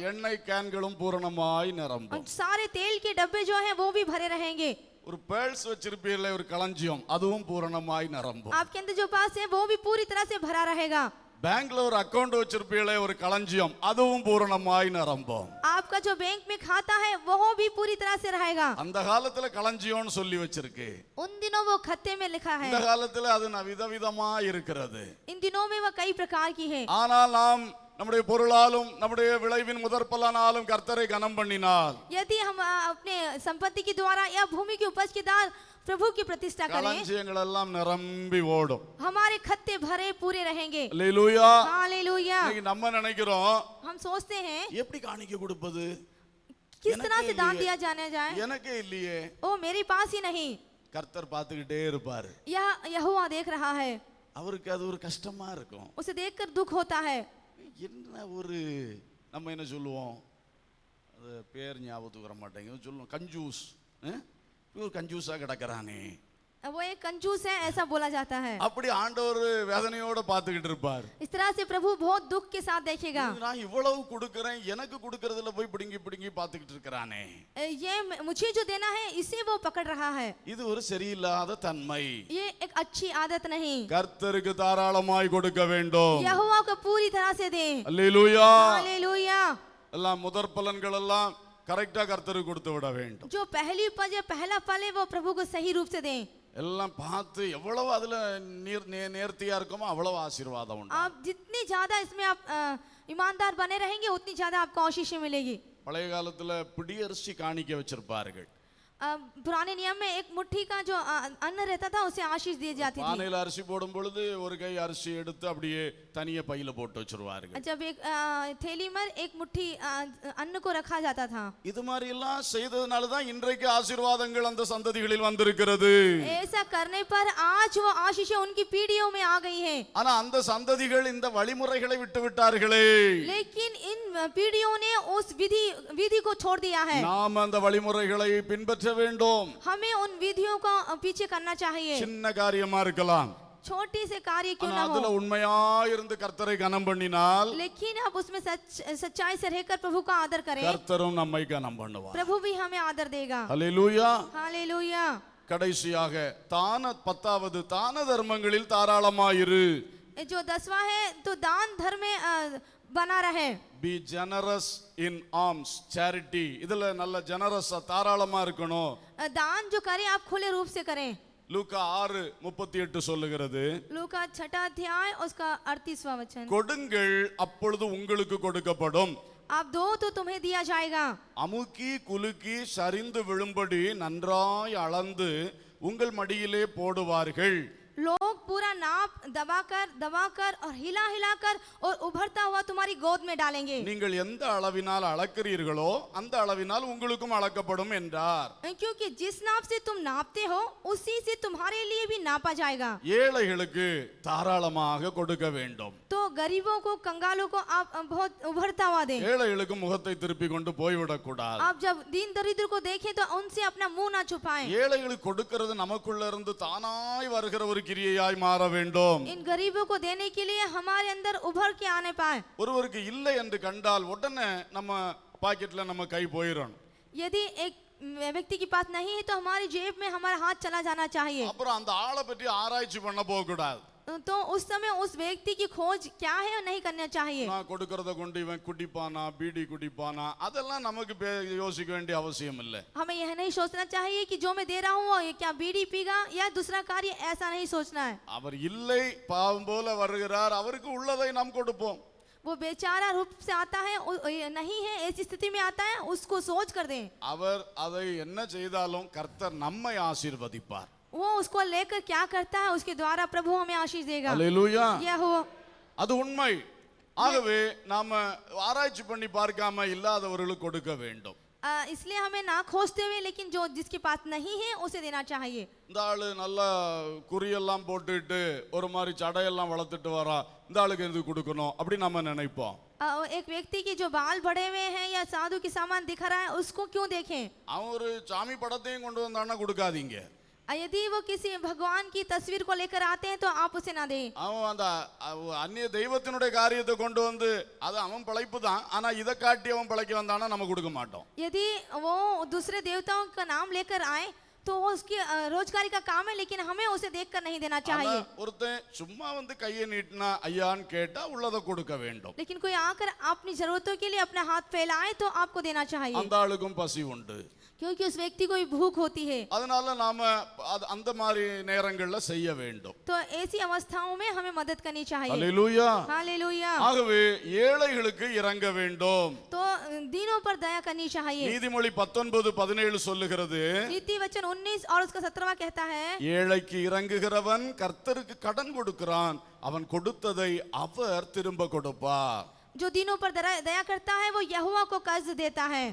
எண்ணெய் கேன்களும் பூரணமாய் நிரம்பும். सारे तेल के डब्बे जो हैं वो भी भरे रहेंगे। ஒரு பேர்ஸ் வச்சிருப்பீங்களே ஒரு களஞ்சியம், அதுவும் பூரணமாய் நிரம்பும். आपके अंदर जो पास है वो भी पूरी तरह से भरा रहेगा। பேங்க்ல ஒரு அக்கவுண்ட் வச்சிருப்பீங்களே ஒரு களஞ்சியம், அதுவும் பூரணமாய் நிரம்பும். आपका जो बैंक में खाता है वो भी पूरी तरह से रहेगा। அந்த காலத்துல களஞ்சியம்னு சொல்லி வச்சிருக்கு. उन दिनों वो खत्ते में लिखा है। இந்த காலத்துல அது விதவிதமா இருக்கிறது. इन दिनों में वो कई प्रकार की है। ஆனால் நாம் நம்முடைய பொருளாலும் நம்முடைய விளைவின் முதற்பலனாலும் கர்த்தரை கனம் பண்ணினால், यदि हम अपने संपत्ति के द्वारा या भूमि की उपज के द्वारा प्रभु की प्रतिष्ठा करें, களஞ்சியங்கள் எல்லாம் நிரம்பி ஓடும். हमारे खत्ते भरे पूरे रहेंगे। அல்லேலூயா. हालेलुया। இன்னைக்கு நம்ம நினைக்கிறோம், हम सोचते हैं எப்படி காணிக்கை கொடுப்பது, किस तरह से दान दिया जाने जाए, எனக்கே இல்லையே. ओ मेरे पास ही नहीं। கர்த்தர் பார்த்துக்கிட்டே இருப்பாரு. यह यहोवा देख रहा है, அவருக்கு அது ஒரு கஷ்டமா இருக்கும். उसे देखकर दुख होता है। என்ன ஒரு நம்ம என்ன சொல்லுவோம், அது பேர் ஞாபகத்துக்கு வர மாட்டேங்குது, சொல்லுவோம் கஞ்சூஸ். ஒரு கஞ்சூஸா கிடக்கிறானே, वो एक कंजूस है ऐसा बोला जाता है। அப்படி ஆண்டவர் வேதனையோட பார்த்துக்கிட்டு இருப்பார். इस तरह से प्रभु बहुत दुख के साथ देखेगा। நான் இவ்வளவு கொடுக்கிறேன், எனக்கு கொடுக்கறதுல போய் பிடுங்கி பிடுங்கி பார்த்துக்கிட்டு இருக்கிறானே, ये मुझे जो देना है इसे वो पकड़ रहा है। இது ஒரு சரியில்லாத தன்மை. ये एक अच्छी आदत नहीं। கர்த்தருக்கு தாராளமாய் கொடுக்க வேண்டும். यहोवा को पूरी तरह से दे। அல்லேலூயா. हालेलुया। எல்லாம் முதற்பலன்கள் எல்லாம் கரெக்டா கர்த்தருக்கு கொடுத்து விட வேண்டும். जो पहली उपज है, पहला फल है, वो प्रभु को सही रूप से दें। எல்லாம் பார்த்து எவ்வளவு அதுல நேர்த்தியா இருக்குமோ அவ்வளவு ஆசீர்வாதம் உண்டு. आप जितनी ज्यादा इसमें आप ईमानदार बने रहेंगे उतनी ज्यादा आपको आशीष मिलेगी। பழைய காலத்துல பிடியரிசி காணிக்க வச்சிருப்பார்கள். पुराने नियम में एक मुट्ठी का जो अन्न रहता था उसे आशीष दी जाती थी। பானையில அரிசி போடும் பொழுது ஒரு கை அரிசி எடுத்து அப்படியே தனியா பையில போட்டு வச்சிருவார்கள். जब एक थैली में एक मुट्ठी अन्न को रखा जाता था। இது மாதிரி எல்லாம் செய்ததனால தான் இன்றைக்கு ஆசீர்வாதங்கள் அந்த சந்ததிகளில் வந்திருக்கிறது. ऐसा करने पर आज वो आशीष उनकी पीढ़ियों में आ गई है। ஆனா அந்த சந்ததிகள் இந்த வழிமுறைகளை விட்டு விட்டார்களே। लेकिन इन पीढ़ियों ने उस विधि को छोड़ दिया है। நாம் அந்த வழிமுறைகளை பின்பற்ற வேண்டும். हमें उन विधियों का पीछे करना चाहिए। சின்ன காரியமா இருக்கலாம், छोटी से कार्य क्यों ना हो, அதுல உண்மையா இருந்து கர்த்தரை கனம் பண்ணினால் लेकिन आप उसमें सच्चाई से रहकर प्रभु का आदर करें, கர்த்தரும் நம்மை கனம் பண்ணுவார். प्रभु भी हमें आदर देगा। ஹல்லேலூயா. हालेलुया। கடைசியாக பத்தாவது தான தர்மங்களில் தாராளமாயிரு. जो 10वां है तो दान धर्म में बना रहे। Be generous in alms, charity. இதுல நல்ல ஜெனரஸா தாராளமா இருக்கணும். दान जो करें आप खुले रूप से करें। லூக்கா 6:38 சொல்லுகிறது, लूका 6 अध्याय उसका 38वां वचन, கொடுங்கள் அப்பொழுது உங்களுக்கு கொடுக்கப்படும், आप दो तो तुम्हें दिया जाएगा, அமுக்கி குலுக்கி சரிந்து விழும்படி நன்றாய் அளந்து உங்கள் மடியிலே போடுவார்கள். लोग पूरा नाप दबाकर और हिला हिलाकर और उभरता हुआ तुम्हारी गोद में डालेंगे। நீங்கள் எந்த அளவினால் அளக்கிறீர்களோ அந்த அளவினால் உங்களுக்கும் அளக்கப்படும் என்றார். क्योंकि जिस नाप से तुम नापते हो उसी से तुम्हारे लिए भी नापा जाएगा। ஏழைகளுக்கு தாராளமாக கொடுக்க வேண்டும். तो गरीबों को, कंगालों को आप बहुत उभरता हुआ दें। ஏழைகளுக்கு முகத்தை திருப்பி கொண்டு போய்விடக் கூடாது. आप जब दीन दरिद्र को देखें तो उनसे अपना मुंह ना छुपाएं। ஏழைகளுக்கு கொடுக்கிறது நமக்குள்ள இருந்து தானாய் வருகிற ஒரு கிரியையாய் மாற வேண்டும். इन गरीबों को देने के लिए हमारे अंदर उभर के आने पाए। ஒருவருக்கு இல்லை என்று கண்டால் உடனே நம்ம பாக்கெட்ல நம்ம கை போயிடும். यदि एक व्यक्ति के पास नहीं है तो हमारी जेब में हमारा हाथ चला जाना चाहिए। அப்புறம் அந்த ஆளை பற்றி ஆராய்ச்சி பண்ண போக கூடாது. तो उस समय उस व्यक्ति की खोज क्या है नहीं करना चाहिए। நான் கொடுக்கறத கொண்டு இவன் குடிப்பானா, பீடி குடிப்பானா, அதெல்லாம் நமக்கு யோசிக்க வேண்டிய அவசியம் இல்லை. हमें यह नहीं सोचना चाहिए कि जो मैं दे रहा हूँ ये क्या बीड़ी पीगा या दूसरा कार्य, ऐसा नहीं सोचना है। அவர் இல்லை பாவம் போல வருகிறார், அவருக்கு உள்ளதை நாம் கொடுப்போம். वो बेचारा रूप से आता है, नहीं है ऐसी स्थिति में आता है, उसको सोच कर दें। அவர் அதை என்ன செய்தாலும் கர்த்தர் நம்மை ஆசீர்வதிப்பார். वो उसको लेकर क्या करता है उसके द्वारा प्रभु हमें आशीष देगा। அல்லேலூயா. यह हो, அது உண்மை. ஆகவே நாம ஆராய்ச்சி பண்ணி பார்க்காம இல்லாதவர்களுக்கு கொடுக்க வேண்டும். इसलिए हमें ना खोजते हुए लेकिन जो जिसके पास नहीं है उसे देना चाहिए। இந்த ஆளு நல்லா குறியெல்லாம் போட்டுட்டு ஒரு மாதிரி சடையெல்லாம் வளர்த்துட்டு வரா, இந்த ஆளுக்கு எது கொடுக்கணும் அப்படி நம்ம நினைப்போம். एक व्यक्ति के जो बाल बड़े हुए हैं या साधु के सामान दिखा रहा है उसको क्यों देखें। அவன் ஒரு சாமி படத்தையும் கொண்டு வந்தான்னா கொடுக்காதீங்க. यदि वो किसी भगवान की तस्वीर को लेकर आते हैं तो आप उसे ना दें। அவன் அந்த அந்நிய தெய்வத்தினுடைய காரியத்தை கொண்டு வந்து அது அவன் பிழைப்பு தான், ஆனா இதை காட்டி அவன் பிழைக்க வந்தானா நம்ம கொடுக்க மாட்டோம். यदि वो दूसरे देवताओं का नाम लेकर आए तो वो उसकी रोजगारी का काम है, लेकिन हमें उसे देखकर नहीं देना चाहिए। ஒருத்தன் சும்மா வந்து கையை நீட்டினா ஐயான்னு கேட்டா உள்ளதை கொடுக்க வேண்டும். लेकिन कोई आकर अपनी जरूरतों के लिए अपना हाथ फैलाए तो आपको देना चाहिए, அந்த ஆளுக்கும் பசி உண்டு, क्योंकि उस व्यक्ति को भी भूख होती है। அதனால நாம அந்த மாதிரி நேரங்கள்ல செய்ய வேண்டும். तो ऐसी अवस्थाओं में हमें मदद करनी चाहिए। அல்லேலூயா. हालेलुया। ஆகவே ஏழைகளுக்கு இறங்க வேண்டும். तो दीनों पर दया करनी चाहिए। நீதிமொழி 19:17 சொல்லுகிறது, नीति वचन 19 और उसका 17वां कहता है, ஏழைக்கு இறங்குகிறவன் கர்த்தருக்கு கடன் கொடுக்கிறான், அவன் கொடுத்ததை அவர் திரும்ப கொடுப்பார். जो दीनों पर दया करता है वो यहोवा को कर्ज देता है।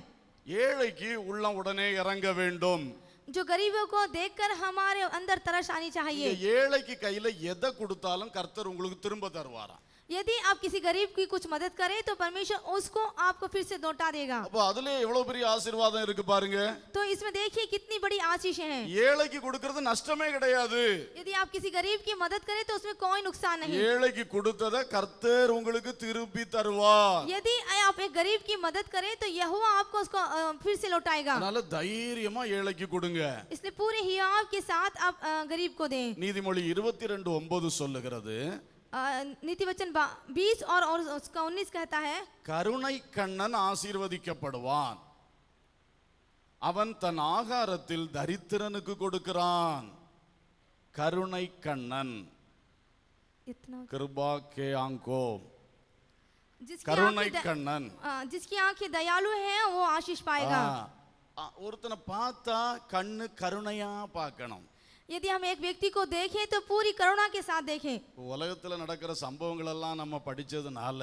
ஏழைக்கு உள்ளம் உடனே இறங்க வேண்டும். जो गरीबों को देखकर हमारे अंदर तरस आनी चाहिए। ஏழைக்கு கையில எதை கொடுத்தாலும் கர்த்தர் உங்களுக்கு திரும்ப தருவாராம். यदि आप किसी गरीब की कुछ मदद करें तो परमेश्वर उसको आपको फिर से लौटा देगा। அப்ப அதுல எவ்வளவு பெரிய ஆசீர்வாதம் இருக்கு பாருங்க. तो इसमें देखिए कितनी बड़ी आशीष है। ஏழைக்கு கொடுக்கிறது நஷ்டமே கிடையாது. यदि आप किसी गरीब की मदद करें तो उसमें कोई नुकसान नहीं। ஏழைக்கு கொடுத்ததை கர்த்தர் உங்களுக்கு திருப்பி தருவார். यदि आप एक गरीब की मदद करें तो यहोवा आपको उसको फिर से लौटाएगा। அதனால தைரியமா ஏழைக்கு கொடுங்க. इसलिए पूरे हियाव के साथ आप गरीब को दें। நீதிமொழி 22:9 சொல்லுகிறது, नीति वचन 20 और उसका 19 कहता है, கருணை கண்ணன் ஆசீர்வதிக்கப்படுவான், அவன் தன் ஆகாரத்தில் தரித்திரனுக்கு கொடுக்கிறான். கருணை கண்ணன் इतना கிருபா கே ஆங்கோ जिसकी கருணை आंखें கண்ணன் जिसकी आंखें दयालु हैं वो आशीष पाएगा। ஒருத்தனை பார்த்தா கண்ணு கருணையா பார்க்கணும். यदि हम एक व्यक्ति को देखें तो पूरी करुणा के साथ देखें। உலகத்துல நடக்கிற சம்பவங்கள் எல்லாம் நம்ம படிச்சதுனால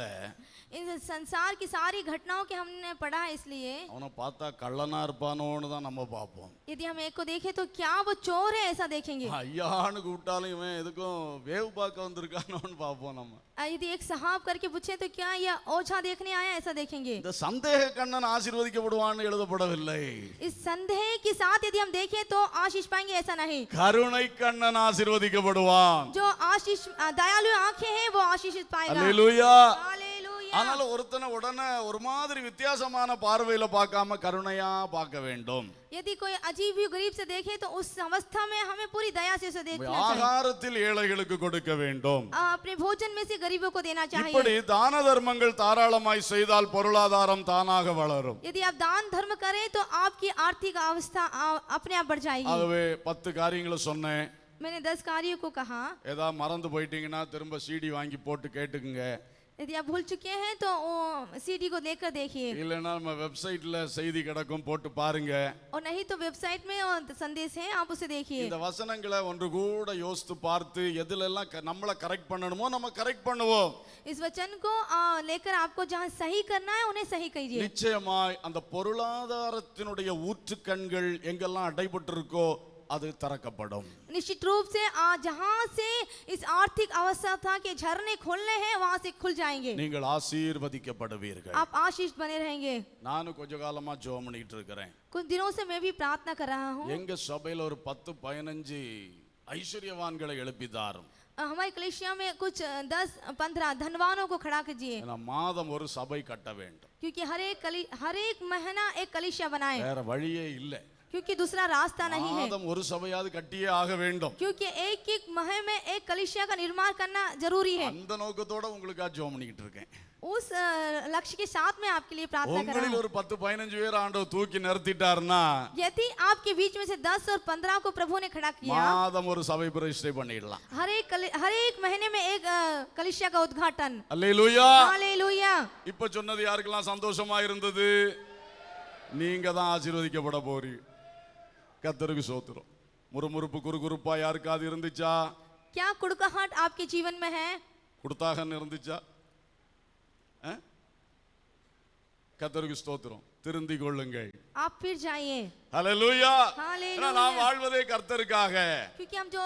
इन संसार की सारी घटनाओं के हमने पढ़ा है, इसलिए அவனை பார்த்தா கள்ளனா இருப்பானோன்னு தான் நம்ம பார்ப்போம். यदि हम एक को देखें तो क्या वो चोर है ऐसा देखेंगे। ஐயான்னு கூப்பிட்டாலும் இவன் எதுக்கும் வேவு பார்க்க வந்திருக்கானோன்னு பார்ப்போம் நம்ம. यदि एक साहब करके पूछे तो क्या यह ओझा देखने आया ऐसा देखेंगे। இந்த சந்தேக கண்ணன் ஆசீர்வதிக்கப்படுவான்னு எழுதப்படவில்லை. इस संदेह के साथ यदि हम देखें तो आशीष पाएंगे ऐसा नहीं। கருணை கண்ணன் ஆசீர்வதிக்கப்படுவான். जो आशीष दयालु आंखें हैं वो आशीषित पाएगा। அல்லேலூயா. हालेलुया। ஆனால ஒருத்தனை உடனே ஒரு மாதிரி வித்தியாசமான பார்வையில பார்க்காம கருணையா பார்க்க வேண்டும். यदि कोई अजीब ही गरीब से देखे तो उस अवस्था में हमें पूरी दया से उसे देखना चाहिए। ஆகாரத்தில் ஏழைகளுக்கு கொடுக்க வேண்டும். अपने भोजन में से गरीबों को देना இப்படி चाहिए। தான தர்மங்கள் தாராளமாய் செய்தால் பொருளாதாரம் தானாக வளரும். यदि आप दान धर्म करें तो आपकी आर्थिक अवस्था अपने आप बढ़ जाएगी। ஆகவே 10 காரியங்களை சொன்னேன். मैंने 10 कार्यों को कहा। ஏதா மறந்து போயிட்டீங்கன்னா திரும்ப சிடி வாங்கி போட்டு கேட்டுக்குங்க. यदि आप भूल चुके हैं तो सीडी को लेकर देखिए, இல்லைன்னா நம்ம வெப்சைட்ல செய்தி கிடக்கும் போட்டு பாருங்க. और नहीं तो वेबसाइट में संदेश है आप उसे देखिए। இந்த வசனங்களை ஒன்று கூட யோசித்து பார்த்து எதுலெல்லாம் நம்மளை கரெக்ட் பண்ணணுமோ நம்ம கரெக்ட் பண்ணுவோம். इस वचन को लेकर आपको जहाँ सही करना है उन्हें सही कीजिए। நிச்சயமாய் அந்த பொருளாதாரத்தினுடைய ஊற்று கண்கள் எங்கெல்லாம் அடைபட்டு இருக்கோ அது திறக்கப்படும். निश्चित रूप से जहाँ से इस आर्थिक अवस्था के झरने खोलने हैं वहाँ से खुल जाएंगे। நீங்கள் ஆசீர்வதிக்கப்படுவீர்கள். आप आशीष बने रहेंगे। நானும் கொஞ்ச காலமா ஜெபம் பண்ணிட்டு இருக்கிறேன். कुछ दिनों से मैं भी प्रार्थना कर रहा हूँ। எங்க சபையில ஒரு 10-15 ஐஸ்வர்யவான்களை எழுப்பிதாரும். हमारी कलीसिया में कुछ 10-15 धनवानों को खड़ा कीजिए, ஏன்னா மாதம் ஒரு சபை கட்ட வேண்டும். क्योंकि हर एक महीना एक कलीसिया बनाए, வேற வழியே இல்லை. क्योंकि दूसरा रास्ता नहीं है। மாதம் ஒரு சபையாவது கட்டியே ஆக வேண்டும். क्योंकि एक एक माह में एक कलीसिया का निर्माण करना जरूरी है। அந்த நோக்கத்தோட உங்களுக்காக ஜெபம் பண்ணிட்டு இருக்கேன். उस लक्ष्य के साथ में आपके लिए प्रार्थना कर रहा உங்களில் हूँ। ஒரு 10-15 பேர் ஆண்டவர் தூக்கி நிறுத்திட்டாருன்னா यदि आपके बीच में से 10 और 15 को प्रभु ने खड़ा किया, மாதம் ஒரு சபை பிரதிஷ்டை பண்ணிடலாம். हर एक महीने में एक कलीसिया का उद्घाटन। அல்லேலூயா. हालेलुया। இப்ப சொன்னது யாருக்கெல்லாம் சந்தோஷமா இருந்தது? நீங்க தான் ஆசீர்வதிக்கப்பட போறீங்க. கர்த்தருக்கு ஸ்தோத்திரம். முறுமுறுப்பு குறுகுறுப்பா யாருக்காவது இருந்துச்சா? क्या कुड़काहट आपके जीवन में है? குடுத்தாகன்னு இருந்துச்சா? கர்த்தருக்கு ஸ்தோத்திரம். திருந்திக் கொள்ளுங்கள். आप फिर जाइए। ஹல்லேலூயா. हालेलुया। நாம் வாழ்வதே கர்த்தருக்காக, क्योंकि हम जो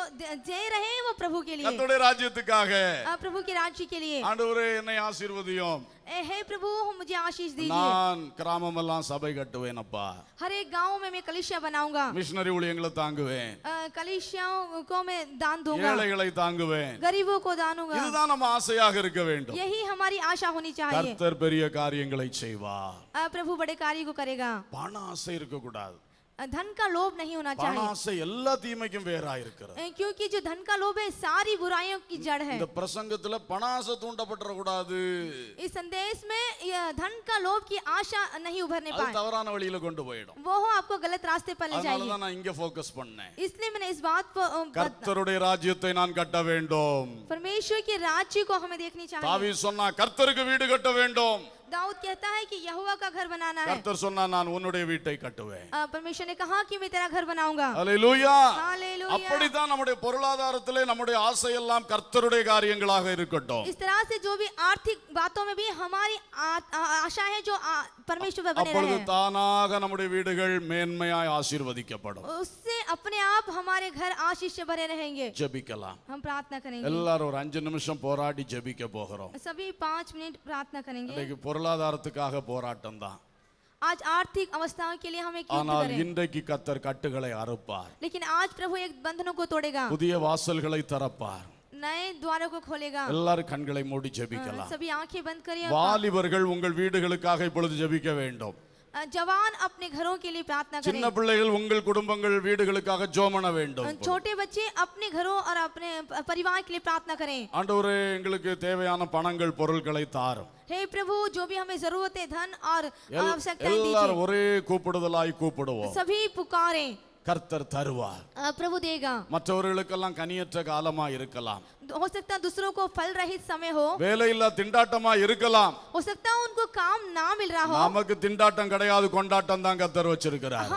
जी रहे हैं वो प्रभु के लिए, கர்த்தருடைய ராஜ்யத்துக்காக. प्रभु के राज्य के लिए। ஆண்டவரே என்னை ஆசீர்வதியும். हे प्रभु मुझे आशीष दीजिए। நான் கிராமமெல்லாம் சபை கட்டுவேன் அப்பா. हर एक गांव में मैं कलीसिया बनाऊंगा। மிஷனரி ஊழியங்களை தாங்குவேன். कलीसियाओं को मैं दान दूंगा, ஏழைகளை தாங்குவேன். गरीबों को दान दूंगा। இதுதான் நம்ம ஆசையாக இருக்க வேண்டும். यही हमारी आशा होनी चाहिए। கர்த்தர் பெரிய காரியங்களை செய்வார். प्रभु बड़े कार्य को करेगा। பண ஆசை இருக்க கூடாது. धन का लोभ नहीं होना பண चाहिए, ஆசை எல்லா தீமைக்கும் வேறா இருக்கிறது. क्योंकि जो धन का लोभ है सारी बुराइयों की जड़ है। இந்த பிரசங்கத்துல பண ஆசை தூண்டப்பட கூடாது. इस संदेश में धन का लोभ की आशा नहीं उभरने அது पाए, தவறான வழியில கொண்டு போயிடும். वो आपको गलत रास्ते पर ले அதனால जाएगी। தான் நான் இங்க ஃபோக்கஸ் பண்ணேன். इसलिए मैंने इस बात पर கர்த்தருடைய ராஜ்யத்தை நான் கட்ட வேண்டும். परमेश्वर के राज्य को हमें देखनी चाहिए। தாவீது சொன்னா கர்த்தருக்கு வீடு கட்ட வேண்டும். दाऊद कहता है कि यहोवा का घर बनाना है। கர்த்தர் சொன்னா நான் உன்னுடைய வீட்டை கட்டுவேன். परमेश्वर ने कहा कि मैं तेरा घर बनाऊंगा। அல்லேலூயா. हालेलुया। அப்படிதான் நம்முடைய பொருளாதாரத்திலே நம்முடைய ஆசை எல்லாம் கர்த்தருடைய காரியங்களாக இருக்கட்டும். इस तरह से जो भी आर्थिक बातों में भी हमारी आशा है जो परमेश्वर पर बने அப்பொழுது रहे, தானாக நம்முடைய வீடுகள் மேன்மையாய் ஆசீர்வதிக்கப்படும். उससे अपने आप हमारे घर आशीष से भरे रहेंगे। ஜெபிக்கலாம். हम प्रार्थना करेंगे, எல்லாரும் ஒரு 5 நிமிஷம் போராடி ஜெபிக்க போகிறோம். सभी 5 मिनट प्रार्थना करेंगे। இன்னைக்கு பொருளாதாரத்துக்காக போராட்டம் தான். आज आर्थिक अवस्थाओं के लिए हम एक युद्ध ஆனால் करें, இன்றைக்கு கர்த்தர் கட்டுகளை அறுப்பார். लेकिन आज प्रभु एक बंधनों को तोड़ेगा, புதிய வாசல்களை திறப்பார். नए द्वारों को खोलेगा। எல்லாரும் கண்களை மூடி ஜெபிக்கலாம். सभी आंखें बंद करिए। வாலிபர்கள் உங்கள் வீடுகளுக்காக இப்பொழுது ஜெபிக்க வேண்டும். जवान अपने घरों के लिए प्रार्थना சின்ன करें। பிள்ளைகள் உங்கள் குடும்பங்கள் வீடுகளுக்காக ஜெபம் பண்ண வேண்டும். छोटे बच्चे अपने घरों और अपने परिवार के लिए प्रार्थना करें। ஆண்டவரே எங்களுக்கு தேவையான பணங்கள் பொருட்களை தாரும். हे प्रभु जो भी हमें जरूरत है धन और आवश्यकताएं எல்லாரும் दीजिए। ஒரே கூப்பிடுதலாய் கூப்பிடுவோம். सभी पुकारें। கர்த்தர் தருவார். प्रभु देगा. மற்றவர்களுக்கெல்லாம் கனியற்ற காலமா இருக்கலாம், हो सकता है दूसरों को फल रहित समय हो, வேலையில்லா திண்டாட்டமா இருக்கலாம். हो सकता है उनको काम ना मिल रहा हो. நமக்கு திண்டாட்டம் கிடையாது, கொண்டாட்டம் தான் கர்த்தர் வச்சிருக்கிறார்.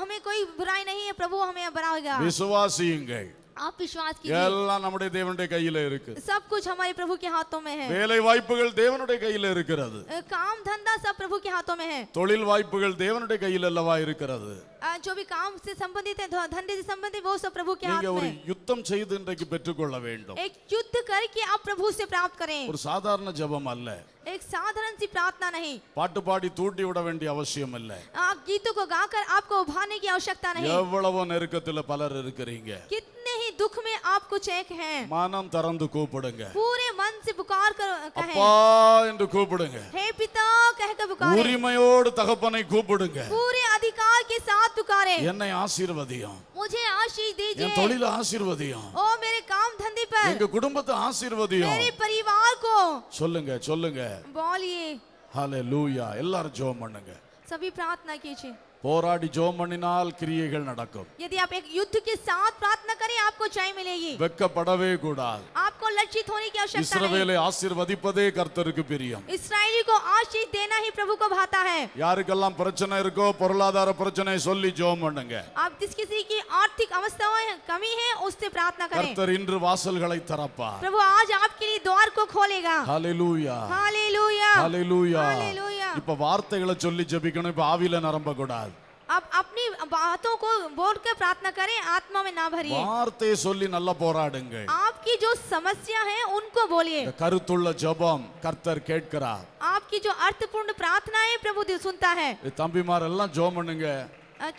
हमें कोई बुराई नहीं है, प्रभु हमें बढ़ाएगा. விசுவாசியுங்கள். आप विश्वास कीजिए, எல்லாம் நம்முடைய தேவனுடைய கையில இருக்கு. सब कुछ हमारे प्रभु के हाथों में है. வேலை வாய்ப்புகள் தேவனுடைய கையில இருக்கிறது. काम धंधा सब प्रभु के हाथों में है. தொழில் வாய்ப்புகள் தேவனுடைய கையில் அல்லவா இருக்கிறது. जो भी काम से संबंधित है, धंधे से संबंधित, वो सब प्रभु के हाथ நீங்க में ஒரு है. யுத்தம் செய்து இன்றைக்கு பெற்றுக்கொள்ள வேண்டும். एक युद्ध करके आप प्रभु से प्राप्त करें. ஒரு சாதாரண ஜெபம் அல்ல, एक साधारण सी प्रार्थना नहीं. பாட்டு பாடி தூண்டி விட வேண்டிய அவசியம் இல்ல. आप गीतों को गाकर आपको उभारने की आवश्यकता नहीं. எவ்வளவு நெருக்கத்துல பலர் இருக்கிறீங்க, कितने ही दुख में आप कुछ एक हैं. மனம் திறந்து கூப்பிடுங்க. पूरे मन से पुकार कर कहें, அப்பா என்று கூப்பிடுங்க. हे पिता कहकर पुकारें. உரிமையோடு தகப்பனை கூப்பிடுங்க. पूरे अधिकार के साथ पुकारें. என்னை ஆசீர்வதியும், मुझे आशीष என் दीजिए. தொழில ஆசீர்வதியும், ओ मेरे काम धंधे पर, எங்க குடும்பத்தை ஆசீர்வதியும். मेरे परिवार को சொல்லுங்க சொல்லுங்க. बोलिए. ஹalleluya. எல்லாரும் ஜெபம் பண்ணுங்க. सभी प्रार्थना कीजिए. போராடி ஜெபம் பண்ணினால் கிரியைகள் நடக்கும். यदि आप एक युद्ध के साथ प्रार्थना करें, आपको जय मिलेगी. வெட்கப்படவே கூடாது. आपको लज्जित होने की आवश्यकता नहीं. இஸ்ரவேலை ஆசீர்வதிப்பதே கர்த்தருக்கு பிரியம். इस्राएली को आशीष देना ही प्रभु को भाता है. யாருக்கெல்லாம் பிரச்சனை இருக்கோ பொருளாதார பிரச்சனை சொல்லி ஜெபம் பண்ணுங்க. आप जिस किसी की आर्थिक अवस्थाओं कमी है, उससे प्रार्थना करें. கர்த்தர் இன்று வாசல்களை திறப்பார். प्रभु आज आपके लिए द्वार को खोलेगा. ஹalleluya. हालेलुया. ஹalleluya. हालेलुया. இப்ப வார்த்தைகளை சொல்லி ஜெபிக்கணும், இப்ப ஆவியில நிரம்ப கூடாது. आप अपनी बातों को बोलकर प्रार्थना करें, आत्मा में ना भरिए. வார்த்தையை சொல்லி நல்லா போராடுங்க. आपकी जो समस्या है उनको बोलिए. கருத்துள்ள ஜெபம் கர்த்தர் கேட்கிறார். आपकी जो अर्थपूर्ण प्रार्थना है प्रभु दिल सुनता है. தம்பிமார் எல்லாம் ஜெபம் பண்ணுங்க.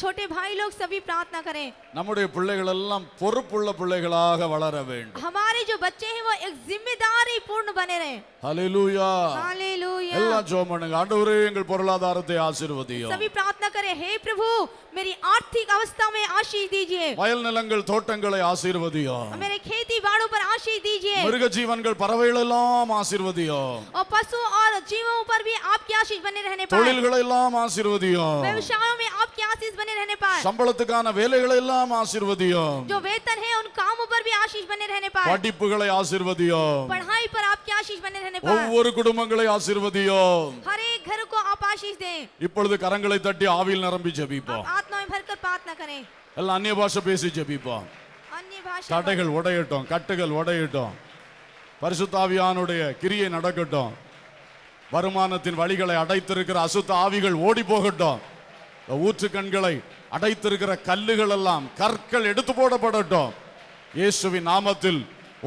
छोटे भाई लोग सभी प्रार्थना करें. நம்முடைய பிள்ளைகள் எல்லாம் பொறுப்புள்ள பிள்ளைகளாக வளர வேண்டும். हमारे जो बच्चे हैं वो एक जिम्मेदारी पूर्ण बने रहे. ஹalleluya. हालेलुया. எல்லாம் ஜெபம் பண்ணுங்க. ஆண்டவரே எங்கள் பொருளாதாரத்தை ஆசீர்வதியும். सभी प्रार्थना करें, हे प्रभु मेरी आर्थिक अवस्था में आशीष दीजिए. வயல் நிலங்கள் தோட்டங்களை ஆசீர்வதியும். मेरे खेती बाड़ों पर आशीष दीजिए. மிருக ஜீவன்கள் பறவைகள் எல்லாம் ஆசீர்வதியும். और पशु और जीवों पर भी आपकी आशीष बने रहने पाए. தொழில்களை எல்லாம் ஆசீர்வதியும். व्यवसायों में आपकी आशीष बने रहने पाए. சம்பளத்துக்கான வேலைகளை எல்லாம் ஆசீர்வதியும். जो वेतन है उन कामों पर भी आशीष बने रहने पाए. படிப்புகளை ஆசீர்வதியும். पढ़ाई पर आपकी आशीष बने रहने पाए. ஒவ்வொரு குடும்பங்களை ஆசீர்வதியும். हर एक घर को आप आशीष दें. இப்பொழுது கரங்களை தட்டி ஆவியில் நிரம்பி ஜெபிப்போம். आप आत्मा में भरकर प्रार्थना करें. எல்லாம் அந்நிய பாஷை பேசி ஜெபிப்போம். अन्य भाषा தடைகள் உடையட்டும், கட்டுகள் உடையட்டும், பரிசுத்த ஆவியானுடைய கிரியை நடக்கட்டும், வருமானத்தின் வழிகளை அடைத்திருக்கிற அசுத்த ஆவிகள் ஓடி போகட்டும், ஊற்று கண்களை அடைத்திருக்கிற கல்லுகள் எல்லாம் கற்கள் எடுத்து போடப்படட்டும். இயேசுவின் நாமத்தில்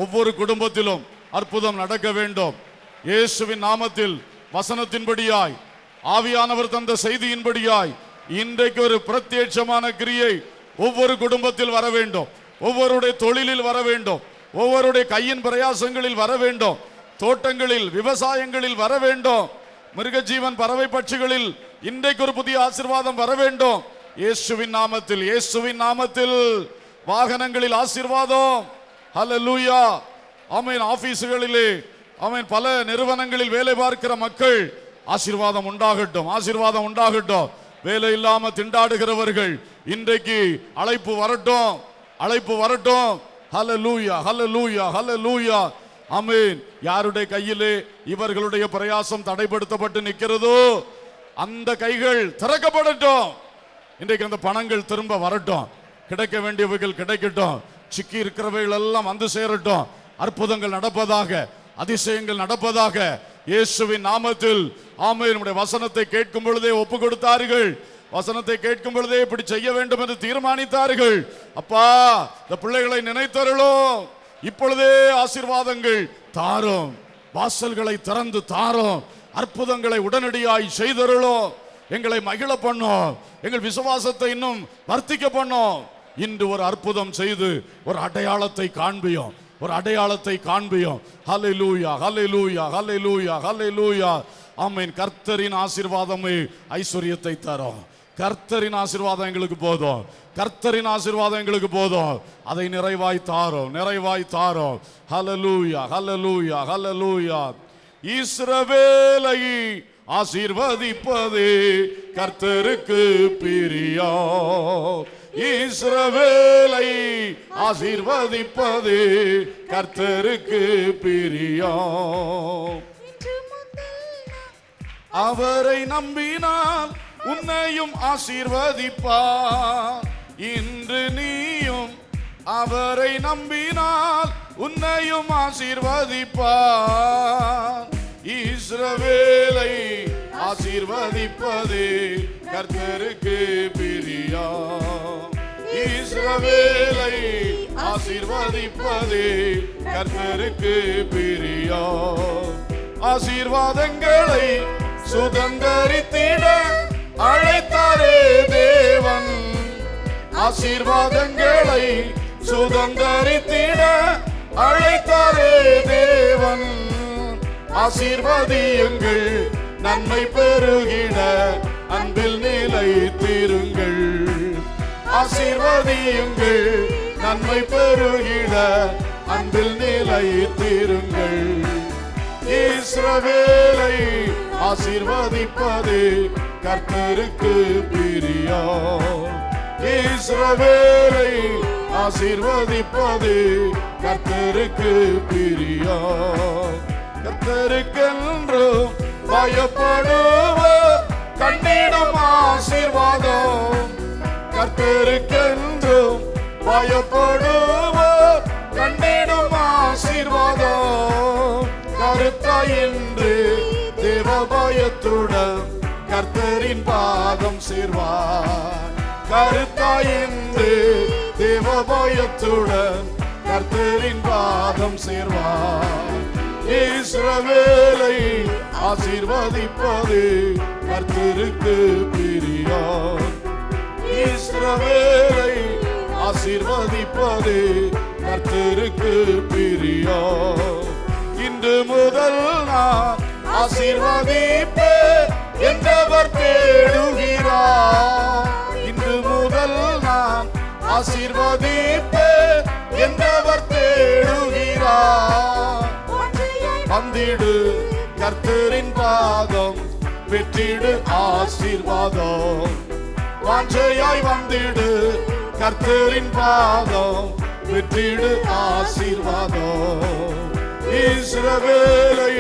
ஒவ்வொரு குடும்பத்திலும் அற்புதம் நடக்க வேண்டும். இயேசுவின் நாமத்தில் வசனத்தின்படியாய் ஆவியானவர் தந்த செய்தியின்படியாய் இன்றைக்கு ஒரு பிரத்யட்சமான கிரியை ஒவ்வொரு குடும்பத்தில் வர வேண்டும், ஒவ்வொருடைய தொழிலில் வர வேண்டும், ஒவ்வொருடைய கையின் பிரயாசங்களில் வர வேண்டும், தோட்டங்களில் விவசாயங்களில் வர வேண்டும், மிருக ஜீவன் பறவை பட்சிகளில் இன்றைக்கு ஒரு புதிய ஆசீர்வாதம் வர வேண்டும். இயேசுவின் நாமத்தில், இயேசுவின் நாமத்தில் வாகனங்களில் ஆசீர்வாதம். ஹல்லேலூயா. ஆமென். ஆபீஸ்களிலே ஆமென், பல நிறுவனங்களில் வேலை பார்க்கிற மக்கள் ஆசீர்வாதம் உண்டாகட்டும், ஆசீர்வாதம் உண்டாகட்டும். வேலை இல்லாம திண்டாடுகிறவர்கள் இன்றைக்கு அழைப்பு வரட்டும், அழைப்பு வரட்டும். ஹல்லேலூயா, ஹல்லேலூயா, ஹல்லேலூயா. ஆமென். யாருடைய கையிலே இவர்களுடைய பிரயாசம் தடைப்படுத்தப்பட்டு நிற்கிறதோ அந்த கைகள் திறக்கப்படட்டும். இன்றைக்கு அந்த பணங்கள் திரும்ப வரட்டும், கிடைக்க வேண்டியவைகள் கிடைக்கட்டும், சிக்கி இருக்கிறவைகள் எல்லாம் வந்து சேரட்டும். அற்புதங்கள் நடப்பதாக, அதிசயங்கள் நடப்பதாக இயேசுவின் நாமத்தில். ஆமென். நம்முடைய வசனத்தை கேட்கும் பொழுதே ஒப்பு கொடுத்தார்கள், வசனத்தை கேட்கும் பொழுதே இப்படி செய்ய வேண்டும் என்று தீர்மானித்தார்கள். அப்பா, இந்த பிள்ளைகளை நினைத்தருளும், இப்பொழுதே ஆசீர்வாதங்கள் தாரும், வாசல்களை திறந்து தாரும், அற்புதங்களை உடனடியாய் செய்தருளும், எங்களை மகிழ பண்ணும், எங்கள் விசுவாசத்தை இன்னும் வர்த்திக்க பண்ணும். இன்று ஒரு அற்புதம் செய்து ஒரு அடையாளத்தை காண்பியும், ஒரு அடையாளத்தை காண்பியும். ஹல்லேலூயா, ஹல்லேலூயா, ஹல்லேலூயா, ஹல்லேலூயா. ஆமென். கர்த்தரின் ஆசீர்வாதமே ஐஸ்வரியத்தை தரும். கர்த்தரின் ஆசீர்வாதம் எங்களுக்கு போதும், கர்த்தரின் ஆசீர்வாதம் எங்களுக்கு போதும். அதை நிறைவாய் தாரும், நிறைவாய் தாரும். ஹல்லேலூயா, ஹல்லேலூயா, ஹல்லேலூயா. இஸ்ரவேலை ஆசீர்வதிப்பதே கர்த்தருக்கு பிரியம். இஸ்ரவேலை ஆசீர்வதிப்பது கர்த்தருக்கு பிரியம். அவரை நம்பினால் உன்னையும் ஆசீர்வதிப்பார். இன்று நீயும் அவரை நம்பினால் உன்னையும் ஆசீர்வதிப்பார். இஸ்ரவேலை ஆசீர்வதிப்பது கர்த்தருக்கு பிரியம். இஸ்ரவேலை ஆசீர்வதிப்பது கர்த்தருக்கு பிரியம். ஆசீர்வாதங்களை சுதந்தரித்திட அழைத்தாரே தேவன். ஆசீர்வாதங்களை சுதந்தரித்திட அழைத்தாரே தேவன். ஆசீர்வதியுங்கள், நன்மை பெருகிட அன்பில் நிலைத்திருங்கள். ஆசீர்வதியுங்கள், நன்மை பெருகிட அன்பில் நிலைத்திருங்கள். இஸ்ரவேலை ஆசீர்வதிப்பது கர்த்தருக்கு பிரியம். இஸ்ரவேலை ஆசீர்வதிப்பது கர்த்தருக்கு பிரியம். கர்த்தருக்கென்றும் பயப்படுவோர் கண்டிடும் ஆசீர்வாதம். கர்த்தருக்கென்றும் பயப்படுவோர் கண்டிடும் ஆசீர்வாதம். கருத்தாயின்று தேவ பயத்துடன் கர்த்தரின் பாதம் சேர்வார். கருத்தாயின்று தேவ பயத்துடன் கர்த்தரின் பாதம் சேர்வார். இஸ்ரவேலை ஆசீர்வதிப்பது கர்த்தருக்கு பிரியம். இஸ்ரவேலை ஆசீர்வதிப்பது கர்த்தருக்கு பிரியம். இன்று முதல் நான் ஆசீர்வதிப்பேன் என்றவர் தேடுகிறார். இன்று முதல் நான் ஆசீர்வதிப்பேன் என்றவர் தேடுகிறார். வந்திடு கர்த்தரின் பாதம், பெற்றிடு ஆசீர்வாதம். வாஞ்சையாய் வந்திடு கர்த்தரின் பாதம், பெற்றிடு ஆசீர்வாதம். இஸ்ரவேலை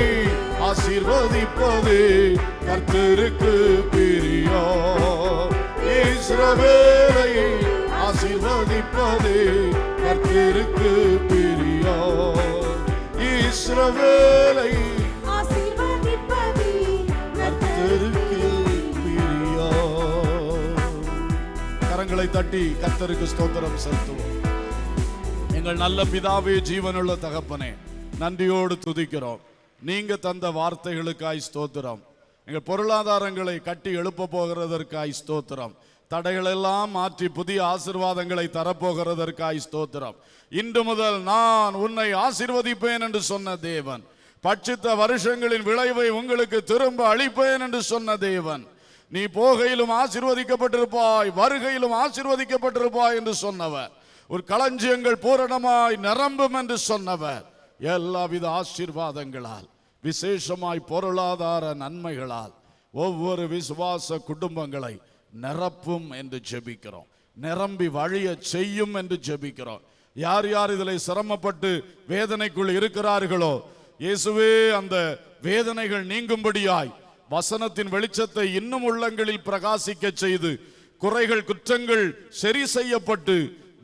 ஆசீர்வதிப்பது கர்த்தருக்கு பிரியம். இஸ்ரவேலை ஆசீர்வதிப்பது கர்த்தருக்கு பிரியம். இஸ்ரவேலை ஆசீர்வதிப்பது கர்த்தருக்கு பிரியம். கரங்களை தட்டி கர்த்தருக்கு ஸ்தோத்திரம் செலுத்துவோம். எங்கள் நல்ல பிதாவே, ஜீவனுள்ள தகப்பனே, நன்றியோடு துதிக்கிறோம். நீங்க தந்த வார்த்தைகளுக்காய் ஸ்தோத்திரம். எங்கள் பொருளாதாரங்களை கட்டி எழுப்ப போகிறதற்காய் ஸ்தோத்திரம். தடைகளெல்லாம் மாற்றி புதிய ஆசீர்வாதங்களை தரப்போகிறதற்காய் ஸ்தோத்திரம். இன்று முதல் நான் உன்னை ஆசீர்வதிப்பேன் என்று சொன்ன தேவன், பட்சித்த வருஷங்களின் விளைவை உங்களுக்கு திரும்ப அளிப்பேன் என்று சொன்ன தேவன், நீ போகையிலும் ஆசீர்வதிக்கப்பட்டிருப்பாய், வருகையிலும் ஆசீர்வதிக்கப்பட்டிருப்பாய் என்று சொன்னவர், ஒரு களஞ்சியங்கள் பூரணமாய் நிரம்பும் என்று சொன்னவர், எல்லாவித ஆசீர்வாதங்களால், விசேஷமாய் பொருளாதார நன்மைகளால் ஒவ்வொரு விசுவாச குடும்பங்களை நிரப்பும் என்று ஜெபிக்கிறோம். நிரம்பி வழிய செய்யும் என்று ஜெபிக்கிறோம். யார் யார் இதில் சிரமப்பட்டு வேதனைக்குள் இருக்கிறார்களோ, இயேசுவே அந்த வேதனைகள் நீங்கும்படியாய் வசனத்தின் வெளிச்சத்தை இன்னும் உள்ளங்களில் பிரகாசிக்க செய்து, குறைகள் குற்றங்கள் சரி செய்யப்பட்டு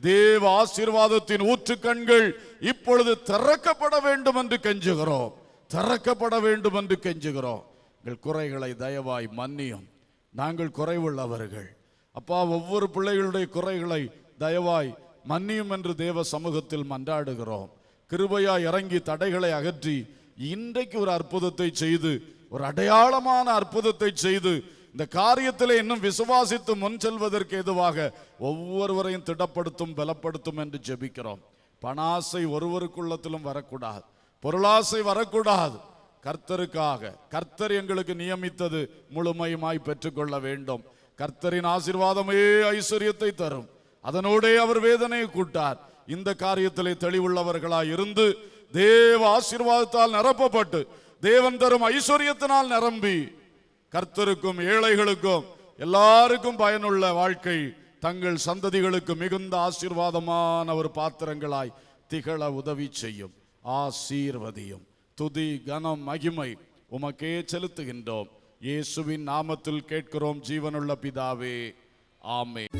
தேவ ஆசீர்வாதத்தின் ஊற்று கண்கள் இப்பொழுது திறக்கப்பட வேண்டும் என்று கெஞ்சுகிறோம். திறக்கப்பட வேண்டும் என்று கெஞ்சுகிறோம். எங்கள் குறைகளை தயவாய் மன்னியும். நாங்கள் குறைவுள்ளவர்கள் அப்பா. ஒவ்வொரு பிள்ளைகளுடைய குறைகளை தயவாய் மன்னியும் என்று தேவ சமூகத்தில் மன்றாடுகிறோம். கிருபையா இறங்கி தடைகளை அகற்றி இன்றைக்கு ஒரு அற்புதத்தை செய்து, ஒரு அடையாளமான அற்புதத்தை செய்து, இந்த காரியத்திலே இன்னும் விசுவாசித்து முன் செல்வதற்கு ஏதுவாக ஒவ்வொருவரையும் திடப்படுத்தும், பலப்படுத்தும் என்று ஜெபிக்கிறோம். பணாசை ஒருவருக்குள்ளத்திலும் வரக்கூடாது, பொருளாசை வரக்கூடாது. கர்த்தருக்காக கர்த்தர் எங்களுக்கு நியமித்தது முழுமையுமாய் பெற்றுக்கொள்ள வேண்டும். கர்த்தரின் ஆசீர்வாதமே ஐஸ்வர்யத்தை தரும், அதனோடே அவர் வேதனையை கூட்டார். இந்த காரியத்திலே தெளிவுள்ளவர்களாய் இருந்து தேவ ஆசீர்வாதத்தால் நிரப்பப்பட்டு தேவன் தரும் ஐஸ்வர்யத்தினால் நிரம்பி கர்த்தருக்கும் ஏழைகளுக்கும் எல்லாருக்கும் பயனுள்ள வாழ்க்கை தங்கள் சந்ததிகளுக்கு மிகுந்த ஆசீர்வாதமான ஒரு பாத்திரங்களாய் திகழ உதவி செய்யும். ஆசீர்வதியும். துதி கனம் மகிமை உமக்கே செலுத்துகின்றோம். இயேசுவின் நாமத்தில் கேட்கிறோம் ஜீவனுள்ள பிதாவே, ஆமென்.